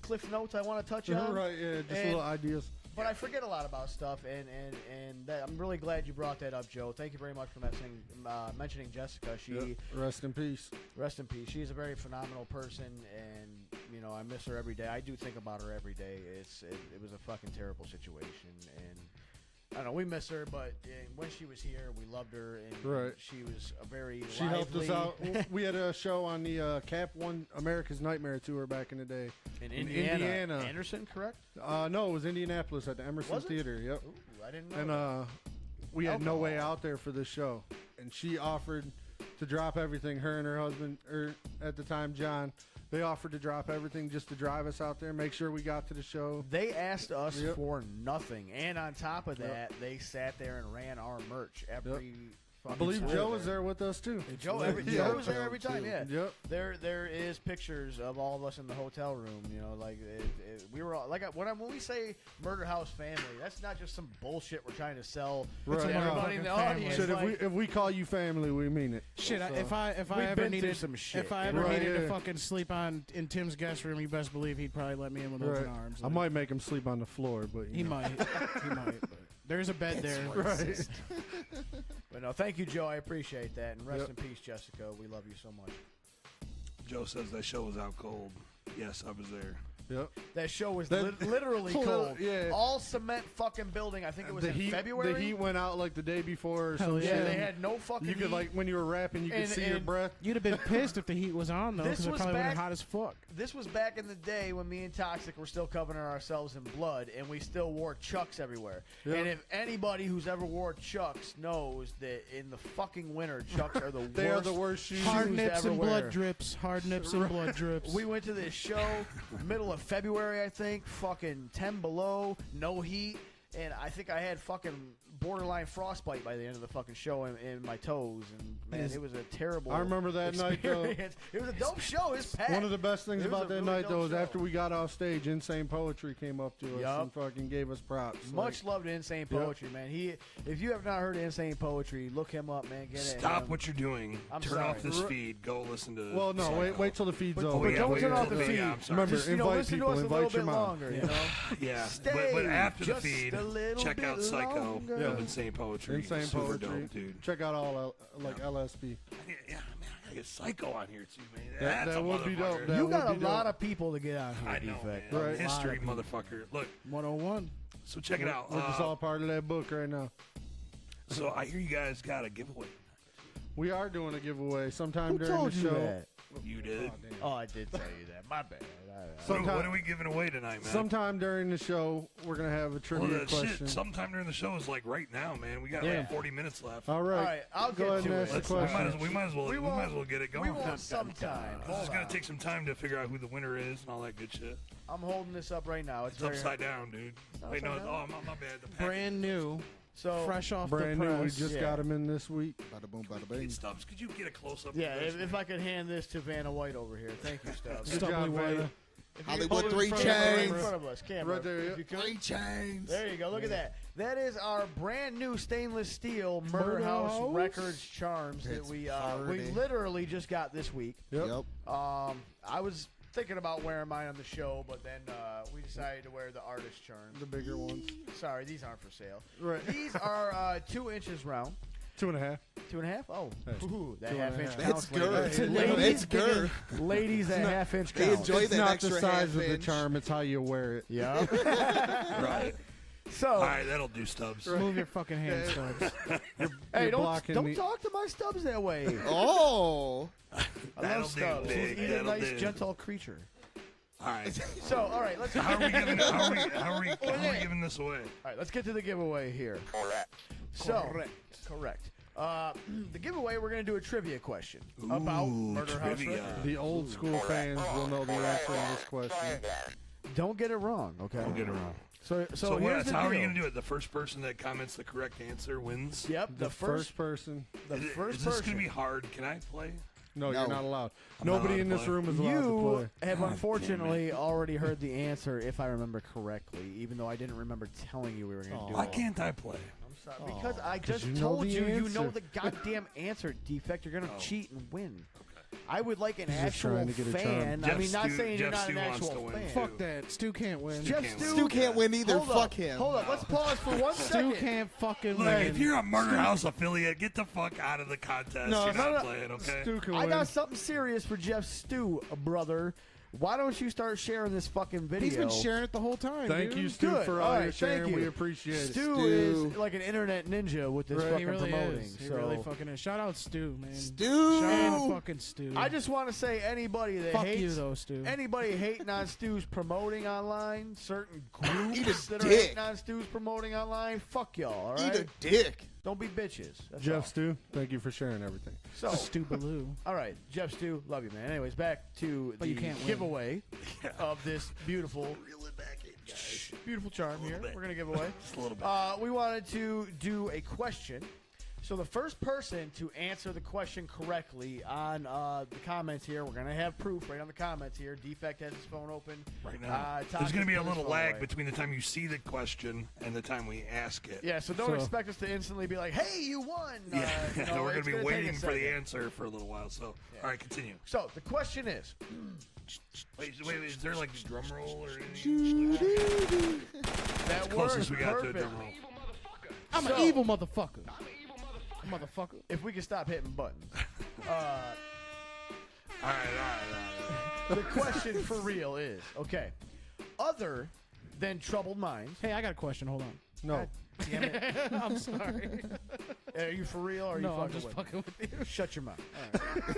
cliff notes I want to touch on. Right, yeah, just And- little ideas. But I forget a lot about stuff, and that, I'm really glad you brought that up, Joe. Thank you very much for mentioning Jessica. She Yep. Rest in peace. rest in peace. She's a very phenomenal person, and I miss her every day. I do think about her every day. It was a fucking terrible situation, and I don't know. We miss her, but when she was here, we loved her, and Right. she was a very She helped us lively- out. We had a show on the Cap One America's Nightmare tour back in the day. in Indiana. Anderson, correct? No, it was Indianapolis at the Emerson Was it? Theater. Yep. Ooh, I didn't know. And that. we had no way Alcohol. out there for this show, and she offered to drop everything. Her and her husband, or at the time John, they offered to drop everything just to drive us out there, make sure we got to the show. They asked us Yep. for nothing, and on top of that, they sat there and ran our merch every. I fucking believe time. Joe was there with us too. Joe Yeah. was there every time. Yeah. Yep. There is pictures of all of us in the hotel room. Like we were all, like when we say Murder House family, that's not just some bullshit we're trying to sell Right. to everybody in the Family. audience. Shit, like, if we call you family, we mean it. Shit, So- if I We've ever been through needed some shit. if I ever Right, needed yeah. to fucking sleep in Tim's guest room, you best believe he'd probably let me in with open Right. arms. I might make him sleep on the floor, but He might. He might. But there's a bed there. Right. but no, thank you, Joe. I appreciate that, and rest Yep. in peace, Jessica. We love you so much. Joe says that show was out cold. Yes, I was there. Yep. That show was That- literally cold. Yeah. All cement fucking building. I think it was The in heat, February. the heat went out like the day before or Hell some yeah. Yeah, shit. they had no fucking. You could heat. like when you were rapping, you could And- see your and- breath. You'd have been pissed if the heat was on though, This because it was probably would have back- been hot as fuck. This was back in the day when me and Toxic were still covering ourselves in blood, and we still wore Chucks everywhere. Yep. And if anybody who's ever wore Chucks knows that in the fucking winter, Chucks are the worst. They are the worst shoes. Hard to nips ever and wear. blood drips. Hard nips and blood drips. We went to this show middle of February, I think. Fucking 10 below, no heat, and I think I had fucking borderline frostbite by the end of the fucking show in my toes, and man, it was a terrible. I remember that night, though. experience. It was a dope show. It was packed. One of the best things It was about a that really night, dope though, is show. after we got off stage, Insane Poetry came up to us Yup. and fucking gave us props. Much love to Insane Poetry, man. If you have not heard of Insane Poetry, look him up, man. Get it. Stop what you're doing. I'm Turn sorry. off this feed. Go listen to. Well, no, Psycho. wait till the feed's But, over. but don't wait turn till off the the feed. I'm sorry. Remember, Just, invite listen people, to us a invite little your bit mom. longer. You know, Yeah, Stay but after the just feed, a little check bit out Psycho longer. Yeah. of Insane Poetry. Insane Super Poetry. dope, dude. Check out all LSP. Yeah, man, I gotta get Psycho on here too, man. That That's a would be dope. motherfucker. That you would got a be lot dope. of people to get on here. I know, Defekt. man. Right. A lot History, of people. motherfucker. Look, 101. so check it out. We're just all part of that book right now. So I hear you guys got a giveaway. We are doing a giveaway sometime Who during told the you show. that? You did. Oh, I did tell you that. My bad. What are we giving away tonight, man? Sometime during the show, we're gonna have a trivia question. Shit, sometime during the show is like right now, man. We got like 40 minutes left. All right. All right, I'll Go get ahead to and it. ask the We question. might as well get it going. We want sometime. It's just gonna take some time to figure out who the winner is and all that good shit. I'm holding this up right now. It's upside down, dude. Wait, no, upside down? my bad. The package. Brand new, So fresh off Brand the new. press. We just got him in this week. Bada boom, bada Hey, bing. Stubbs, could you get a close up? yeah, if I could hand this to Vanna White over here. Thank you, Stubbs. Good Stubbly job, White. Vanna. If you Hollywood could three put it right chains. in front of us, camera. Right there, if yeah. you could. 3 chains. There you go. Look at that. That is our brand new stainless steel Murder House Records charms that It's we party. literally just got this week. Yep. I was thinking about wearing mine on the show, but then we decided to wear the artist charms. The bigger ones. Sorry, these aren't for sale. Right. These are 2 inches round. 2.5. 2.5? Oh, Hey, ooh, that 2.5. half-inch That's counts. girth. Ladies, It's girth. ladies, that half-inch They counts. enjoy It's that not extra the size of the half-inch. charm; it's how you wear it. Yeah. Right. So, All right, that'll do, Stubbs. Move your fucking hands, Stubbs. hey, You're don't blocking me. talk to my Stubbs that way. Oh. I That'll love do, Stubbs. big. He's a That'll nice, do. gentle creature. All right. So, all right, let's How are we giving this away? All right, let's get to the giveaway here. Correct. The giveaway, we're going to do a trivia question about Murder House trivia. Records. The old school fans will know the answer to this question. Don't get it wrong, okay? Don't get it wrong. So So here's the how are you deal. gonna do it? The first person that comments the correct answer wins. Yep, The first person. the Is first this person. gonna be hard? Can I play? No, No. you're not allowed. I'm not Nobody allowed in to this play. room is allowed to You play. have God unfortunately already heard the answer, if I remember correctly, even though I didn't remember telling you we were going to do Why it. can't I play? I'm sorry. Because I 'Cause just you know told the you, you know answer. the goddamn answer, Defekt. You're going to Oh. cheat and win. I would like an He's just actual trying to get a fan. charm. I mean, not Stu- saying you're Jeff not an Stu wants to actual win, fan. too. Fuck that. Stu can't win. Jeff can't Stu, Stu can't win either. Hold Fuck up. him. Hold up. Let's pause for 1 Stu second. can't fucking Look, win. if you're a Murder House affiliate, get the fuck out of the contest. No, you're no, not no. playing, okay? Stu can I win. got something serious for Jeff Stu, brother. Why don't you start sharing this fucking video? He's been sharing it the whole time. Thank dude. you, Stu, Good. for All all right, your thank sharing. you. We appreciate it. Stu Stu. is like an internet ninja with this Right. fucking He really promoting. is. He so really fucking is. Shout out Stu, man. Stu. Shout out fucking Stu. I just want to say anybody that Fuck hates you though, Stu. anybody hating on Stu's promoting online, certain Eat groups a that are dick. hating on Stu's promoting online, fuck y'all, all Eat right? a dick. Don't be bitches. That's Jeff all. Stu, thank you for sharing everything. So, Stu Baloo. all right, Jeff Stu, love you, man. Anyways, back to But the you can't win. giveaway of this beautiful, Reel it back in, guys. beautiful charm here. bit. We're gonna give away. Just a little bit. We wanted to do a question. So the first person to answer the question correctly on the comments here, we're going to have proof right on the comments here. Defekt has his phone open. Right now. Tom There's going to be a just put his little phone lag away. between the time you see the question and the time we ask it. Yeah, so don't So- expect us to instantly be like, hey, you won. Yeah. You know, We're going it's to be gonna take waiting a for the second. answer for a little while. So, all right, continue. So the question is, Wait, is there like a drum roll or anything? that Closest word we got to a perfect. drum roll. I'm So- an evil motherfucker. Motherfucker. If we could stop hitting buttons. All right. The question for real is, okay, other than Troubled Minds, Hey, I got a question. Hold on. No. damn it, I'm sorry. are you for real or are no, you I'm fucking just with fucking with you. me? Shut your mouth. All right.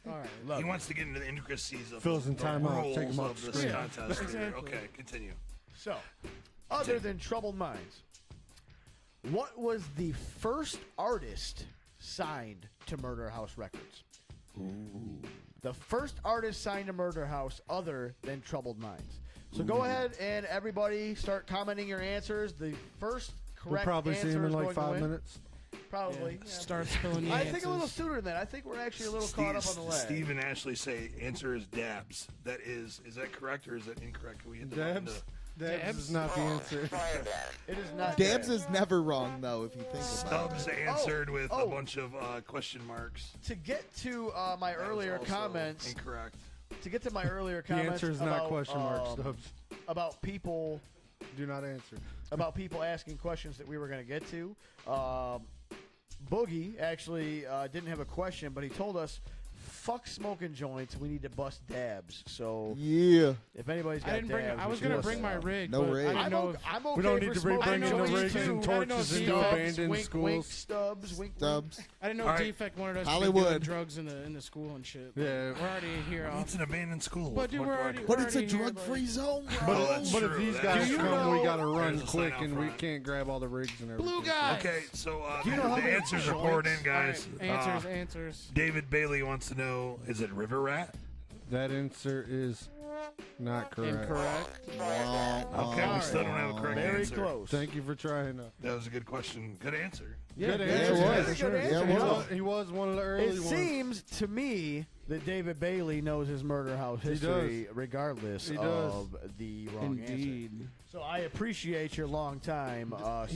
All right. Love He you. wants to get into the intricacies of Phil's in the timeout. rules Take him off of the this screen. contest. Exactly. Okay, continue. So, other than Troubled Minds, what was the first artist signed to Murder House Records? The first artist signed to Murder House other than Troubled Minds. So go ahead and everybody start commenting your answers. The first We'll correct probably answer see him in is like going to 5 win. minutes. Probably. Yeah. Start spilling the I answers. think a little sooner than that. I think we're actually a little caught up on the lag. Steve and Ashley say answer is dabs. That is that correct or is that incorrect? Can we hit the button Dabs? to- Dabs is not the answer. It is not Dabs that. is never wrong, though, if you think about Stubbs it. answered with oh. a bunch of question marks. To get to my That was earlier also comments, Incorrect. to get to my earlier The comments answer is not about, question mark, Stubbs. about people Do not answer. about people asking questions that we were going to get to. Boogie actually didn't have a question, but he told us fuck smoking joints. We need to bust dabs. So Yeah. if anybody's got I didn't bring. dabs, I we was should gonna bust bring my them. rig. No but rig. I didn't know. I'm okay We don't for need to be smoking bringing I know the you rigs too. and I didn't know torches if into Stubs, abandoned wink, schools. wink, stubs, wink, Stubbs. I didn't know All right. Defekt wanted us to be Hollywood. doing drugs in the school and shit. Yeah. We're already here. It's an abandoned school. But dude, What we're do I already. do? But we're it's a already here, drug-free like- zone, bro. Oh, that's But if true. these That guys is you true. come, we know- gotta run There's a sign quick, out and we front. can't grab all the rigs and everything. Blue guy. Okay, so Do you know how the many answers are poured in, joints- guys. Answers. David Bailey wants to know: is it River Rat? That answer is not correct. Incorrect. Okay, we still don't have a correct Very answer. close. Thank you for trying to. That was a good question. Good answer. Good yeah, answer. yeah, was. yeah, good answer. Yeah, He well. was- He was one of the early It ones. seems to me that David Bailey knows his murder house He history, regardless He does. of the wrong Indeed. answer. So I appreciate your long time support.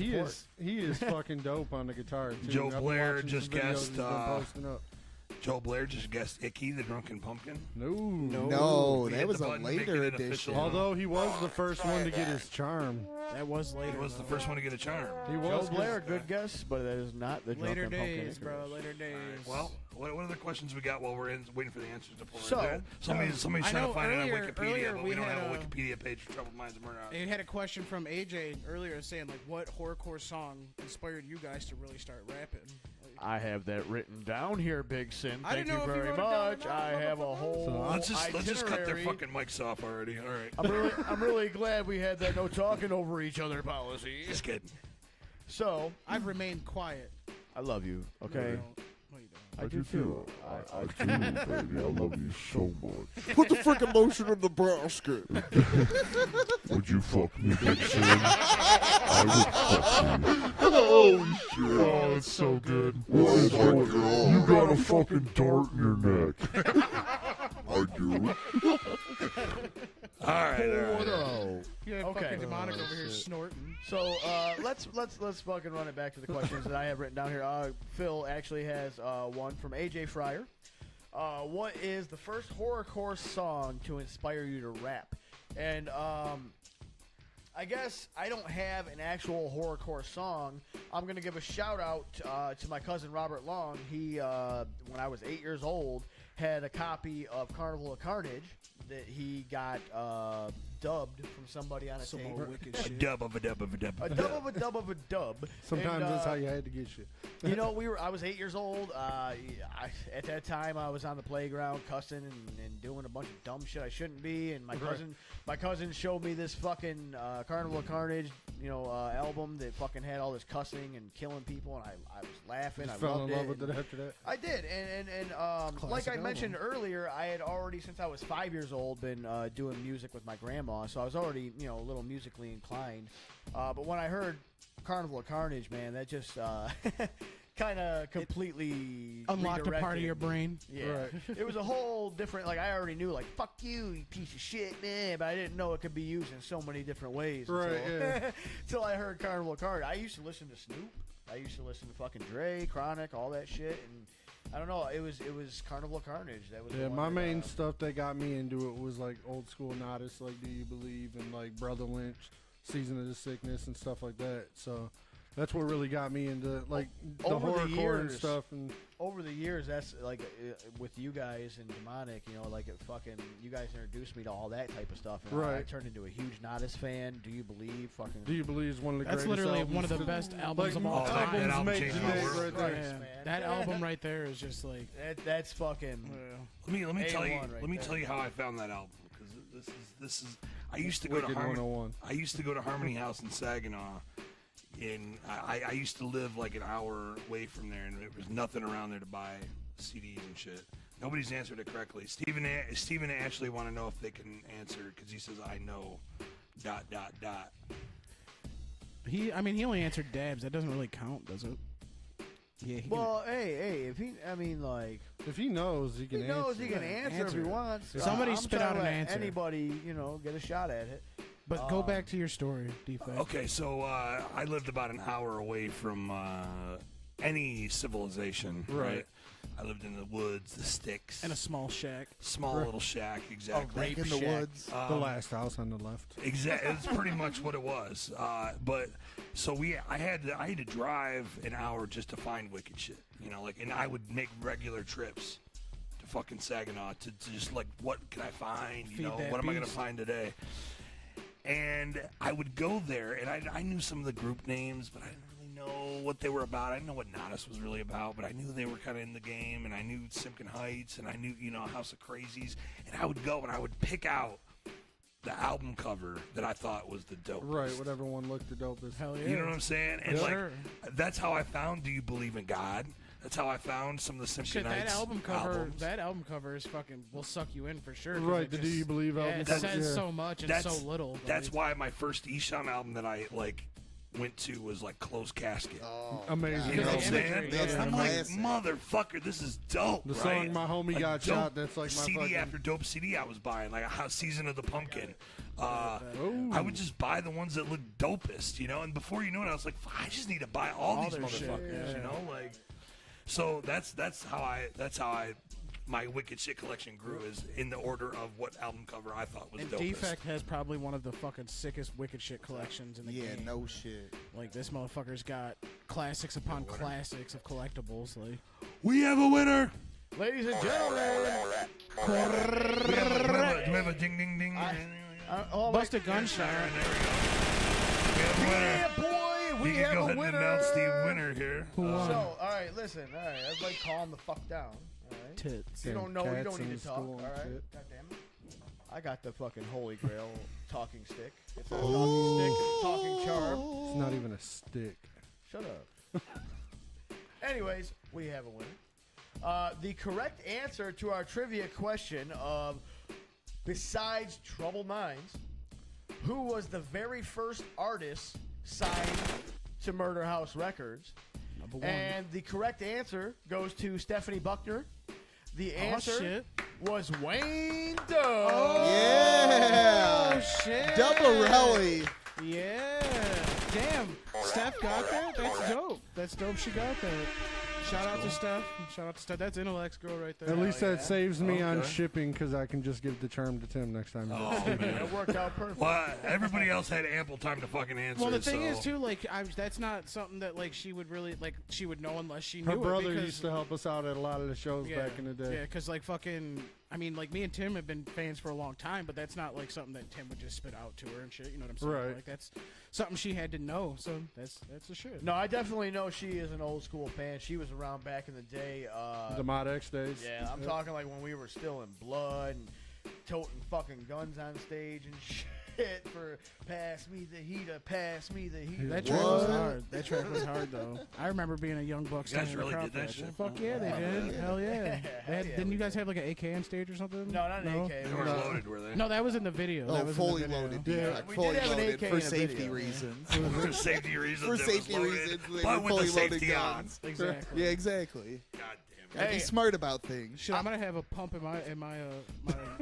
He is fucking dope on the guitar too. Joe I've been Blair watching just some videos guessed, he's been posting up. Joe Blair just guessed Icky, the Drunken Pumpkin. No. No, We that hit was the a button to make later it edition. official. Although he was the first one to get his charm. That was later. He was the first one to get a charm. He Joe was. Blair, good guess, but that is not the Later Drunken Pumpkin. days, bro. Later days. Well, what other questions we got while we're waiting for the answers to pour in? So, There? Somebody's I trying know to find it on earlier Wikipedia, but we we don't had have a a- Wikipedia page for Troubled Minds and Murder House. They had a question from AJ earlier saying like, what horrorcore song inspired you guys to really start rapping? Like, I have that written down here, Big Sin. I Thank didn't you know if you very wrote it down or much. not, I have a whole So Let's just cut their itinerary. fucking mics off already. All right. I'm really glad we had that no talking over each other policy. Just kidding. So I've remained quiet. I love you. You Okay, know, no, you don't. I do too. I do, baby. I love you so much. Put the freaking lotion in the basket. Would you fuck me, Big Sin? I would fuck you. Oh, shit. Oh, it's so good. What is that, girl? You got a fucking dart in your neck. I do. All right. You had Okay. fucking demonic over here snorting. So let's fucking run it back to the questions that I have written down here. Phil actually has one from AJ Fryer. What is the first horrorcore song to inspire you to rap? And I guess I don't have an actual horrorcore song. I'm gonna give a shout out to my cousin Robert Long. He, when I was 8 years old, had a copy of Carnival of Carnage that he got dubbed from somebody on a Some tape. more wicked A shit. dub of a dub of a dub. A dub of a dub of a dub. Sometimes And, that's how you had to get shit. You know, I was 8 years old. At that time, I was on the playground cussing and doing a bunch of dumb shit I shouldn't be. And my cousin showed me this fucking Carnival of Carnage, album that fucking had all this cussing and killing people, and I was laughing. I Fell loved in love it. with it after that. I did, and like I album. mentioned earlier, I had already, since I was 5 years old, been doing music with my grandma, so I was already, a little musically inclined. But when I heard Carnival of Carnage, man, that just kind of completely Unlocked a part of redirected. your brain. Yeah, Right. It was a whole different. Like I already knew, like fuck you, you piece of shit, man. But I didn't know it could be used in so many different ways. Right, Until, yeah. Till I heard Carnival of Carnage. I used to listen to Snoop. I used to listen to fucking Dre, Chronic, all that shit, and I don't know. It was Carnival of Carnage. That was the Yeah, one my that, main stuff that got me into it was like old school Nodis, like Do You Believe, and like Brother Lynch, Season of the Sickness, and stuff like that. So that's what really got me into like the Over the horrorcore and years. stuff. And Over the years, that's like with you guys and Demonic, like it fucking you guys introduced me to all that type of stuff. And I Right. turned into a huge Nodis fan. Do You Believe? Fucking. Do You Believe is one of the That's greatest literally albums. one of the best albums of all Oh, that time. album made changed today my world. right there. Christ, Yeah, man. that album right there is just like. That's fucking. Let me tell you. A1 right Let me there. tell you how I found that album, because this is. I used to go Wicked to Harmony. 101. I used to go to Harmony House in Saginaw, and I used to live like an hour away from there, and there was nothing around there to buy CDs and shit. Nobody's answered it correctly. Stephen and Ashley want to know if they can answer because he says I know. ... He only answered dabs. That doesn't really count, does it? Yeah. Well, hey, if he, If he knows, he can he knows answer. he can answer if he Answer. wants. Somebody I'm spit trying out to an let answer. Anybody, get a shot at it. But go back to your story, Defekt. Okay, so I lived about an hour away from any civilization, right? I lived in the woods, the sticks, In a small shack. small little shack, exactly. Back in the woods. The last house on the left. Exactly, it's pretty much what it was. But so I had to drive an hour just to find wicked shit, and I would make regular trips to fucking Saginaw to just like, what can I find? You Feed know, that what am I going to beast. find today? And I would go there, and I knew some of the group names, but I didn't really know what they were about. I didn't know what Nodus was really about, but I knew they were kind of in the game, and I knew Simpkin Heights, and I knew, you know, House of Crazies. And I would go, and I would pick out the album cover that I thought was the dopest. Right, whatever one looked the dopest. Hell yeah. You know what I'm saying? And For like, sure. that's how I found Do You Believe in God? That's how I found some of the Simpkin Shit, that Heights album cover, albums. that album cover is fucking will suck you in for sure. 'cause Right, it the just- Do You Believe yeah, album it cover, says yeah. so much and so little. but That's it's- why my first Esham album that I like went to was like Closed Casket. Amazing. You know what I'm the saying? imagery, That's yeah. I'm the like, classic. motherfucker, this is dope. The right? song My Homie A Got dope Shot, that's like my CD fucking... after dope CD I was buying, like a Season of the Pumpkin. I would just buy the ones that looked dopest, you know. And before you know it, I was like, I just need to buy all these their shit, motherfuckers, yeah. you know, like. So that's how I my Wicked Shit collection grew, is in the order of what album cover I thought was And dopest. Defekt has probably one of the fucking sickest Wicked Shit collections in the Yeah, game. no shit. Like, this motherfucker's got classics upon classics of collectibles. Like, We have a winner. Ladies and gentlemen, Do we have a ding ding ding? bust a gunshot. There we go. We have a winner. yeah, boy, we You can have go a ahead winner. and announce the winner here. So, all right, listen, all right, everybody, calm the fuck down. All right, Tits you don't and know, you cats don't need in to talk. school All and right, shit. God damn it. I got the fucking holy grail talking stick. It's not a talking stick, it's a talking charm. It's not even a stick. Shut up. Anyways, we have a winner. The correct answer to our trivia question of, besides Troubled Minds, who was the very first artist signed to Murder House Records? Number one. And the correct answer goes to Stephanie Buckner. The Oh, answer shit. was Wayne Dove. Yeah. Oh, shit. Double Yeah. Damn. Steph got that? That's dope. That's dope she got that. Shout out to Steph. Shout out to Steph. That's Intellect's girl right there. At least that yeah. saves me on Okay. shipping because I can just give the charm to Tim next time. Oh, man. It worked out perfect. Well, everybody else had ample time to fucking answer. Well, the thing so. is too, like, that's not something that like she would really like. She would know unless she knew Her it. brother because, used to help us out at a lot of the shows yeah, back in the day. Yeah, because like fucking, I mean, like me and Tim have been fans for a long time, but that's not like something that Tim would just spit out to her and shit. You know what I'm saying? Right. Like that's something she had to know. So that's the shit. No, I definitely know she is an old school fan. She was around back in the day. The Mod X days. Yeah, I'm talking like when we were still in blood and toting fucking guns on stage and shit for pass me the heater, pass me the heater. That track was hard. That track was hard though. I remember being a young buck. You guys standing in the really crowd did that for shit? Fuck yeah, they did. Hell yeah. They had, Hell yeah, didn't we you guys have like an AK on stage or something? No, not an AK. They weren't loaded, were they? No, that was in the video. Oh, That was in the fully video. loaded. Yeah. Yeah, We fully did have an loaded AK for in the safety video. reasons. For safety reasons. For it was safety loaded, reasons, they but were with the fully loaded safety on. guns. Exactly. Yeah, exactly. God damn it. Gotta Hey. be smart about things. Shit, I'm gonna have a pump in my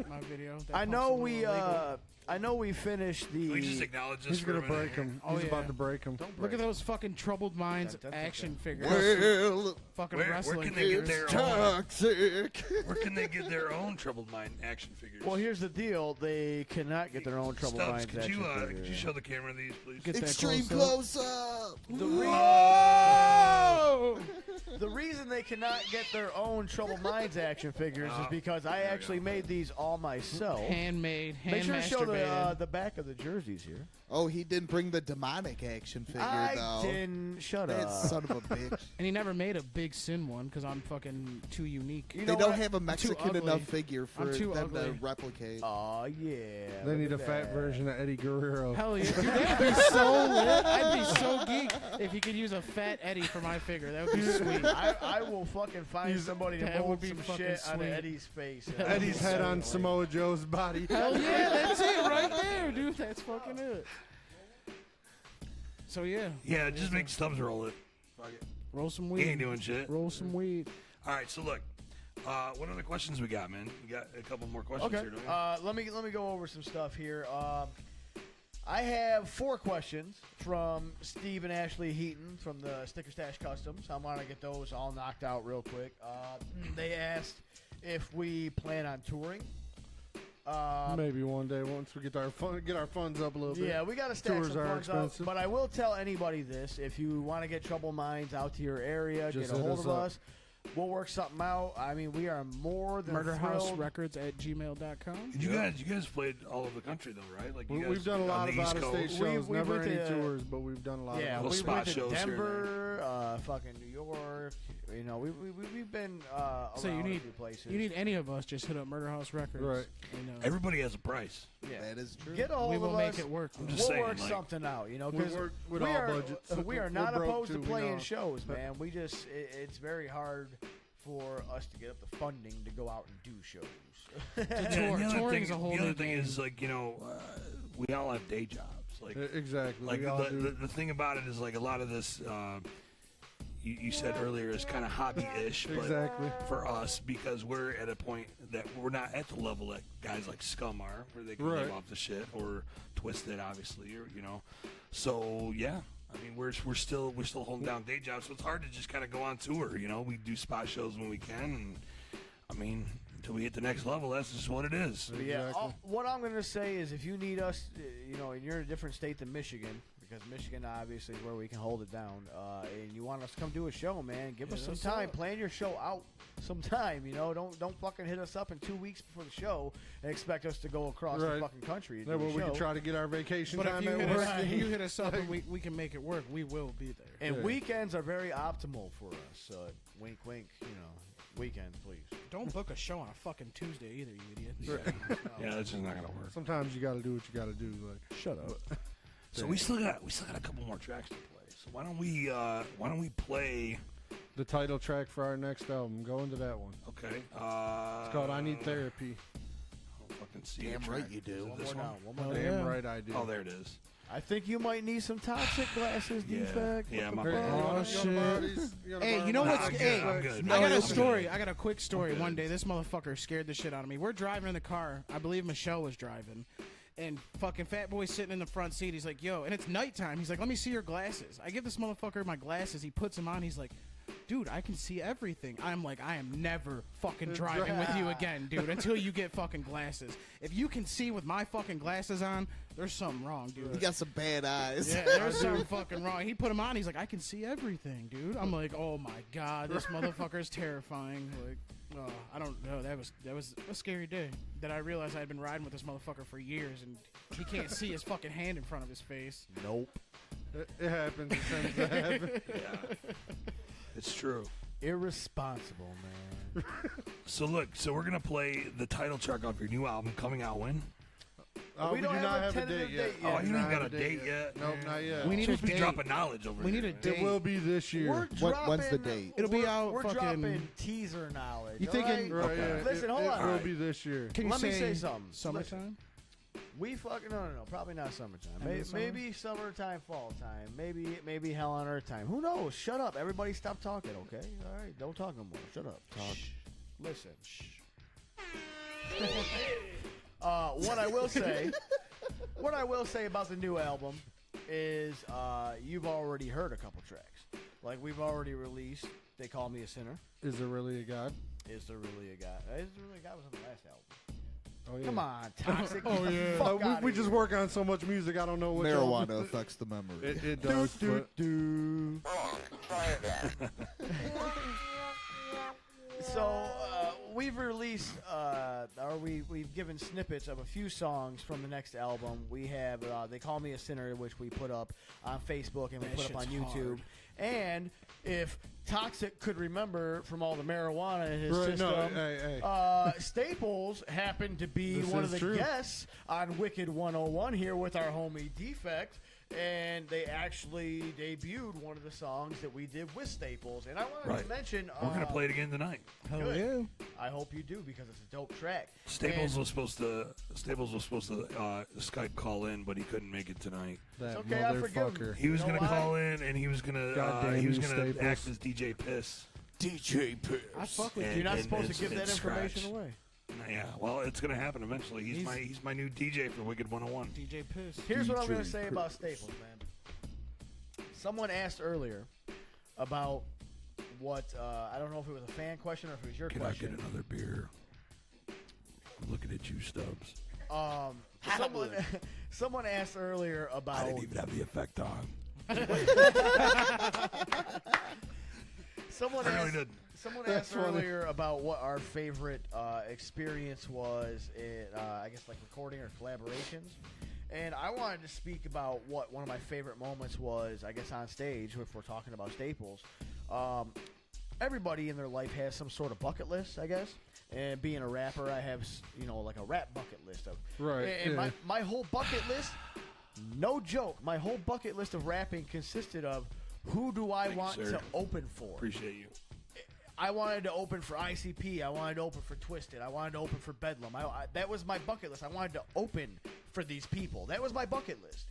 my video. That I pump's know a little we illegal. I know we finished the. Can we just acknowledge this He's for gonna a minute break here? him. Oh, He's yeah. about to break him. Look at those fucking Troubled Minds Dun, dun, dun, action dun. figures. Well, Fucking Where wrestling can they get figures. their own? toxic. Where can they get their own Troubled Mind action figures? Well, here's the deal. They cannot get their own Troubled Stubbs, Minds could you action could you figure. show the camera these, please? Get that Extreme close close up. The reason they cannot get their own Troubled Minds action figures is because I actually made these all myself. Handmade, hand Make sure to show masturbated. the back of the jerseys here. Oh, he didn't bring the demonic action figure I though. didn't. Shut That up. son of a bitch. And he never made a big sin one because I'm fucking too unique. You They know don't what? have a Mexican ugly. enough figure for I'm too them to ugly. replicate. Oh yeah. They look need a at fat that. version of Eddie Guerrero. Hell yeah, dude, that'd be so lit. I'd be so geek if you could use a fat Eddie for my figure. That would be sweet. I will fucking find somebody to that would mold be some fucking shit on sweet. Eddie's face. Eddie's head on Samoa Joe's body. Hell yeah, that's it right there, dude. That's fucking it. So yeah, Yeah, just make Stubbs roll it. Fuck it. roll some He ain't weed. doing shit. Roll some weed. All right, so look. What other questions we got, man? We got a couple more questions Okay. here, don't we? Let me go over some stuff here. I have 4 questions from Steve and Ashley Heaton from the Sticker Stash Customs. I want to get those all knocked out real quick. They asked if we plan on touring. Maybe one day once we get our funds up a little bit. Yeah, we got to stack Tours some are funds up. expensive. But I will tell anybody this: if you want to get Trouble Minds out to your area, Just get a hit hold us of up. us. We'll work something out. I mean, we are more than thrilled. MurderhouseRecords@gmail.com. You guys played all over the country though, right? Like you guys, We've done a lot of out-of-state shows. We Never went any to- tours, but we've done a lot Yeah, of Little we spot went to shows here and Denver, fucking New York. You know, we've been So around you a need few places. you need any of us, just hit up Murder House Records. Right. You know, Everybody has a price. yeah. That is true. Get a hold we of will us. make it work. I'm just We'll saying, work like, something out, you know, We because work with all budgets. we are We're not broke opposed too, to we playing know. shows, man. We just it's very hard for us to get up the funding to go out and do shows. Touring's a whole the new other thing game. is like we all have day jobs. Like Exactly. like we all do. the thing about it is like a lot of this. You said earlier is kind of hobby-ish, but Exactly. for us because we're at a point that we're not at the level that guys like Scum are, where they can Right. live off the shit, or Twisted, obviously, or So yeah, I mean we're still holding down day jobs, so it's hard to just kind of go on tour. We do spot shows when we can, and I mean until we hit the next level, that's just what it is. But yeah, Exactly. what I'm going to say is if you need us, and you're in a different state than Michigan, because Michigan obviously is where we can hold it down, and you want us to come do a show, man, give us some that's time. up. Plan your show out sometime, Don't fucking hit us up in 2 weeks before the show and expect us to go across the Right. fucking country and Yeah, do well, a we show. can try to get our vacation But if time you, at hit work. us, if you hit us up and we can make it work, we will be there. And Yeah. weekends are very optimal for us. Wink, wink, weekends, please. Don't book a show on a fucking Tuesday either, you idiot. Yeah, that's just not gonna work. Sometimes you got to do what you got to do. Like, Shut up. So we still got a couple more tracks to play. So why don't we play? the title track for our next album. Go into that one. Okay. It's called "I Need Therapy." I don't fucking see Damn the right track. you do. Is it One this more one? down. One more Oh, down. Damn yeah. right I do. Oh, there it is. I think you might need some toxic glasses, Yeah. Defekt. Yeah, What my the bad. fuck? You Oh, wanna shit. borrow these? You wanna Hey, borrow you know my what's- toxic hey, I'm glasses? good. I got I'm a good. story. I got a quick story. good. One day, this motherfucker scared the shit out of me. We're driving in the car. I believe Michelle was driving. And fucking Fat Boy's sitting in the front seat. He's like, yo, and it's nighttime. He's like, let me see your glasses. I give this motherfucker my glasses. He puts them on. He's like, dude, I can see everything. I'm like, I am never fucking driving with you again, dude, until you get fucking glasses. If you can see with my fucking glasses on, there's something wrong, dude. You got some bad eyes. Yeah, there's something fucking wrong. He put them on. He's like, I can see everything, dude. I'm like, oh my god, this motherfucker is terrifying. Like, I don't know. That was a scary day. That I realized I'd been riding with this motherfucker for years, and he can't see his fucking hand in front of his face. Nope. It happens. It tends to happen. Yeah. It's true. Irresponsible, man. So look, we're gonna play the title track off your new album coming out when? We We don't do have not a have a tentative date yet. date yet. Oh, We you do ain't not got a have date yet. Nope, not yet. We need Supposed a to be date. dropping knowledge over We here, need a man. date. It will be this year. We're dropping, When's the date? It'll be we're- out We're fucking- dropping teaser knowledge. You all thinking- right? Right, yeah. Listen, hold it on. will Alright. be this year. Can you Let me say something. Summertime? We fucking no, probably not summertime. End of the summer? Maybe summertime, fall time. Maybe hell on earth time. Who knows? Shut up, everybody! Stop talking, okay? All right, don't talk no more. Shut up. Talk. Listen. What I will say about the new album is you've already heard a couple tracks. Like we've already released. They Call Me a Sinner. Is there really a God? Is there really a God? Is there really a God was on the last album? Oh yeah. Come on, Toxic. Oh, Get the yeah. fuck outta we just here. work on so much music. I don't know what Marijuana affects the memory. It does. but So we've released, we've given snippets of a few songs from the next album. We have "They Call Me a Sinner," which we put up on Facebook and we That put up on shit's YouTube. hard. And if Toxic could remember from all the marijuana in his Right, system, no, hey. Staples happened to be This one is of the true. guests on Wicked 101 here with our homie Defekt. And they actually debuted one of the songs that we did with Staples. And I wanted Right. to mention... We're gonna play it again tonight. Hell Good. yeah. I hope you do because it's a dope track. Staples And was supposed to Skype call in, but he couldn't make it tonight. That It's okay, I forgive him. motherfucker. He was You know gonna why? call in and he was gonna Goddamn he was you, gonna Staples. act as DJ Piss. DJ Piss. I fuck with And- You're not and- supposed and- to give and that scratch. information away. Yeah, well, it's gonna happen eventually. He's my new DJ for Wicked 101. DJ Piss. Here's what I'm going to DJ say about Staples, man. Someone asked earlier about what, I don't know if it was a fan question or if it was your Can I question. get another beer? I'm looking at you, Stubbs. Someone asked earlier I about didn't even have the effect on. someone I really asked, didn't. someone That's asked funny. earlier about what our favorite experience was in, I guess, like recording or collaborations. And I wanted to speak about what one of my favorite moments was, I guess, on stage, if we're talking about Staples. Everybody in their life has some sort of bucket list, I guess. And being a rapper, I have, like a rap bucket list of. Right, And yeah. my whole bucket list, no joke, my whole bucket list of rapping consisted of who do I want sir. to open for. Appreciate you. I wanted to open for ICP. I wanted to open for Twisted. I wanted to open for Bedlam. That was my bucket list. I wanted to open for these people. That was my bucket list.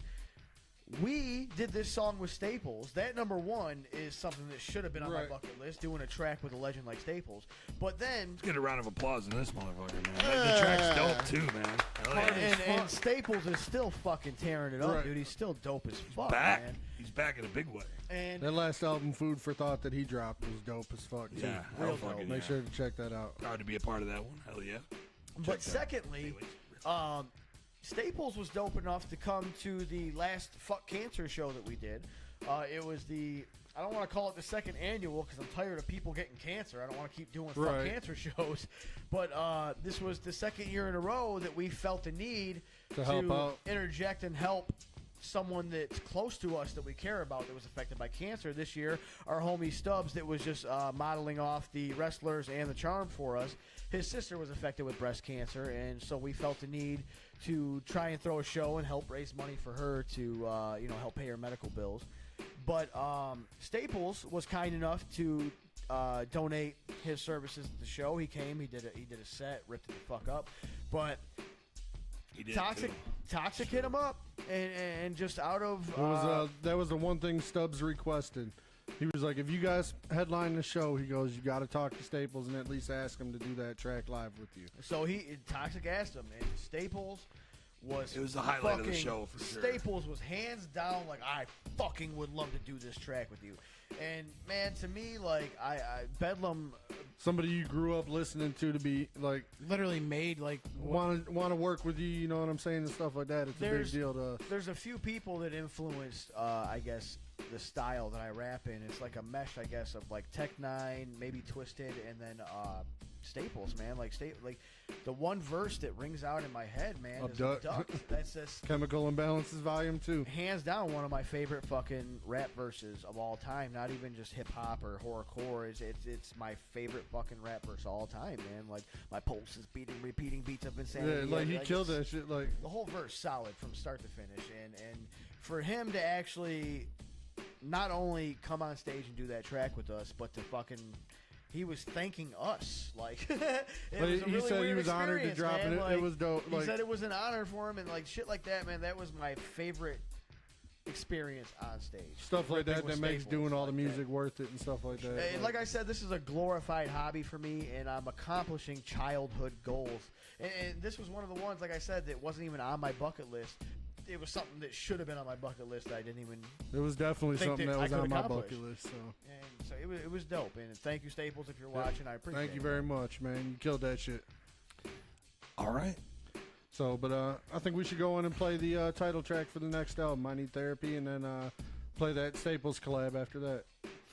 We did this song with Staples. That number one is something that should have been on my Right. bucket list, doing a track with a legend like Staples. But then, Let's get a round of applause in this motherfucker, man. The track's dope too, man. Hell yeah. and Staples is still fucking tearing it up, Right. dude. He's still dope as fuck, Back. man. He's back in a big way. And That last album, Food for Thought, that he dropped was dope as fuck. Too. Yeah, real hell dope. fucking Make yeah. sure to check that out. Proud to be a part of that one. Hell yeah. But secondly, Staples was dope enough to come to the last Fuck Cancer show that we did. It was I don't want to call it the second annual because I'm tired of people getting cancer. I don't want to keep doing Fuck Right. Cancer shows. But this was the second year in a row that we felt the need To help out. interject and help someone that's close to us that we care about that was affected by cancer. This year, our homie Stubbs that was just modeling off the wrestlers and the charm for us. His sister was affected with breast cancer, and so we felt the need to try and throw a show and help raise money for her to help pay her medical bills. But Staples was kind enough to donate his services to the show. He came, he did a set, ripped it the fuck up. But He did Toxic too. hit him up, and just out of It was, that was the one thing Stubbs requested. He was like, if you guys headline the show, he goes, you got to talk to Staples and at least ask him to do that track live with you. so Toxic asked him, and Staples was It was the highlight of the fucking- show for sure. Staples was hands down like, I fucking would love to do this track with you. And man, to me, like I Bedlam, Somebody you grew up listening to be like Literally made like want to work with you, you know what I'm saying, and stuff like that. It's a big There's- deal to us. there's a few people that influenced, I guess, the style that I rap in. It's like a mesh, I guess, of like Tech Nine, maybe Twisted, and then Staples, man. Like the one verse that rings out in my head, man, is Abduct. Abduct. That's just Chemical Imbalances Volume 2. hands down one of my favorite fucking rap verses of all time. Not even just hip hop or horrorcore. It's my favorite fucking rap verse of all time, man. Like my pulse is beating, repeating beats of insanity. Yeah, like he killed it's- that shit. Like the whole verse solid from start to finish, and for him to actually not only come on stage and do that track with us, but to fucking he was thanking us. Like it But was a he really said he weird was honored to experience, drop man. it. Like, It was dope. He Like, said it was an honor for him, and like shit like that, man. That was my favorite experience on stage. stuff like Ripping that with that makes Staples, doing all the like that. music worth it and stuff like that. And like I said, this is a glorified hobby for me, and I'm accomplishing childhood goals. And this was one of the ones, like I said, that wasn't even on my bucket list. It was something that should have been on my bucket list that I didn't even. It was definitely think something that that I was could on my accomplish. bucket list. So And so it was dope. And thank you, Staples, if you're watching. I appreciate it. thank you very much, man. You killed that shit. All right. So, but I think we should go in and play the title track for the next album, I Need Therapy, and then play that Staples collab after that.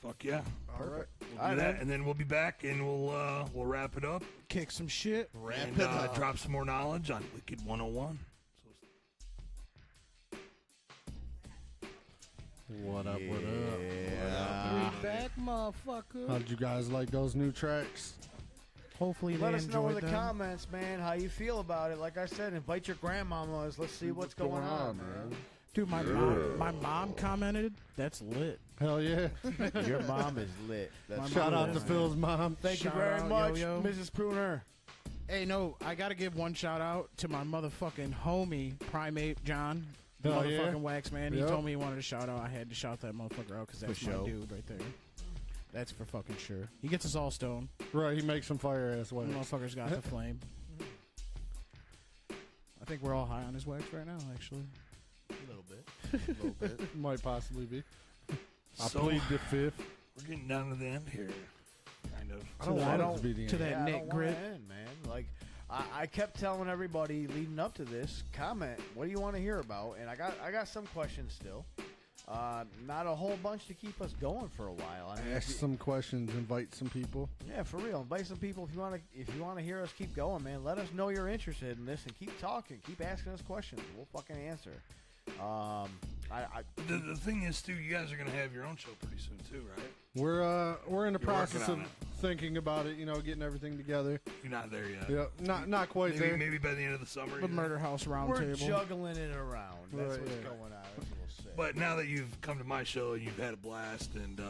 Fuck yeah. All right. We'll do that, and then we'll be back, and we'll wrap it up kick some shit. and drop some more knowledge on Wicked 101. What up? What up? We back, motherfucker. How did you guys like those new tracks? Hopefully they Let us know in enjoyed the them. comments, man, how you feel about it. Like I said, invite your grandmamas. Let's see what's going on, man. Dude, my mom commented. That's lit. Hell yeah. Your mom is lit. That's Shout out is, to man. Phil's mom. Thank you Shout very out, much, Yo-Yo. Mrs. Pruner. Hey, no, I gotta give one shout out to my motherfucking homie, Primate John, the Oh, yeah? motherfucking wax man. He Yep. told me he wanted a shout out. I had to shout that motherfucker out because that's For my sure. dude right there. That's for fucking sure. He gets us all stoned. Right, he makes some fire ass wax. Motherfucker's got the flame. I think we're all high on his wax right now, actually. A little bit. Might possibly be. I So- plead the fifth. We're getting down to the end here. Kind of. I don't I want it don't- to be the to end. that I Nick don't wanna Grit. end, man. Like I kept telling everybody leading up to this, comment. What do you want to hear about? And I got some questions still. Not a whole bunch to keep us going for a while. I mean, Ask some questions, invite some people. yeah, for real. Invite some people if you want to hear us keep going, man. Let us know you're interested in this and keep talking, keep asking us questions. We'll fucking answer. The thing is, too, you guys are gonna have your own show pretty soon, too, right? We're in the You're process working of on it. thinking about it. Getting everything together. You're not there yet. Yeah, not quite Maybe, there. maybe by the end of the summer. The yeah. Murder House we're Roundtable. juggling it around. That's Right, what's yeah. going on. That's what we'll say. But now that you've come to my show and you've had a blast and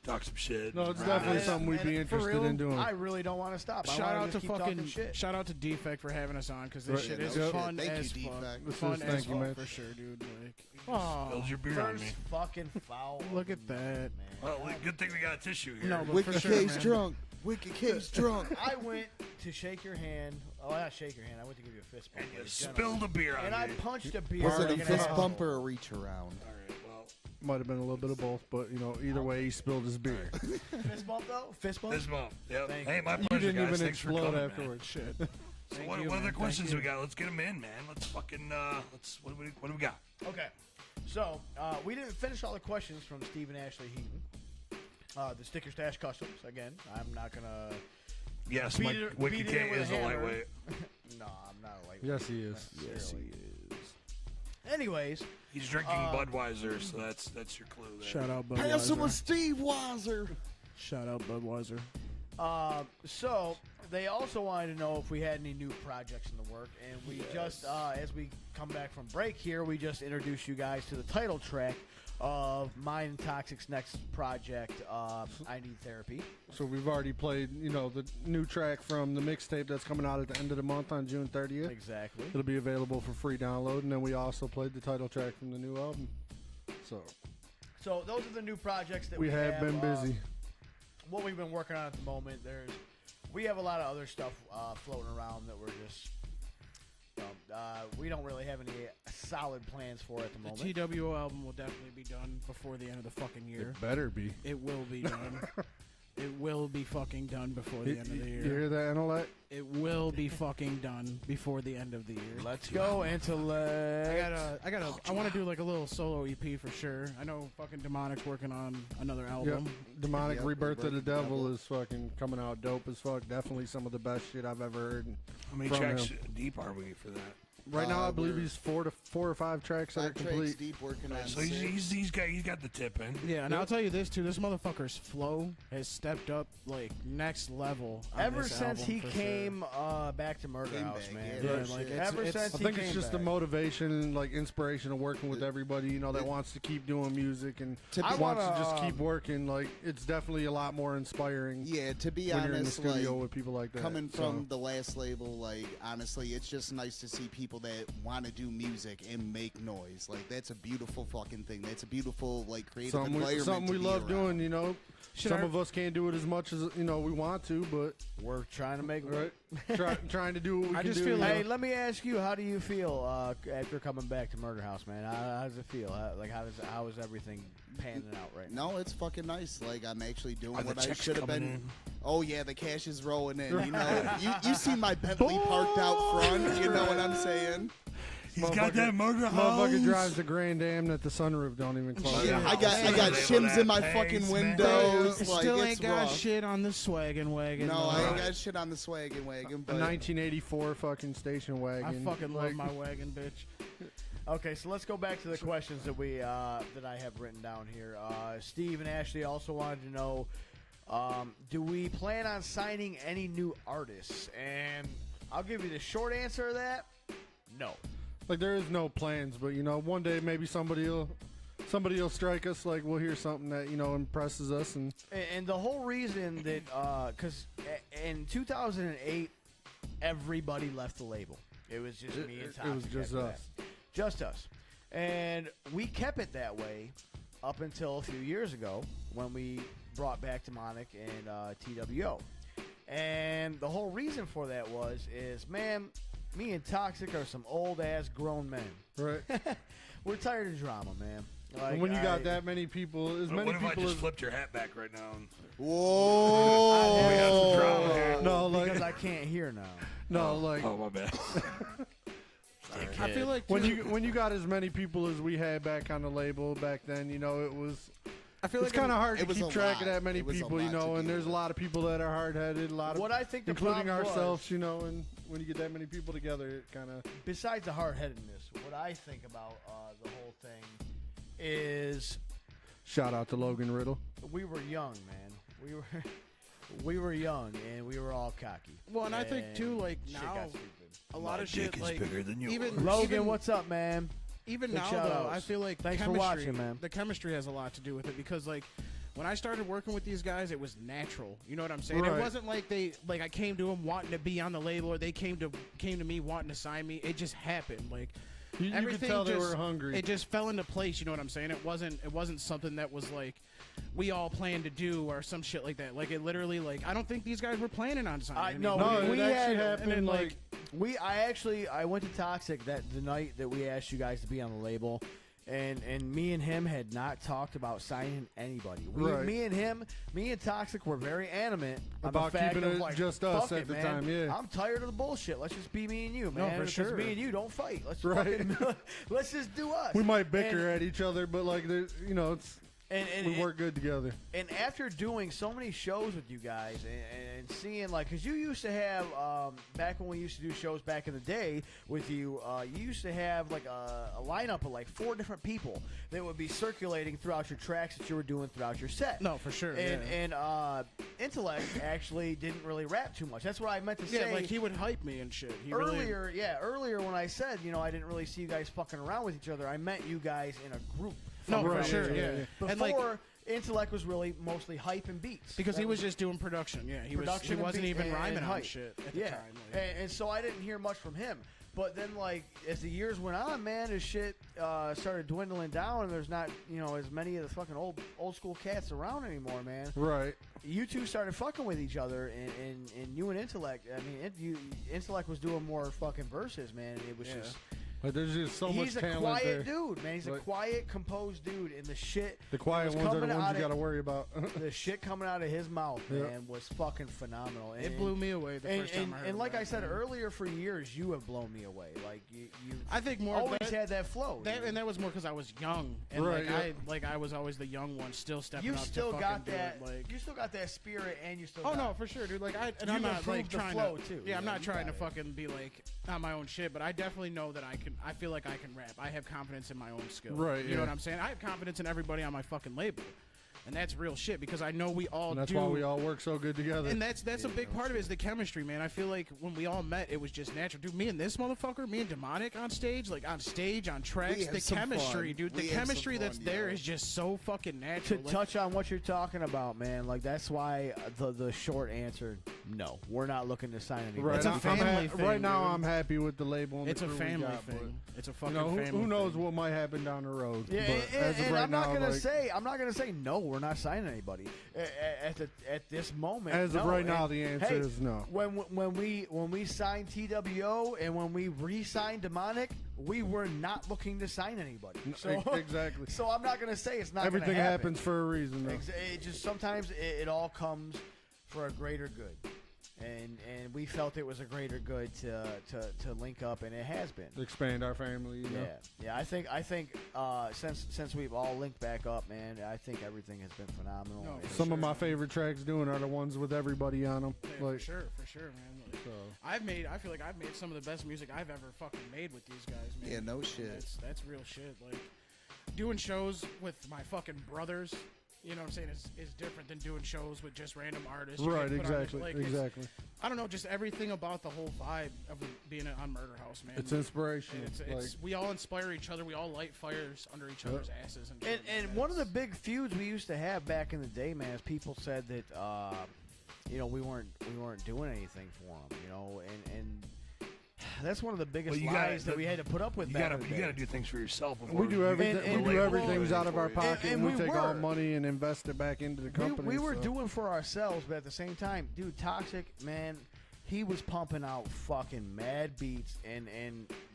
talked some shit. No, it's and- definitely Yeah, something we'd and be for interested real, in doing. I really don't want to stop. I Shout wanna out to just keep talking fucking shit. shout out to Defekt for having us on because this Right. shit Yeah, is no fun shit. Thank as you, fuck. Defekt. This Fun is- as thank you, fuck man. for sure, dude. Like, Spilled your beer on First me. fucking foul. Look of at the night, that. man. Well, good thing we got a tissue here. No, but Wicked for sure, K's man. drunk. Wicked K's drunk. I went to shake your hand. Oh, not shake your hand. I went to give you a fist bump. And you ladies and gentlemen. spilled a beer on And I me. punched a beer. Was it like a an fist asshole. bump or a reach around? All right, well, Might have been a little bit of both, but either way, he spilled his beer. Fist bump though. Fist bump. this month. Yep. Thank Hey, you. my You pleasure, didn't guys. even Thanks for explode coming, man. afterwards. Shit. So Thank what you, other man. questions Thank we got? Let's get them in, man. Let's fucking what do we got? Okay. So we didn't finish all the questions from Stephen Ashley Heaton. The Sticker Stash Customs. Again, I'm not gonna. Yes, Beat my it- Wicked beat it K in with a is a hammer. lightweight. No, I'm not a lightweight. Yes, he is. necessarily. Anyways, He's drinking Budweiser, so that's your clue there. Shout out Pass him a Budweiser. Steve Weiser. Shout out Budweiser. so they also wanted to know if we had any new projects in the work, and we just, as we come back from break here, we just introduced you guys to the title track of mine and Toxic's next project, I Need Therapy. So we've already played, the new track from the mixtape that's coming out at the end of the month on June 30th. Exactly. It'll be available for free download, and then we also played the title track from the new album. So So those are the new projects that we have been busy. What we've been working on at the moment, we have a lot of other stuff floating around that we're just, we don't really have any solid plans for at the The moment. T.W.O album will definitely be done before the end of the fucking year. It better be. It will be done. It will be fucking done before the end of the You year. hear that, Anolette? It will be fucking done before the end of the year. Let's go intellect. I want to do like a little solo EP for sure. I know fucking Demonic's working on another Yep. album. Demonic Yep, Rebirth of the Devil Devil. is fucking coming out dope as fuck. Definitely some of the best shit I've ever heard. How many from tracks him. deep are we for that? Right now, I believe we're he's four or five tracks that are 5 tracks complete. deep, working on So 6. he's got the tip in. Yeah, and I'll tell you this too. This motherfucker's flow has stepped up like next level. On Ever this since album, he for came back to Murder Came House, back, man. yeah, Yeah, no like shit. Ever it's- since I he think it's came just the back. motivation and like inspiration of working with everybody, that wants to keep doing music and To be- wants to wanna, just keep working. Like it's definitely a lot more inspiring Yeah, to be when you're in the honest, studio like, with people like that. coming So, from the last label, like honestly, it's just nice to see people that want to do music and make noise. Like that's a beautiful fucking thing. That's a beautiful like creative environment. something we to be love around. doing. Should Some I- of us can't do it as much as we want to, but We're trying to make right, trying to do what we I can just do. feel like- Hey, let me ask you, how do you feel after coming back to Murder House, man? How does it feel? How is everything panning out right now? No, it's fucking nice. Like I'm actually doing Are the what I checks should have coming been. in? Oh yeah, the cash is rolling in. You see my Bentley parked out front. You know what I'm saying? He's got that murder house. Motherfucker drives the Grand Am that the sunroof don't even close. Yeah, I got Label shims in my that fucking pace, man. windows. Like Still it's ain't got rough. shit on the swaggin' wagon. No, though. I ain't got shit on the swaggin' wagon. A But 1984 fucking station wagon. I fucking love Like, my wagon, bitch. Okay, so let's go back to the questions that that I have written down here. Steve and Ashley also wanted to know, do we plan on signing any new artists? And I'll give you the short answer to that. No. Like there is no plans, but one day maybe somebody will strike us. Like we'll hear something that impresses us, and And the whole reason that, because in 2008, everybody left the label. It was just me and Toxic. it was just after us. that. Just us. And we kept it that way up until a few years ago when we brought back Demonic and T.W.O. And the whole reason for that is, man, me and Toxic are some old-ass grown men. right. We're tired of drama, man. Like, And when you got that many people, as many What if I people just as flipped your hat back right now? And whoa, we have some drama here. no, because like I can't hear now. no, like Oh my bad. I feel like when you got as many people as we had back on the label back then, you know, it was. I feel it's like kind of hard to it was keep a track of lot. that many It was a people, you lot know, to and deal there's a with. lot of people that are hard-headed, a lot of What I think the including problem ourselves, was- you know, and when you get that many people together, it kind of. Besides the hard-headedness, what I think about the whole thing is Shout out to Logan Riddle. we were young, man. We were young, and we were all cocky. Well, and I think too, like shit now, got stupid. a lot of dick shit is like bigger than yours. even Logan, even, what's up, man? even Big now shout though, outs. I feel like Thanks for chemistry, watching, man. the chemistry has a lot to do with it because like when I started working with these guys, it was natural. You know what I'm saying? Right. It wasn't like I came to them wanting to be on the label or they came to me wanting to sign me. It just happened. Like You could everything tell they just, were hungry. It just fell into place. You know what I'm saying? It wasn't something that was like we all planned to do or some shit like that. Like it literally like I don't think these guys were planning on signing. No, No, we it actually had, happened, and then, like- I went to Toxic the night that we asked you guys to be on the label, and me and him had not talked about signing anybody. Right. Me and Toxic were very animate About on the fact keeping of it like, just us fuck at it, the man. time, yeah. I'm tired of the bullshit. Let's just be me and you, No, man. for If it's sure. me and you, don't fight. Let's Right. fucking, let's just do us. We might bicker at each other, but like, you know, it's and we work good together. And after doing so many shows with you guys and seeing, like, because you used to have, back when we used to do shows back in the day with you, you used to have, like, a lineup of, like, 4 different people that would be circulating throughout your tracks that you were doing throughout your set. No, for sure. And Intellect actually didn't really rap too much. That's what I meant to say. yeah, like he would hype me and shit. He really, earlier when I said, you know, I didn't really see you guys fucking around with each other, I meant you guys in a group. No, for Right, sure. yeah, Yeah. yeah. Before, And like Intellect was really mostly hype and beats. because That he was just doing production. Yeah, he production and wasn't beat- even and rhyming on hype. shit at the Yeah, time. Like, and so I didn't hear much from him. But then, like, as the years went on, man, his shit started dwindling down, and there's not, you know, as many of the fucking old school cats around anymore, man. Right. You two started fucking with each other, and you and Intellect. I mean, Intellect was doing more fucking verses, man. It was just. But there's just so much He's a talent quiet there. dude, man. He's a Like- quiet, composed dude, and the shit. The quiet was ones are coming the ones out you got to of- worry about. The shit coming out of his mouth, Yeah. man, was fucking phenomenal. And, it blew me away the first time I heard and like that, I said man. earlier, for years you have blown me away. Like you I think more always that, had that flow. and that was more because I was young and Right, I was always the young one, still stepping you up still to got fucking that. do it, like. You still got that spirit, and you still. Oh got no, for sure, dude. Like I'm You've not like improved the trying flow, to. too. Yeah, I'm Yeah, not you trying to got it. fucking be like on my own shit, but I definitely know that I can. I feel like I can rap. I have confidence in my own skill. Right, You yeah. know what I'm saying? I have confidence in everybody on my fucking label, and that's real shit because I know we all And that's do. why we all work so good together. And that's a big part of it is the chemistry, man. I feel like when we all met, it was just natural. Dude, me and this motherfucker, me and Demonic on stage, on tracks, have the some chemistry, fun. dude. We The have some chemistry that's fun, there yo. is just so fucking To natural. Like, touch on what you're talking about, man, like that's why the short answer, no, we're not looking to sign anybody. right, It's a now, family thing, right now, dude. I'm happy with the label. And it's the a crew we family got, but, thing. It's a You fucking know, family who knows thing. what might happen down the road? Yeah, but as of and right I'm now, not gonna like, say no, we're not signing anybody at this moment. as of no. right now, And, the answer hey, is no. When we signed T.W.O. and when we re-signed Demonic, we were not looking to sign anybody. So Exactly. So I'm not gonna say it's not. Everything gonna happen. happens for a reason, though. It just sometimes it all comes for a greater good, and we felt it was a greater good to link up, and it has been. Expand our family, you know. Yeah. I think since we've all linked back up, man, I think everything has been phenomenal. No, And- for Some of sure, my man. favorite tracks doing are the ones with everybody on them. Yeah, Like, for sure, man. Like, so. I feel like I've made some of the best music I've ever fucking made with these guys, man. Yeah, no And shit. That's real shit. Like doing shows with my fucking brothers, you know what I'm saying, is different than doing shows with just random artists. You Right, get put on exactly, like, it's- exactly. I don't know, just everything about the whole vibe of being on Murder House, man. It's inspirational. It's we all inspire each other. We all light fires under each other's asses. And one of the big feuds we used to have back in the day, man, is people said that you know we weren't doing anything for them, you know, and that's one of the biggest Well, lies that we had to put up with. You back gotta in the you day. gotta do things for yourself. Before we do you- everything. and we do we everything's were- out of our pocket. and we we take all were. money and invest it back into the company. We were so. doing for ourselves, but at the same time, dude, Toxic, man, he was pumping out fucking mad beats, and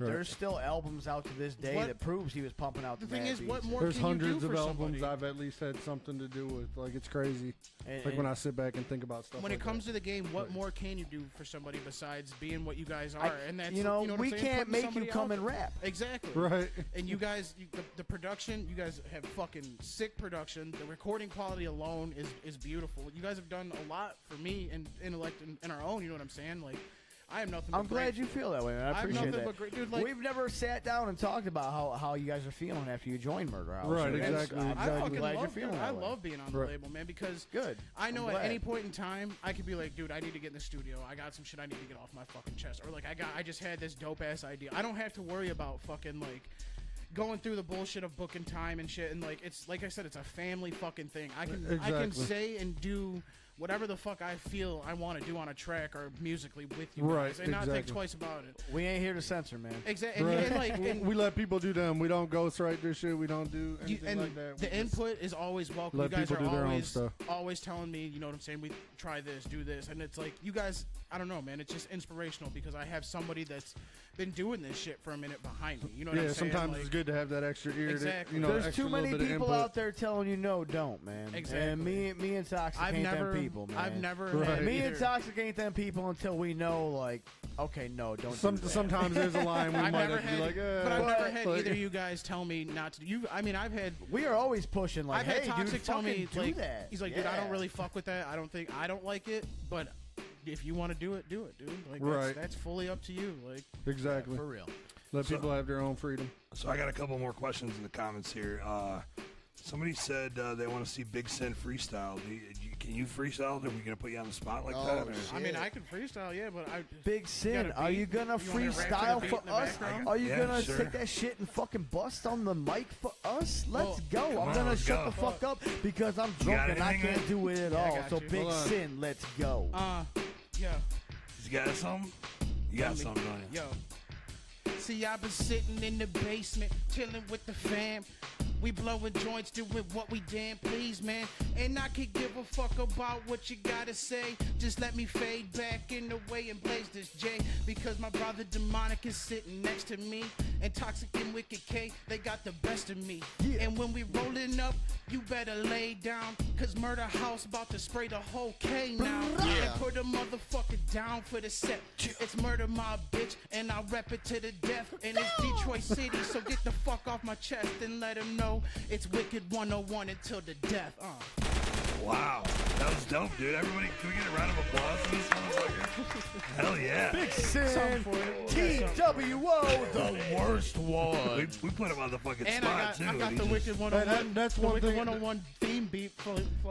there's still albums out to this day that proves he was pumping out The the thing mad is, beats. what more There's can you hundreds do of for albums somebody? I've at least had something to do with. Like, it's crazy. And- Like, when I sit back and think about stuff When like it comes that. to the game, what more can you do for somebody besides being what you guys are? And that's you know, what we I'm saying? can't Putting make you somebody come out and there. rap. Exactly. Right. And you guys, the production, you guys have fucking sick production. The recording quality alone is beautiful. You guys have done a lot for me and intellect in our own. You know what I'm saying? Like, I am nothing. I'm but glad grateful. you feel that way, man. I I'm appreciate nothing that. but great, dude. Like, We've never sat down and talked about how you guys are feeling after you joined Murder House. Right, So that's- exactly, I'm exactly. I fucking glad love, you're feeling dude, that I way. love being on the Right. label, man, because Good. I know I'm at glad. any point in time I could be like, dude, I need to get in the studio. I got some shit I need to get off my fucking chest, or like I just had this dope ass idea. I don't have to worry about fucking like going through the bullshit of booking time and shit. And like it's like I said, it's a family fucking thing. I can Exactly. say and do whatever the fuck I feel I want to do on a track or musically with you Right, guys, and not think exactly. twice about it. We ain't here to censor, man. Exactly. Right. And like, and we let people do them. We don't ghostwrite their shit. We don't do anything and like that. the We just- input is always welcome. let You guys people are do their own always stuff. always telling me, you know what I'm saying? We try this, do this, and it's like you guys. I don't know, man. It's just inspirational because I have somebody that's been doing this shit for a minute behind me. You know what Yeah, I'm saying? sometimes Like, it's good to have that extra ear. Exactly. To, you know, There's extra too little many bit of people input. out there telling you no, don't, man. Exactly. And me and Toxic I've ain't never, them people, man. I've never. Right. Had Me either. and Toxic ain't them people until we know, like, okay, no, don't do that. Sometimes there's a line we I've might never have to had, be like, but I've never had like- either of you guys tell me not to. You, I mean, I've had. We are always pushing, like, I've hey, had Toxic dude, tell me fucking do like that. he's like, dude, I don't Yeah. really fuck with that. I don't like it, but if you want to do it, dude. Like Right. that's fully up to you. Like Exactly. For real. Let people have their own freedom. So I got a couple more questions in the comments here. Somebody said they want to see Big Sin freestyle. Can you freestyle? Are we gonna put you on the spot like Oh, that? or- shit. I mean, I can freestyle, yeah, but I. Big Sin, got a are beat? you gonna You wanna rap to the freestyle beat for in the us? background? Are you Yeah, gonna sure. take that shit and fucking bust on the mic for us? Let's go. I'm on, gonna let's shut go. the fuck up because I'm You drunk got and I anything, can't man? do it at Yeah, I all. got So you. Big Hold on. Sin, let's go. Yeah. You got something? You got something, don't you? Yo. See, I've been sitting in the basement, chilling with the fam. We blowing joints, doing what we damn please, man. And I could give a fuck about what you gotta say. Just let me fade back in the way and blaze this J. Because my brother Demonic is sitting next to me. And Toxic and Wicked K, they got the best of me. Yeah. And when we rolling up, you better lay down. Cause Murder House about to spray the whole K now. Yeah. And put a motherfucker down for the set. It's Murder Mob, bitch, and I rep it to the death. And it's Detroit City, so get the fuck off my chest and let them know it's Wicked 101 until the death. Wow, that was dope, dude. Everybody, can we get a round of applause for this motherfucker? Hell yeah. Big Sin, Something for it. T.W.O, the worst one. We put him on the fucking And spot, I too. got He the just- Wicked 101. that's the one Wicked thing- 101 theme beat.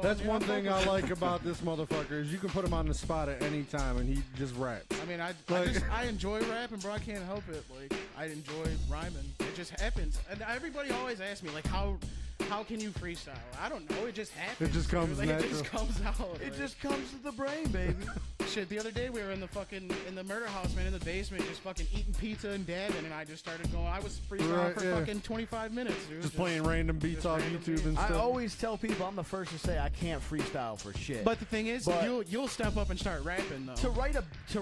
That's one thing I like about this motherfucker is you can put him on the spot at any time and he just raps. I mean, I Like- I enjoy rapping, bro. I can't help it. Like, I enjoy rhyming. It just happens. And everybody always asks me, like, how can you freestyle? I don't know. It just happens. It just dude. comes Like, It just natural. comes out. It like. just comes to the brain, baby. Shit, the other day we were in the Murder House, man, in the basement, just fucking eating pizza and dabbing, and I just started going. I was freestyling Right, for yeah. fucking 25 minutes, dude. Just playing random beats just off random YouTube and beats. I stuff. always tell people I'm the first to say I can't freestyle for shit. But the thing is, But- you'll step up and start rapping though. to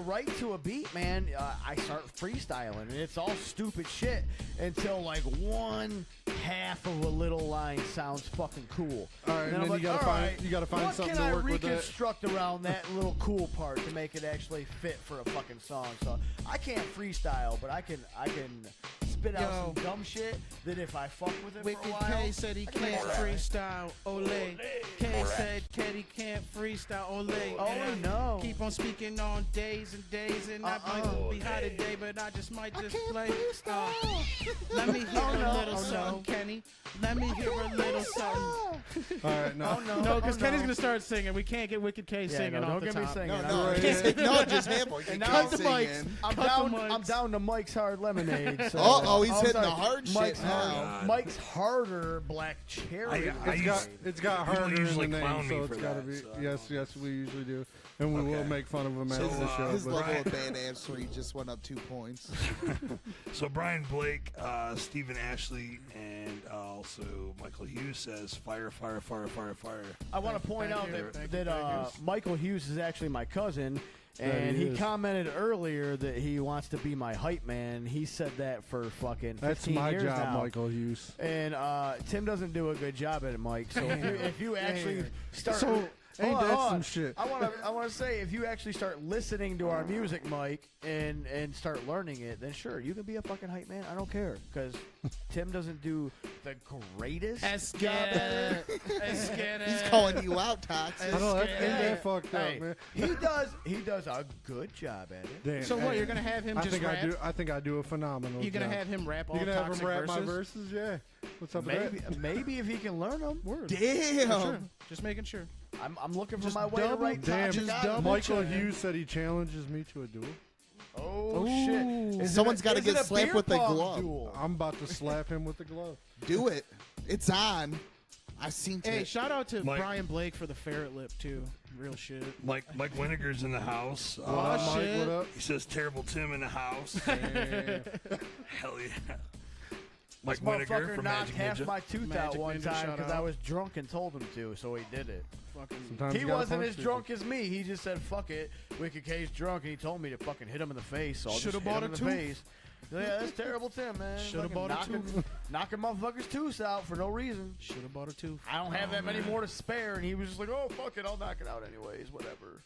write to a beat, man, I start freestyling, and it's all stupid shit until like one half of a little line sounds fucking cool. All right, and I'm then like, you gotta all find- right, you gotta find what something can to work I with that? reconstruct around that little cool part to make it actually fit for a fucking song. So I can't freestyle, but I can spit out Yo. some dumb shit that if I fuck with it Wicked for a while, K said he I can make can't it happen. freestyle. Ole. K said Ketty can't freestyle. Ole. Oh, And I no. Keep on speaking on days and days, and I might be high today, but I just might just play. Let me hear a little something, Kenny. Let me hear a little something. All right, no. No, because Kenny's gonna start singing. We can't get Wicked K Yeah, singing no, off don't the get me top. singing. No, I'm no, right. just have one. And Keep now the singing. mics. I'm Cut the down. mics. I'm down to Mike's Hard Lemonade. So, He's I'm hitting sorry, the hard Mike's shit Hard, now. Mike's Harder Black Cherry. It's got People harder in the usually name, clown me so for it's gotta that, be. so. Yes, we usually do, and we will Okay. make fun of him So, after the show. His but- level of badassery just went up 2 points. So Brian Blake, Stephen Ashley, and also Michael Hughes says fire, fire, fire, fire, fire. I want to point Thank out you, that, thank you, that thank you. Michael Hughes is actually my cousin, And he he is. commented earlier that he wants to be my hype man. He said that for fucking 15 That's my years job, now. Michael Hughes. And Tim doesn't do a good job at it, Mike. So if you actually start, So, ain't Hold on, that hold some on. shit? I want to say, if you actually start listening to our music, Mike, and start learning it, then sure, you can be a fucking hype man. I don't care, because Tim doesn't do the greatest job at it. He's calling you out, Tox. I know, ain't that fucked up, Hey, man. he does a good job at it. Damn, So what? hey, You're gonna have him I just think rap? I think I do a phenomenal You're gonna job. have him rap all You gonna have toxic him rap verses? my verses? Yeah. What's up with that? Maybe if he can learn them. Word. Damn. Sure. Just making sure. I'm looking for Just my way to double- write Damn, toxic just albums. double Michael check. Hughes said he challenges me to a duel. Oh shit! Is Someone's it a- gotta is get it a slapped beer with the pong glove. duel? I'm about to slap him with the glove. Do it. It's on. I've seen Hey, it. shout out to Mike. Brian Blake for the ferret lip too. Real shit. Mike Winiger's in the house. What up, Mike? shit. What up? He says Terrible Tim in the house. Damn. Hell yeah. Mike This Winiger motherfucker from knocked Magic half Ninja. my tooth Magic out one Ninja, time shout because I out. was drunk and told him to, so he did it. Fucking. Sometimes He you gotta wasn't punch as people. drunk as me. He just said, "Fuck it." Wicked K's drunk, and he told me to fucking hit him in the face. So I'll Shoulda just hit bought him a in the tooth. face. Yeah, that's terrible, Tim, man. Shoulda Fucking bought a knocking, tooth. knocking motherfuckers' tooth out for no reason. Should have bought a tooth. I don't have that many more to spare, and he was just like, "Oh fuck it, I'll knock it out anyways, whatever."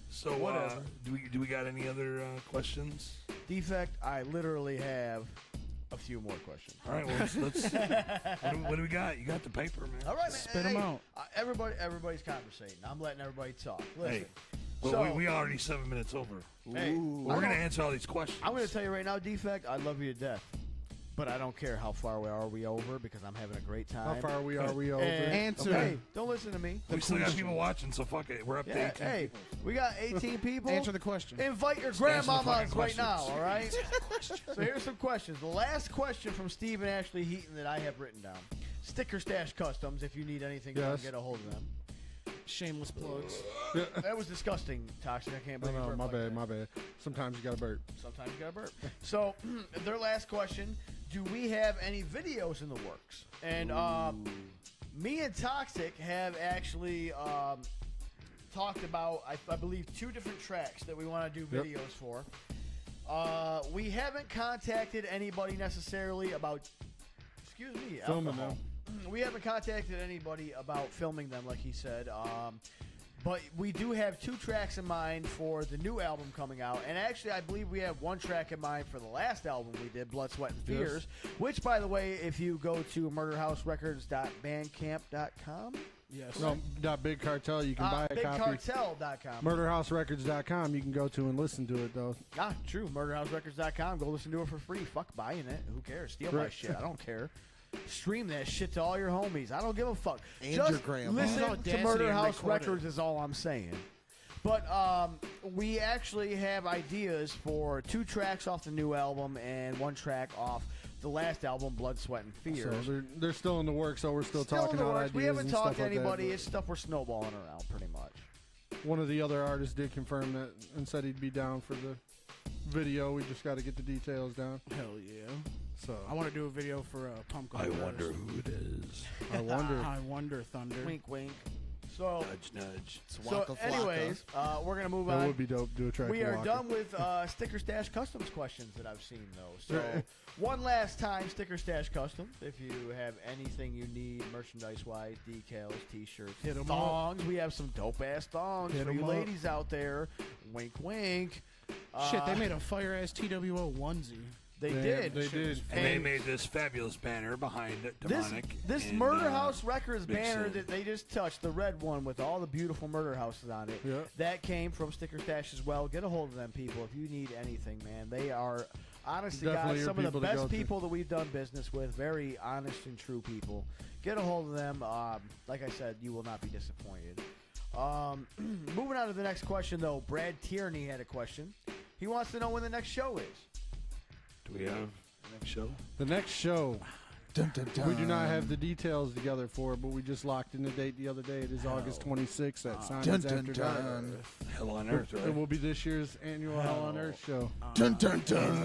So, Whatever. do we got any other questions? Defekt, I literally have a few more questions. All right, well, let's what do we got? You got the paper, man. All right, man. Spit 'em out. Everybody's conversating. I'm letting everybody talk. Listen. Hey, well, So- we already 7 minutes over. Hey, We're I going to don't- answer all these questions. I'm going to tell you right now, Defekt, I love you to death. But I don't care how far are we over because I'm having a great time. How far are we over? And- Answer. Hey, don't listen to me. we still got people watching, so fuck it. We're up to Yeah, 18 hey, people. we got 18 people. Answer the question. Invite your answer the grandmamas fucking right now, questions. all right? So here's some questions. The last question from Steve and Ashley Heaton that I have written down. Sticker Stash Customs, if you need anything, Yes. get a hold of them. Shameless plugs. That was disgusting, Toxic. I can't No, believe you no, burped my like bad, that. my bad. Sometimes you gotta burp. Sometimes you gotta burp. So, their last question: do we have any videos in the works? And me and Toxic have actually talked about, I believe, 2 different tracks that we want to do Yep. videos for. We haven't contacted anybody necessarily about. Excuse me, Filming alcohol. We haven't contacted anybody about filming them, like he said. But we do have 2 tracks in mind for the new album coming out. And actually, I believe we have 1 track in mind for the last album we did, Blood, Sweat, and Yes. Fears. Which, by the way, if you go to murderhouserecords.bandcamp.com. Yes. No, Big Cartel, you can buy a copy. BigCartel.com. MurderhouseRecords.com, you can go to and listen to it, though. True. MurderhouseRecords.com. Go listen to it for free. Fuck buying it. Who cares? Steal my Right. shit. I don't care. Stream that shit to all your homies. I don't give a fuck. And Just your grandma. listen Use to Audacity Murder and House record it. Records is all I'm saying. But we actually have ideas for 2 tracks off the new album and 1 track off the last album, Blood, Sweat, and Fears. So they're still in the works, so we're still Still talking in the about works. ideas We haven't and talked stuff to like that, anybody. but It's stuff we're snowballing around, pretty much. one of the other artists did confirm that and said he'd be down for the video. We just got to get the details down. Hell yeah. So I want to do a video for Pumpkin. I Bears. wonder who it is. I wonder. I wonder, Thunder. Wink, wink. So, Nudge, nudge. It's so Waka Flocka. anyways, we're going to move That on. would be dope. Do a track. We with are Waka. done with Sticker Stash Customs questions that I've seen, though. So, one last time, Sticker Stash Customs. If you have anything you need, merchandise-wise, decals, T-shirts, Hit 'em up. thongs. We have some dope-ass thongs Hit for 'em you up. ladies out there. Wink, wink. Shit, they made a fire-ass TWO onesie. They Damn, did. They did. And they And made this fabulous banner behind it, This, Demonic. this and, Murder House Records Big banner Sid. that they just touched, the red one with all the beautiful murder houses on it, Yeah. that came from Sticker Stash as well. Get a hold of them, people, if you need anything, man. They are, honestly, Definitely guys, your some of the people to best go to. people that we've done business with. Very honest and true people. Get a hold of them. Like I said, you will not be disappointed. Moving on to the next question, though. Brad Tierney had a question. He wants to know when the next show is. Do we have the next show? The next show. Dun, dun, dun. We do not have the details together for it, but we just locked in the date the other day. It is August 26th at Simon's Dun, After dun, Dark. dun. Hell on Earth, right? It will be this year's annual Hell on Earth show. Dun, dun, dun.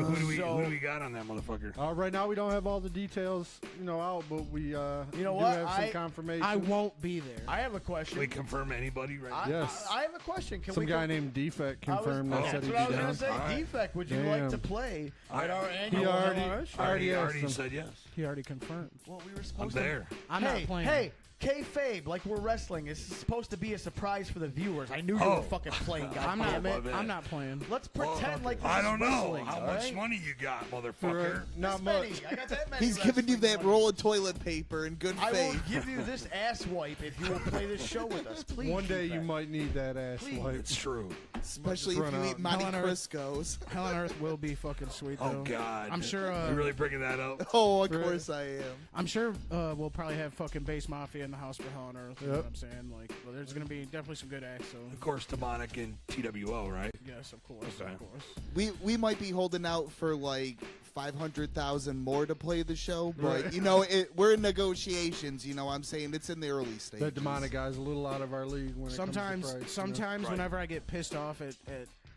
Who do we got on that motherfucker? Right now, we don't have all the details, out, but we know do what? have some confirmation. I won't be there. I have a question. Can we confirm anybody right now? Yes. I have a question. Can Some we guy named Defekt confirmed that said That's he'd what I be was down. going to say. Alright. Defekt, would you Damn. like to play at our He annual already, Hell on Earth show? Already said yes. He already confirmed. Well, we were I'm supposed there. I'm hey, not playing. Hey, kayfabe, like we're wrestling. It's supposed to be a surprise for the viewers. I knew you were fucking playing, I'm goddammit. not. my bad. I'm not playing. Let's pretend like this I is don't know wrestling, how all much right? money you got, motherfucker. Not This many. much. I got that many. He's giving you wrestling that money. roll of toilet paper in good I will faith. give you this ass wipe if you will play this show with us, please. One day you Defekt. might need that ass Please. wipe. It's true. Especially if Run you out. eat Monte Hell on Earth. Crisco's. Hell on Earth will be fucking sweet though. Oh God. I'm sure. You're really bringing that up. Oh, of course I am. I'm sure we'll probably have fucking Bass Mafia in the house for Hell on Earth. You know Yep. what I'm saying? Like, well, there's gonna be definitely some good acts. So Of course, Demonic and T.W.O. Right? yes, of course, Okay. of course. We might be holding out for like 500,000 more to play the show, but Right. we're in negotiations. I'm saying it's in the early stages. That demonic guy's a little out of our league when it comes Sometimes, to price, sometimes Right. whenever I get pissed off at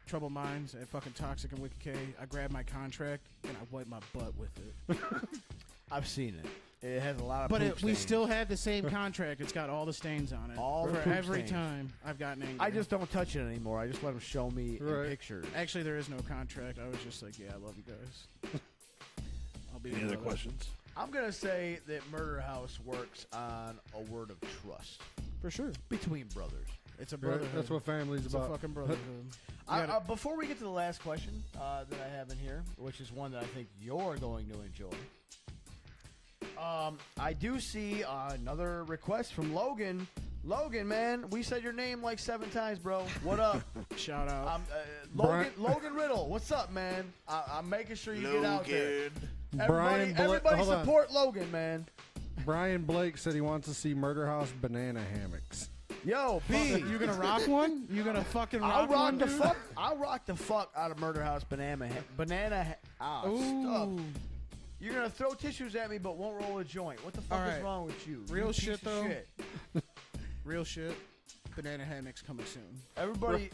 Troubled Mindz, at fucking Toxic and Wicked K, I grab my contract and I wipe my butt with it. I've seen it. It has a lot of But poop we stains. still had the same contract. It's got all the stains on it. All the for poop every stains. time I've gotten angry. I just don't touch it anymore. I just let them show me in Right. pictures. Actually, there is no contract. I was just like, yeah, I love you guys. I'll be Any your other brother. questions? I'm going to say that Murder House works on a word of trust For sure. between brothers. It's a Right? brotherhood. That's what family's It's a about. fucking brotherhood. You gotta- Before we get to the last question that I have in here, which is one that I think you're going to enjoy, I do see another request from Logan. Logan, man, we said your name like 7 times, bro. What up? Shout out. Logan Riddle, what's up, man? I'm making sure you get out there. Brian Everybody hold on. support Logan, man. Brian Blake said he wants to see Murder House banana hammocks. Yo, B, You gonna rock one? You gonna fucking rock I'll rock one, the dude? fuck. I'll rock the fuck out of Murder House stop. Ooh. You're gonna throw tissues at me, but won't roll a joint. What the fuck All is right. wrong with you? Real You piece shit, of though. shit. Real shit. Banana hammocks coming soon. Everybody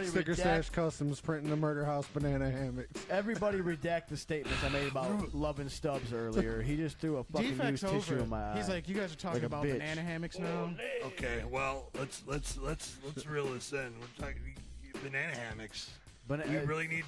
Sticker redact. Stash Customs printing the Murder House banana hammocks. Everybody redact the statements I made about loving Stubbs earlier. He just threw a fucking Defect's used tissue over. in my eye. He's like, you guys are talking Like a about bitch. banana hammocks now. Okay. Well, let's reel this in. We're talking banana hammocks. We really need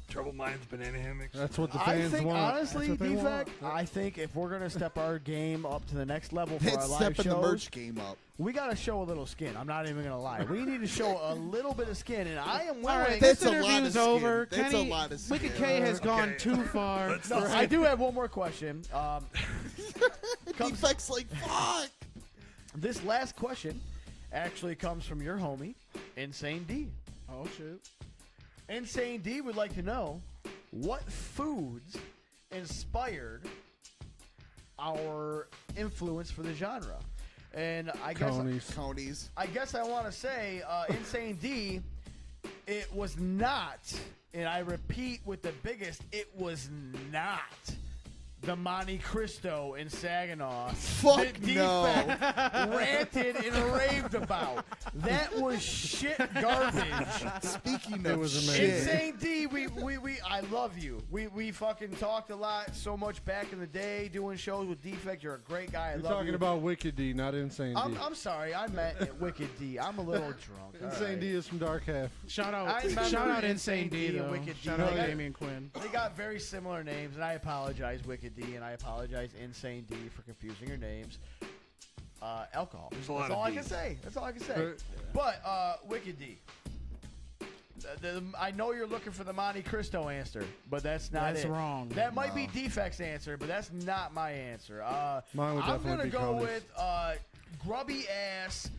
Troubled Mindz banana hammocks. That's what the I fans think, want. honestly, That's what they Defect, want. I think if we're going to step our game up to the next level for our That's live stepping the shows, merch game up. we got to show a little skin. I'm not even going to lie. We need to show a little bit of skin, and I am willing. All right, That's this a lot of interview's skin. over. That's a Kenny, lot of skin. Wicked K has gone Okay. too far. No, I do have one more question. Defect's like, fuck. This last question actually comes from your homie, Insane D. Oh shit. Insane D would like to know what foods inspired our influence for the genre. And I guess Conies. I want to say, Insane D, it was not, and I repeat with the biggest, it was not the Monte Cristo in Saginaw. Fuck that no. Defekt ranted and raved about. That was shit garbage. Speaking It of was shit, amazing. Insane D, I love you. We fucking talked a lot so much back in the day doing shows with Defekt. You're a great guy. I You're love talking you. about Wicked D, not Insane D. I'm sorry, I meant Wicked D. I'm a little drunk. all Insane right. D is from Dark Half. Shout I out, remember shout out Insane Insane D D and though. Wicked D. Shout out They got- Damian Quinn. They got very similar names, and I apologize, Wicked D, and I apologize, Insane D, for confusing your names. Alcohol. There's a lot That's of all I Ds. can say. That's all I can say. Right. But Wicked D. I know you're looking for the Monte Cristo answer, but that's not That's it. wrong. That might be Defect's answer, but that's not my answer. Mine would I'm definitely gonna be go Conies. with grubby ass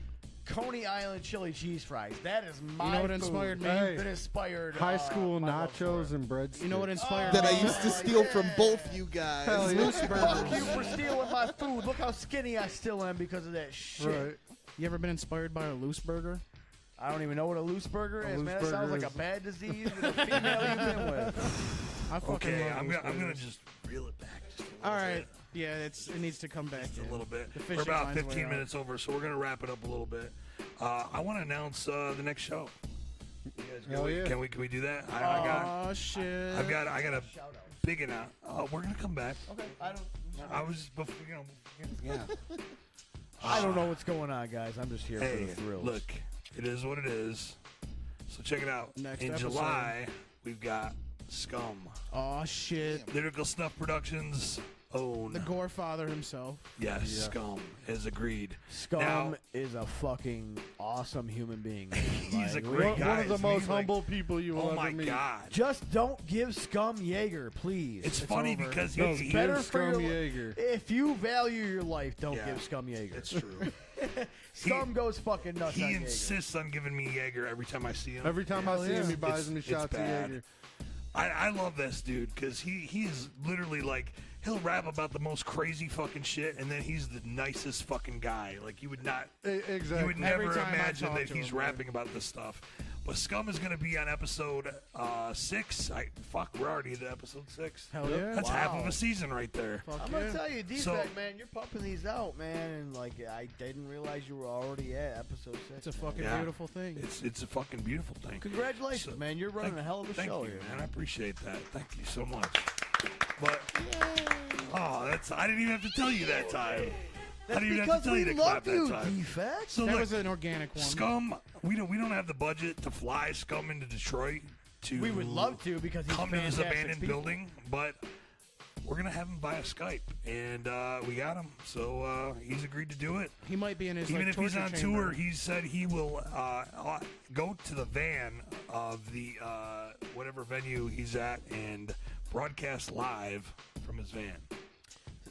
Coney Island chili cheese fries. That is my You know what food inspired me? Hey. that inspired High school my love for nachos it. and breadsticks. You know what inspired that me? I used to steal from both you guys. Hell yeah. Fuck you for stealing my food. Look how skinny I still am because of that shit. Right. You ever been inspired by a loose burger? I don't even know what a loose burger is, loose man. That sounds burger like a is- bad disease with a female you've been with. I fucking Okay, love I'm loose gonna burgers. just reel it back. Just a little All right, bit. Yeah, it needs to come back Just in. a little bit. The We're fishing about line's way 15 out. minutes over, so we're gonna wrap it up a little bit. I want to announce the next show. You guys, Hell yeah. Can we do that? Oh shit! I got a big enough. We're gonna come back. Okay, I was before, yeah. I don't know what's going on, guys. I'm just here for Hey, the thrills. look, it is what it is. So check it out. Next In episode. July, we've got Scum. Oh shit! Lyrical Snuff Productions own. The Gorefather himself. Yes, Scum has agreed. Scum Now, is a fucking awesome human being. He's a Like, great One guy. of the It's most me, like, humble people you will oh my ever meet. God. Just don't give Scum Jaeger, please. It's funny over. because No, he better give for your Scum li- Jaeger. If you value your life, don't Yeah. give Scum Jaeger. It's true. Scum goes fucking nuts He on Jaeger. insists on giving me Jaeger every time I see him. Every time I see him, he buys It's- me it's shots of bad. Jaeger. I love this dude because he is literally like he'll rap about the most crazy fucking shit and then he's the nicest fucking guy. Like you would not Exactly. you would Every never time I imagine talk that to he's him, rapping about this stuff. But Scum is gonna be on episode 6. We're already at episode 6. Hell yeah! That's half of Wow. a season right there. Fuck I'm yeah. gonna tell you, Defekt, So- man, you're pumping these out, man, and like I didn't realize you were already at episode 6. It's a fucking Yeah. beautiful thing. It's a fucking beautiful thing. Congratulations, So- man. You're running a hell of a Thank show you, here. man. I appreciate that. Thank you so much. But I didn't even have to tell you that time. That's I didn't even have because to tell you we to clap love that you, time. Defekt. So that look, was an organic one. Scum, we don't have the budget to fly Scum into Detroit to We would love to because he's come to this fantastic abandoned people. building, but we're gonna have him via Skype, and we got him. So he's agreed to do it. He might be in his Even like, if he's torture on chamber. tour, he said he will go to the van of the whatever venue he's at and broadcast live from his van.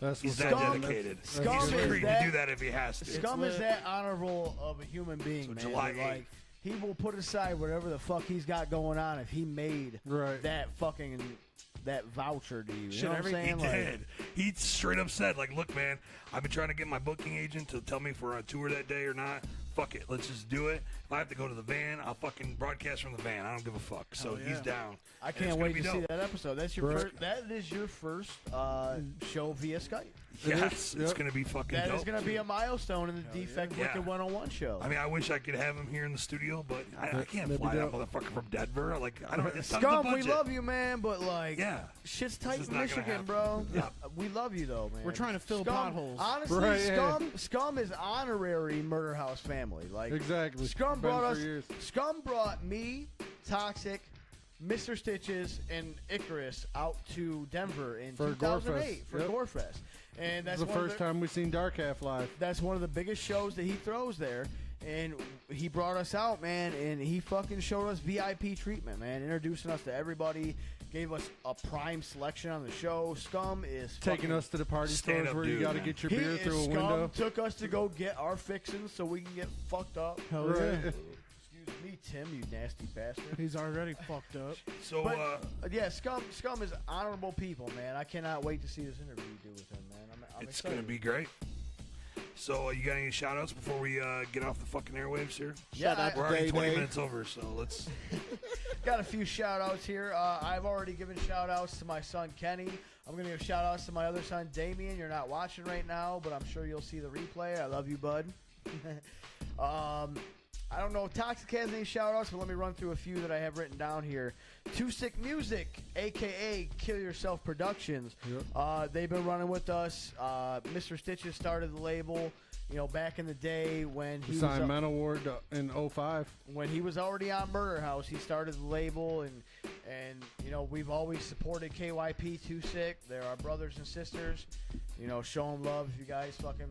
That's He's what's that up. dedicated. Scum He's is agreed that- to do that if he has to. Scum is that honorable of a human being, So man. July Like he will put aside whatever the fuck he's got going on if he made Right. that fucking that voucher to you. You Shit, know what I'm He saying? Like, did. He straight up said, like, look, man, I've been trying to get my booking agent to tell me if we're on tour that day or not. Fuck it. Let's just do it. If I have to go to the van, I'll fucking broadcast from the van. I don't give a fuck. So Hell he's yeah. down. I And it's can't gonna wait be to see dope. that episode. That's your Right. first. That is your first show via Skype. Yes, Yep. it's going to be fucking That dope. is going to be a milestone in the Defekt yeah. Wicked 101 show. I mean, I wish I could have him here in the studio, but I can't That'd be fly that dope. motherfucker from Denver. Like, I don't. It's not Scum, the we budget. love you, man, but like, Yeah. shit's tight is in not gonna Michigan, happen. bro. Yeah. We love you though, man. We're trying to fill Scum, potholes. Honestly, Right, yeah. Scum is honorary Murder House family. Like Exactly. Scum Been brought for us. years. Scum brought me, Toxic, Mr. Stitches, and Icarus out to Denver in For 2008 Gorefest. for Yep. Gorefest, and that's This is the one of first time we've seen Dark Half live. That's one of the biggest shows that he throws there. And he brought us out, man, and he fucking showed us VIP treatment, man, introducing us to everybody, gave us a prime selection on the show. Scum is Taking fucking, us to the party Stand stores up where you dude, got to man. get your he beer is through a Scum, window. took us to go get our fixins so we can get fucked up. Hell Right. yeah. Excuse me, Tim, you nasty bastard. He's already fucked up. So, But yeah, Scum is honorable people, man. I cannot wait to see this interview you do with him, man. I'm it's excited. going to be great. So, you got any shout outs before we get off the fucking airwaves here? Yeah, I- We're already Day 20 Day. minutes over, so let's. Got a few shout outs here. I've already given shout outs to my son Kenny. I'm going to give shout outs to my other son Damien. You're not watching right now, but I'm sure you'll see the replay. I love you, bud. I don't know if Toxic has any shout outs, but let me run through a few that I have written down here. Too Sick Music, aka Kill Yourself Productions. They've been running with us. Mr. Stitches started the label, you know, back in the day when he He was signed Mental Ward in 05. when he was already on Murder House. He started the label, and you know, we've always supported KYP Too Sick. They're our brothers and sisters. You know, show them love if you guys fucking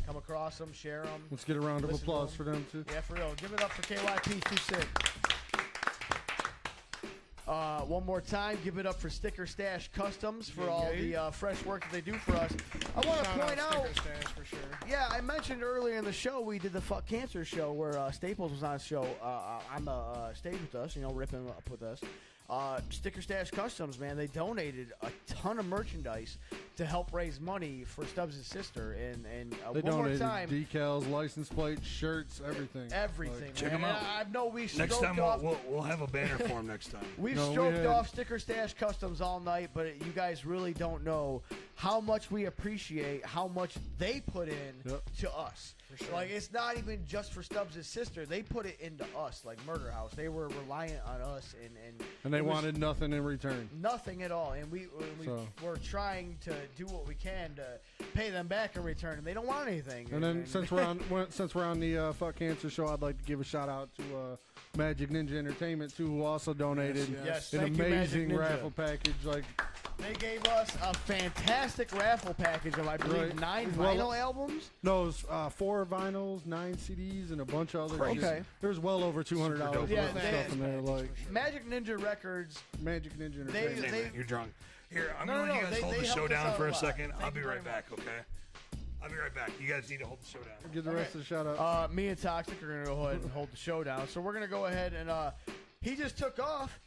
come across them, share them. Let's get a round of Listen to applause him. for them, too. Yeah, for real. Give it up for KYP Too Sick. One more time, give it up for Sticker Stash Customs for all the fresh work that they do for us. I want to Shout point out, Sticker Stash for sure. yeah, I mentioned earlier in the show we did the Fuck Cancer show where Staples was on the show on the stage with us, you know, ripping up with us. Sticker Stash Customs, man, they donated a ton of merchandise to help raise money for Stubbs' sister. And They one more donated time, decals, license plates, shirts, everything. everything. Check man. 'em out. I know we Next stroked time off. we'll have a banner for him next time. We've No, we stroked had- off Sticker Stash Customs all night, but you guys really don't know how much we appreciate how much they put in Yep. to us. Like, it's not even just for Stubbs' sister. They put it into us, like Murder House. They were reliant on us, And they it was wanted nothing in return. nothing at all. And we So- were trying to do what we can to pay them back in return, and they don't want anything. And then since we're on the Fuck Cancer show, I'd like to give a shout out to Magic Ninja Entertainment too, who also donated Yes, an thank you, Magic amazing Ninja. raffle package. Like, they gave us a fantastic raffle package of, I believe, Right. 9 Well- vinyl albums. no, it was 4 vinyls, 9 CDs, and a bunch of other. Crazy. Okay. There's well over $200 Yeah, worth of they- stuff in there. Like Magic Ninja Records. Magic Ninja They- Entertainment. Hey, man, you're drunk. Here, I'm No, going to no, let you guys they- hold they the show helped us down out for a a lot. second. Thank I'll be you right very back, okay? I'll be right back. You guys need to hold the show down. Give the rest of the shout out. Me and Toxic are going to go ahead and hold the show down. So we're going to go ahead and he just took off.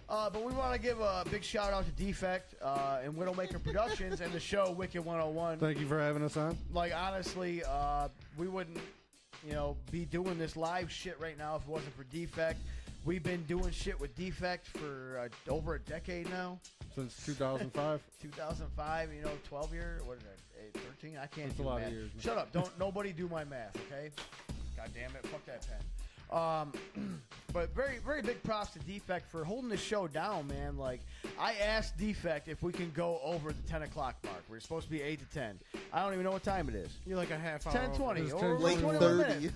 But we want to give a big shout out to Defekt and Widowmaker Productions and the show Wicked 101. Thank you for having us on. Like, honestly, we wouldn't, be doing this live shit right now if it wasn't for Defekt. We've been doing shit with Defekt for over a decade now. Since 2005. 2005, 12 years, what is that, 13? I can't That's do a lot of math. years, man. Shut up. Don't nobody do my math, okay? God damn it. Fuck that pen. But very, very big props to Defekt for holding this show down, man. Like, I asked Defekt if we can go over the 10 o'clock mark. We're supposed to be 8 to 10. I don't even know what time it is. You're like a half hour. 10:20 It's or 10:20. Late 21 30. minutes.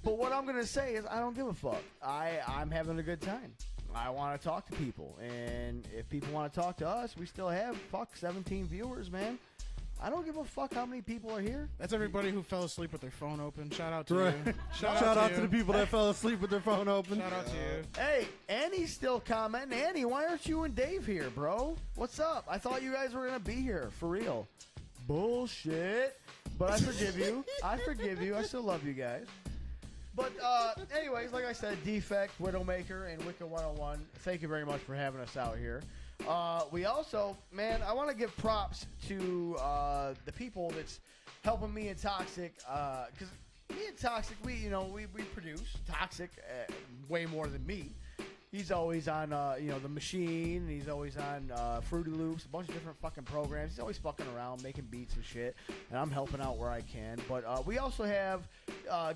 But what I'm gonna say is I don't give a fuck. I'm having a good time. I want to talk to people, and if people want to talk to us, we still have 17 viewers, man. I don't give a fuck how many people are here. That's everybody who fell asleep with their phone open. Shout out to Right. you. Shout out to the people that fell asleep with their phone open. Shout out to you. Hey, Annie's still commenting. Annie, why aren't you and Dave here, bro? What's up? I thought you guys were gonna be here for real. Bullshit. But I forgive you. I forgive you. I still love you guys. But anyways, like I said, Defekt, Widowmaker, and Wicked 101, thank you very much for having us out here. We also, man, I want to give props to the people that's helping me and Toxic, because me and Toxic, we produce. Toxic way more than me. He's always on, the Machine. He's always on Fruity Loops, a bunch of different fucking programs. He's always fucking around, making beats and shit, and I'm helping out where I can. But we also have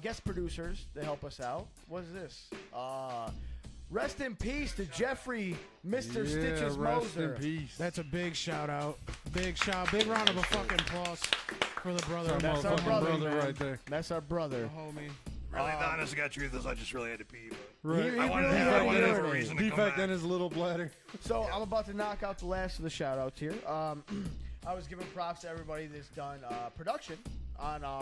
guest producers that help us out. What is this? Rest in peace to Jeffrey, Mr. Stitches rest Moser. in peace. That's a big shout out. Big round of a fucking applause for the brother. Our That's our motherfucking brother, brother man. right there. That's our brother. The homie. Really, the honest to God truth is I just really had to pee. But Right. He I wanted really to had have to a urinate. reason to come Defekt back. and his little bladder. So I'm about to knock out the last of the shout outs here. I was giving props to everybody that's done production on our.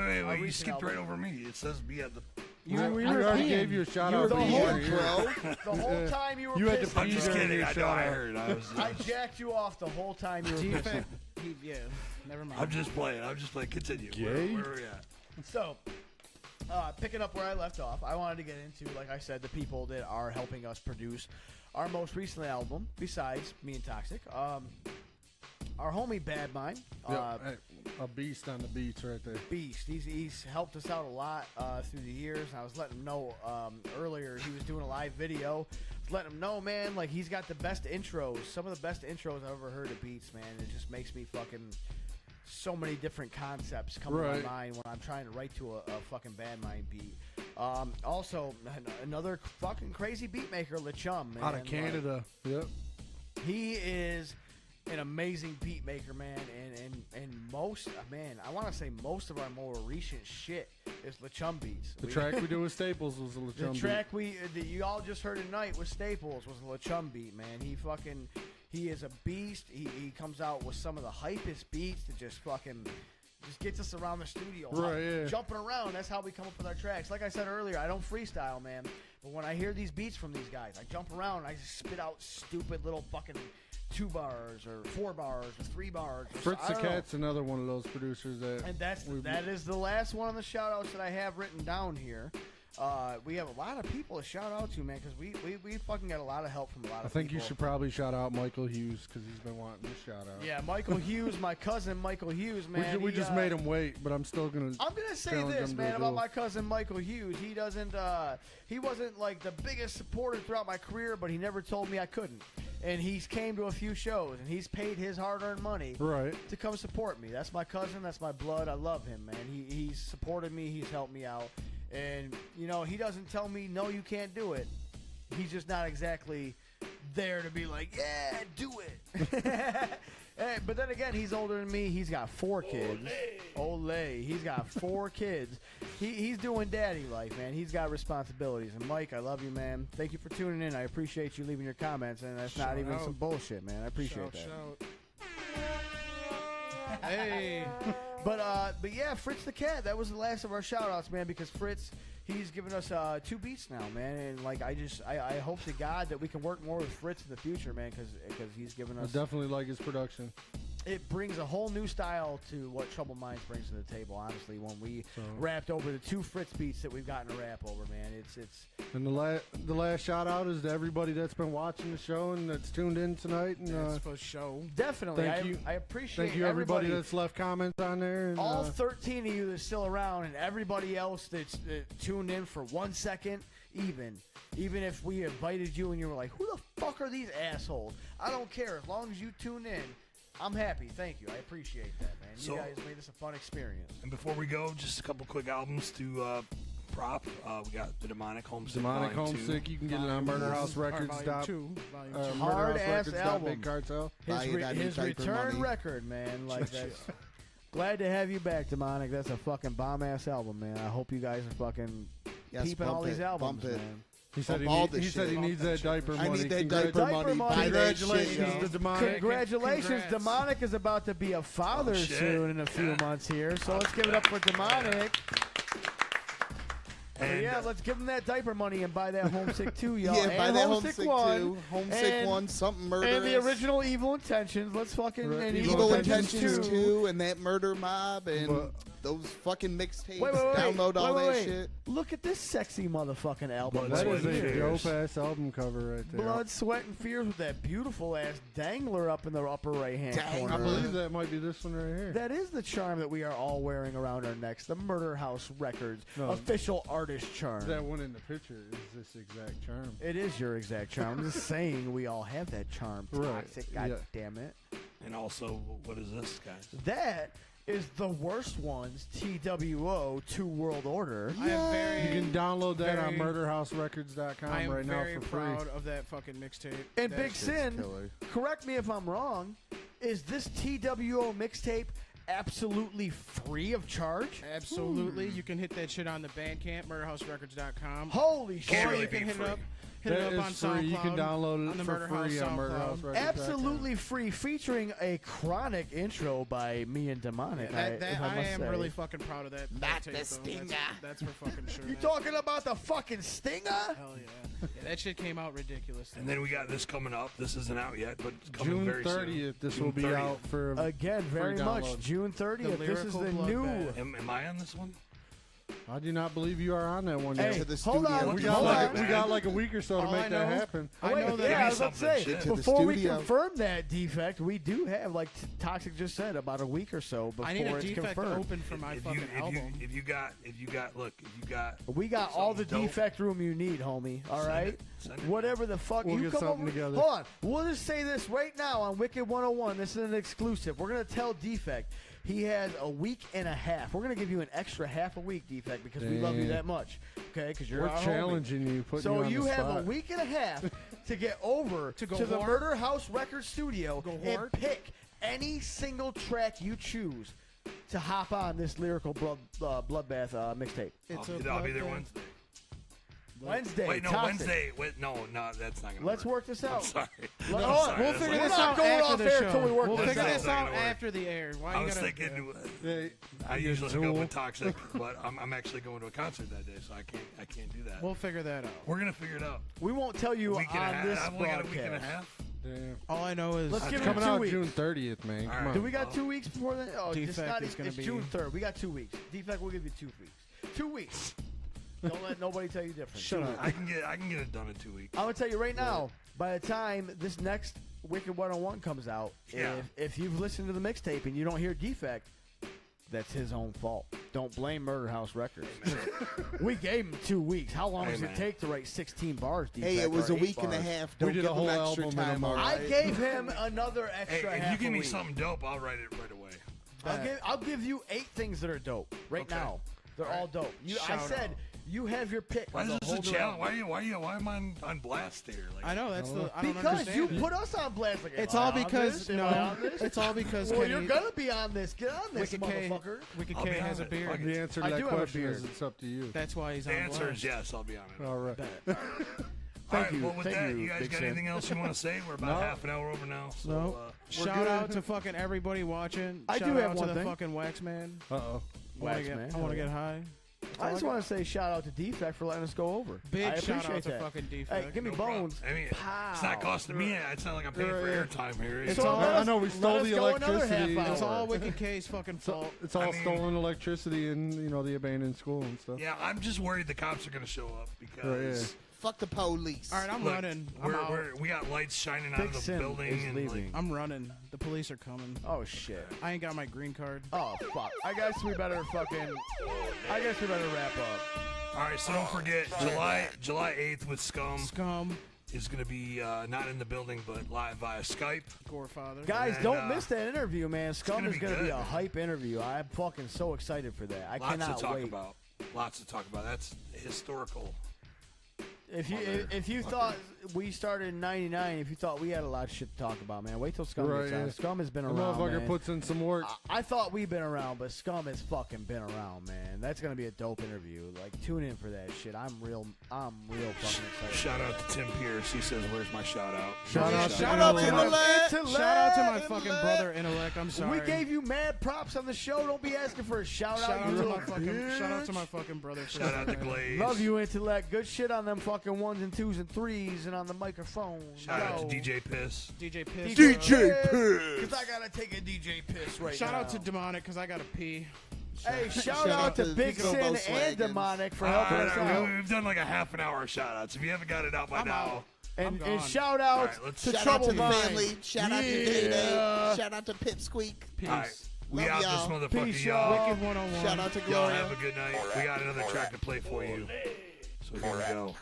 Wait, our you recent skipped album. right over me. It says be at the. We already gave you a shout out. The for whole, you here. the whole time you were You had to pissing. I'm just Peter, kidding. your I know. shout I out. heard. I was. I jacked you off the whole time you were pissing. Defekt. Yeah. Never mind. I'm just playing. Continue. Gay? Where are we at? So, picking up where I left off, I wanted to get into, like I said, the people that are helping us produce our most recent album, besides me and Toxic. Our homie Bad Mind, Yeah, hey, a beast on the beats right there. Beast. He's helped us out a lot through the years. I was letting him know earlier he was doing a live video. I was letting him know, man, like he's got the best intros, some of the best intros I've ever heard of beats, man. It just makes me fucking so many different concepts come to my Right. mind when I'm trying to write to a fucking Bad Mind beat. Also, another fucking crazy beat maker, LeChum, man. Out of Canada. Yep. He is an amazing beat maker, man, and most, man, I want to say most of our more recent shit is LeChum beats. The track we do with Staples was a The LeChum beat. track that you all just heard tonight with Staples was a LeChum beat, man. He is a beast. He comes out with some of the hypest beats that just gets us around the studio. Right, yeah. Jumping around, that's how we come up with our tracks. Like I said earlier, I don't freestyle, man. But when I hear these beats from these guys, I jump around and I just spit out stupid little fucking 2 bars or 4 bars or 3 bars. Fritz I the don't know. Cat's another one of those producers that. And that is the last one of the shout outs that I have written down here. We have a lot of people to shout out to, man, because we fucking got a lot of help from a lot of I think people. you should probably shout out Michael Hughes because he's been wanting to shout out. Yeah, Michael Hughes, my cousin Michael Hughes, man. We just made him wait, but I'm still gonna. I'm gonna say challenge this, him to man, a about duel. my cousin Michael Hughes. He doesn't. He wasn't like the biggest supporter throughout my career, but he never told me I couldn't. And he's came to a few shows, and he's paid his hard-earned money Right. to come support me. That's my cousin. That's my blood. I love him, man. He's supported me. He's helped me out. And, you know, he doesn't tell me, no, you can't do it. He's just not exactly there to be like, yeah, do it. But then again, he's older than me. He's got 4 kids. Ole. He's got 4 kids. He's doing daddy life, man. He's got responsibilities. And Mike, I love you, man. Thank you for tuning in. I appreciate you leaving your comments. And that's not Shout even out. some bullshit, man. I appreciate that. Shout. Hey. But yeah, Fritz the Cat. That was the last of our shout-outs, man, because Fritz, he's given us 2 beats now, man. And, like, I hope to God that we can work more with Fritz in the future, man, because he's given I us... definitely like his production. It brings a whole new style to what Troubled Mindz brings to the table, honestly, when we rapped over the 2 Fritz beats that we've gotten to rap over, man. It's And the last shout out is to everybody that's been watching the show and that's tuned in tonight. And That's for show. definitely, Thank you. I appreciate thank you everybody that's left comments on there. And, all 13 of you that's still around, and everybody else that's tuned in for 1 second, even if we invited you and you were like, who the fuck are these assholes? I don't care. As long as you tune in, I'm happy. Thank you. I appreciate that, man. You guys made this a fun experience. And before we go, just a couple quick albums to prop. We got the Demonic Homesick. Demonic Volume 2. Homesick. You can get it on Volume 2. Hard-ass album. Big Cartel. Buy it on His diaper return money. record, man. Like that's glad to have you back, Demonic. That's a fucking bomb-ass album, man. I hope you guys are fucking Yes, peeping bump all these it, albums, bump it. man. He said he, all the he said he shit. needs that diaper money. I need that Congrats- diaper money. money. Buy that Congratulations shit, to yo. Demonic. Congratulations, Congrats. Demonic is about to be a father shit. soon in a few months here. So let's give it up for Demonic. And, Yeah, let's give him that diaper money and buy that Homesick 2, y'all. Yeah, buy and that Homesick Homesick 1. 2, Homesick and- 1, something murderous. And the original Evil Intentions. Let's fucking... Right. and Evil Intentions 2 and that Murder Mob and But- those fucking mixtapes. Wait. Download all that wait. shit. Look at this sexy motherfucking album. Blood, That right is Sweat, a and here. Tears. dope-ass album cover right there. Blood, Sweat, and Fears with that beautiful ass dangler up in the upper right-hand Dangler. I corner. believe that might be this one right here. That is the charm that we are all wearing around our necks. The Murder House Records No. official artist charm. That one in the picture is this exact charm. It is your exact charm. I'm just saying we all have that charm. Right. Toxic, god Yeah. damn it. and also, what is this, guys? That is the worst one's T.W.O. 2 World Order. I am very. You can download that on Very- murderhouserecords.com I am right now very for free. proud of that fucking mixtape. And That Big shit- Sin, killer. correct me if I'm wrong, is this T.W.O. mixtape absolutely free of charge? Absolutely, you can hit that shit on the Bandcamp, murderhouserecords.com. Holy shit. Can't Or really you can be hit free. it up. Hit That it up on is free. SoundCloud. You can download on it the for Murder House free on SoundCloud. murderhouserecords.com. Absolutely free, featuring a chronic intro by me and Demonic. That if I must am say. really fucking proud of that. Not tape, the though. stinger. That's for fucking sure. You man. talking about the fucking stinger? Hell yeah. Yeah, that shit came out ridiculous. And then we got this coming up. This isn't out yet, but it's coming June very 30th, soon. this June will be 30th. out for Again, very free much. download. June 30th. The This is the Lyrical new. Bloodbath. Am I on this one? I do not believe you are on that one Hey, yet. To the hold studio. on. We Hold got, on. like, we got like a week or so to All make I that know- happen. I Wait, know that. yeah, I was Give me about to say, something, shit. To the before we studio. confirm that defect, we do have, like Toxic just said, about a week or so before I need a it's defect confirmed. open for my If fucking you album. got We got all the something dope, defect room you need, homie. All Send right? it. Send it. Whatever the fuck We'll you get come something over. together. Hold on. We'll just say this right now on Wicked 101. This is an exclusive. We're going to tell Defect he has a week and a half. We're going to give you an extra half a week, Defect, because we love you Dang. that much. Okay? Because you're We're our homie. challenging you, putting So you on you the have spot. a week and a half to get over To go to the hard? Murder House Records studio Go and hard? pick any single track you choose to hop on this lyrical bloodbath mixtape. I'll be there bloodbath. Wednesday. Wednesday. Wait, no, Toxic. Wednesday. Wait, no, that's not gonna Let's work this I'm out. sorry. Hold I'm on, sorry, we'll that's figure not- this We're out. not Going after off the air show. till we work We'll this figure out. this Not out gonna work. after the air. Why I you was gotta? thinking. Hey, I you usually go Zool. with Toxic, but I'm actually going to a concert that day, so I can't do that. We'll figure that out. We're gonna figure it out. We won't tell you Week and a on half. this I've only got a week and a broadcast. half. Damn. All I know is Let's give it Coming 2 out weeks. June 30th, man. Come All on. Do we got 2 weeks before that? Oh, Defect it's not. is gonna It's be- June 3rd. We got 2 weeks. Defect, we'll give you 2 weeks. 2 weeks. Don't let nobody tell you different. Shut up. I can get it done in 2 weeks. I'm gonna tell you right now. By the time this next Wicked 101 comes out, Yeah. if you've listened to the mixtape and you don't hear Defekt, that's his own fault. Don't blame Murder House Records. We gave him 2 weeks. How long does it take to write 16 bars, Defekt? Hey, it was or a 8 week and a bars? half. We Don't did give a whole him extra album in a time. month. all I right? gave him another Hey, extra if half you give a me week. something dope, I'll write it right away. I'll give you 8 things that are dope right Okay. now. They're all dope. I Shout said out. you have your pick. Why of is the this whole a new challenge? album. Why am I on blast here? Like, I know that's the. I don't Because understand you it. put us on blast. Like, It's am I all on because this? Am I on no. this? It's all because Well, Kenny, you're gonna be on this. Get on this, Wicked K, motherfucker. Wicked I'll K be has on a it. beard. Fuck it. The answer to I that do have a question is beard. it's up to you. That's why he's the on answer blast. is yes. I'll be on it. All right. All Thank right, you. well, with Thank that, you, you guys Big got Sam. anything else you want to say? We're about half an hour over now. So, No. we're Shout good. out to fucking everybody watching. I Shout do have out one to the thing. fucking Wax Man. Uh-oh. Wax Man. I want to get high. I just want to say shout out to Defekt for letting us go over. Big I shout out appreciate to that. fucking Defekt. Hey, give me No problem. bones. I mean, Pow. it's not costing me. It's not like I'm paying for airtime here. It's So all- let I us- know we stole let us the go another electricity. half It's hour. all Wicked K's fucking fault. It's all I mean- stolen electricity and the abandoned school and stuff. Yeah, I'm just worried the cops are going to show up because Right, Fuck the police. All right, I'm look, running. I'm out. we got lights shining out Big of the Sim building is and leaving. like, I'm running. The police are coming. Oh shit. I ain't got my green card. Oh fuck. I guess we better wrap up. all right, so don't forget July 8th with Scum Scum, is going to be not in the building but live via Skype. Gorefather. Guys, And, don't miss that interview, man. Scum gonna is be gonna be good. a hype interview. I'm fucking so excited for that. I Lots cannot to talk wait. about. Lots to talk about. That's historical. If you thought we started in '99, if you thought we had a lot of shit to talk about, man, wait till Scum Right, gets on. yeah. Scum has been The around, motherfucker man. puts in some work. I thought we've been around, but Scum has fucking been around, man. That's gonna be a dope interview. Like, tune in for that shit. I'm real fucking excited. Shout out to Tim Pierce. He says, "Where's my shout out?" Shout out to Shout out to Intellect. Intellect. Shout out to my fucking brother Intellect. I'm sorry. We gave you mad props on the show. Don't be asking for a shout shout out. out You to little my fucking bitch. shout out to my fucking brother. for Shout out to that, man. Glaze. Love you, Intellect. Good shit on them fucking 1s and 2s and 3s and on the microphone. Shout out to Yo. DJ Piss. DJ Piss. Because I gotta take a DJ piss right Shout now. out to Demonic because I gotta pee. Hey, shout out to Big Pico Sin Both and Wagons. Demonic for All helping right, us all right, out. we've done like a half an hour of shout outs. If you haven't got it out by I'm now, out. I'm And gone. shout out All right, let's- to Shout out Troubled to the Mindz. family. Shout out to Day Day. Shout out to Pipsqueak. Peace. all right, we Love out y'all. this motherfucker, Peace, y'all. y'all. Wicked 101. Shout out to Y'all Gloria. have a good night. We got another track to play for you. So here we go.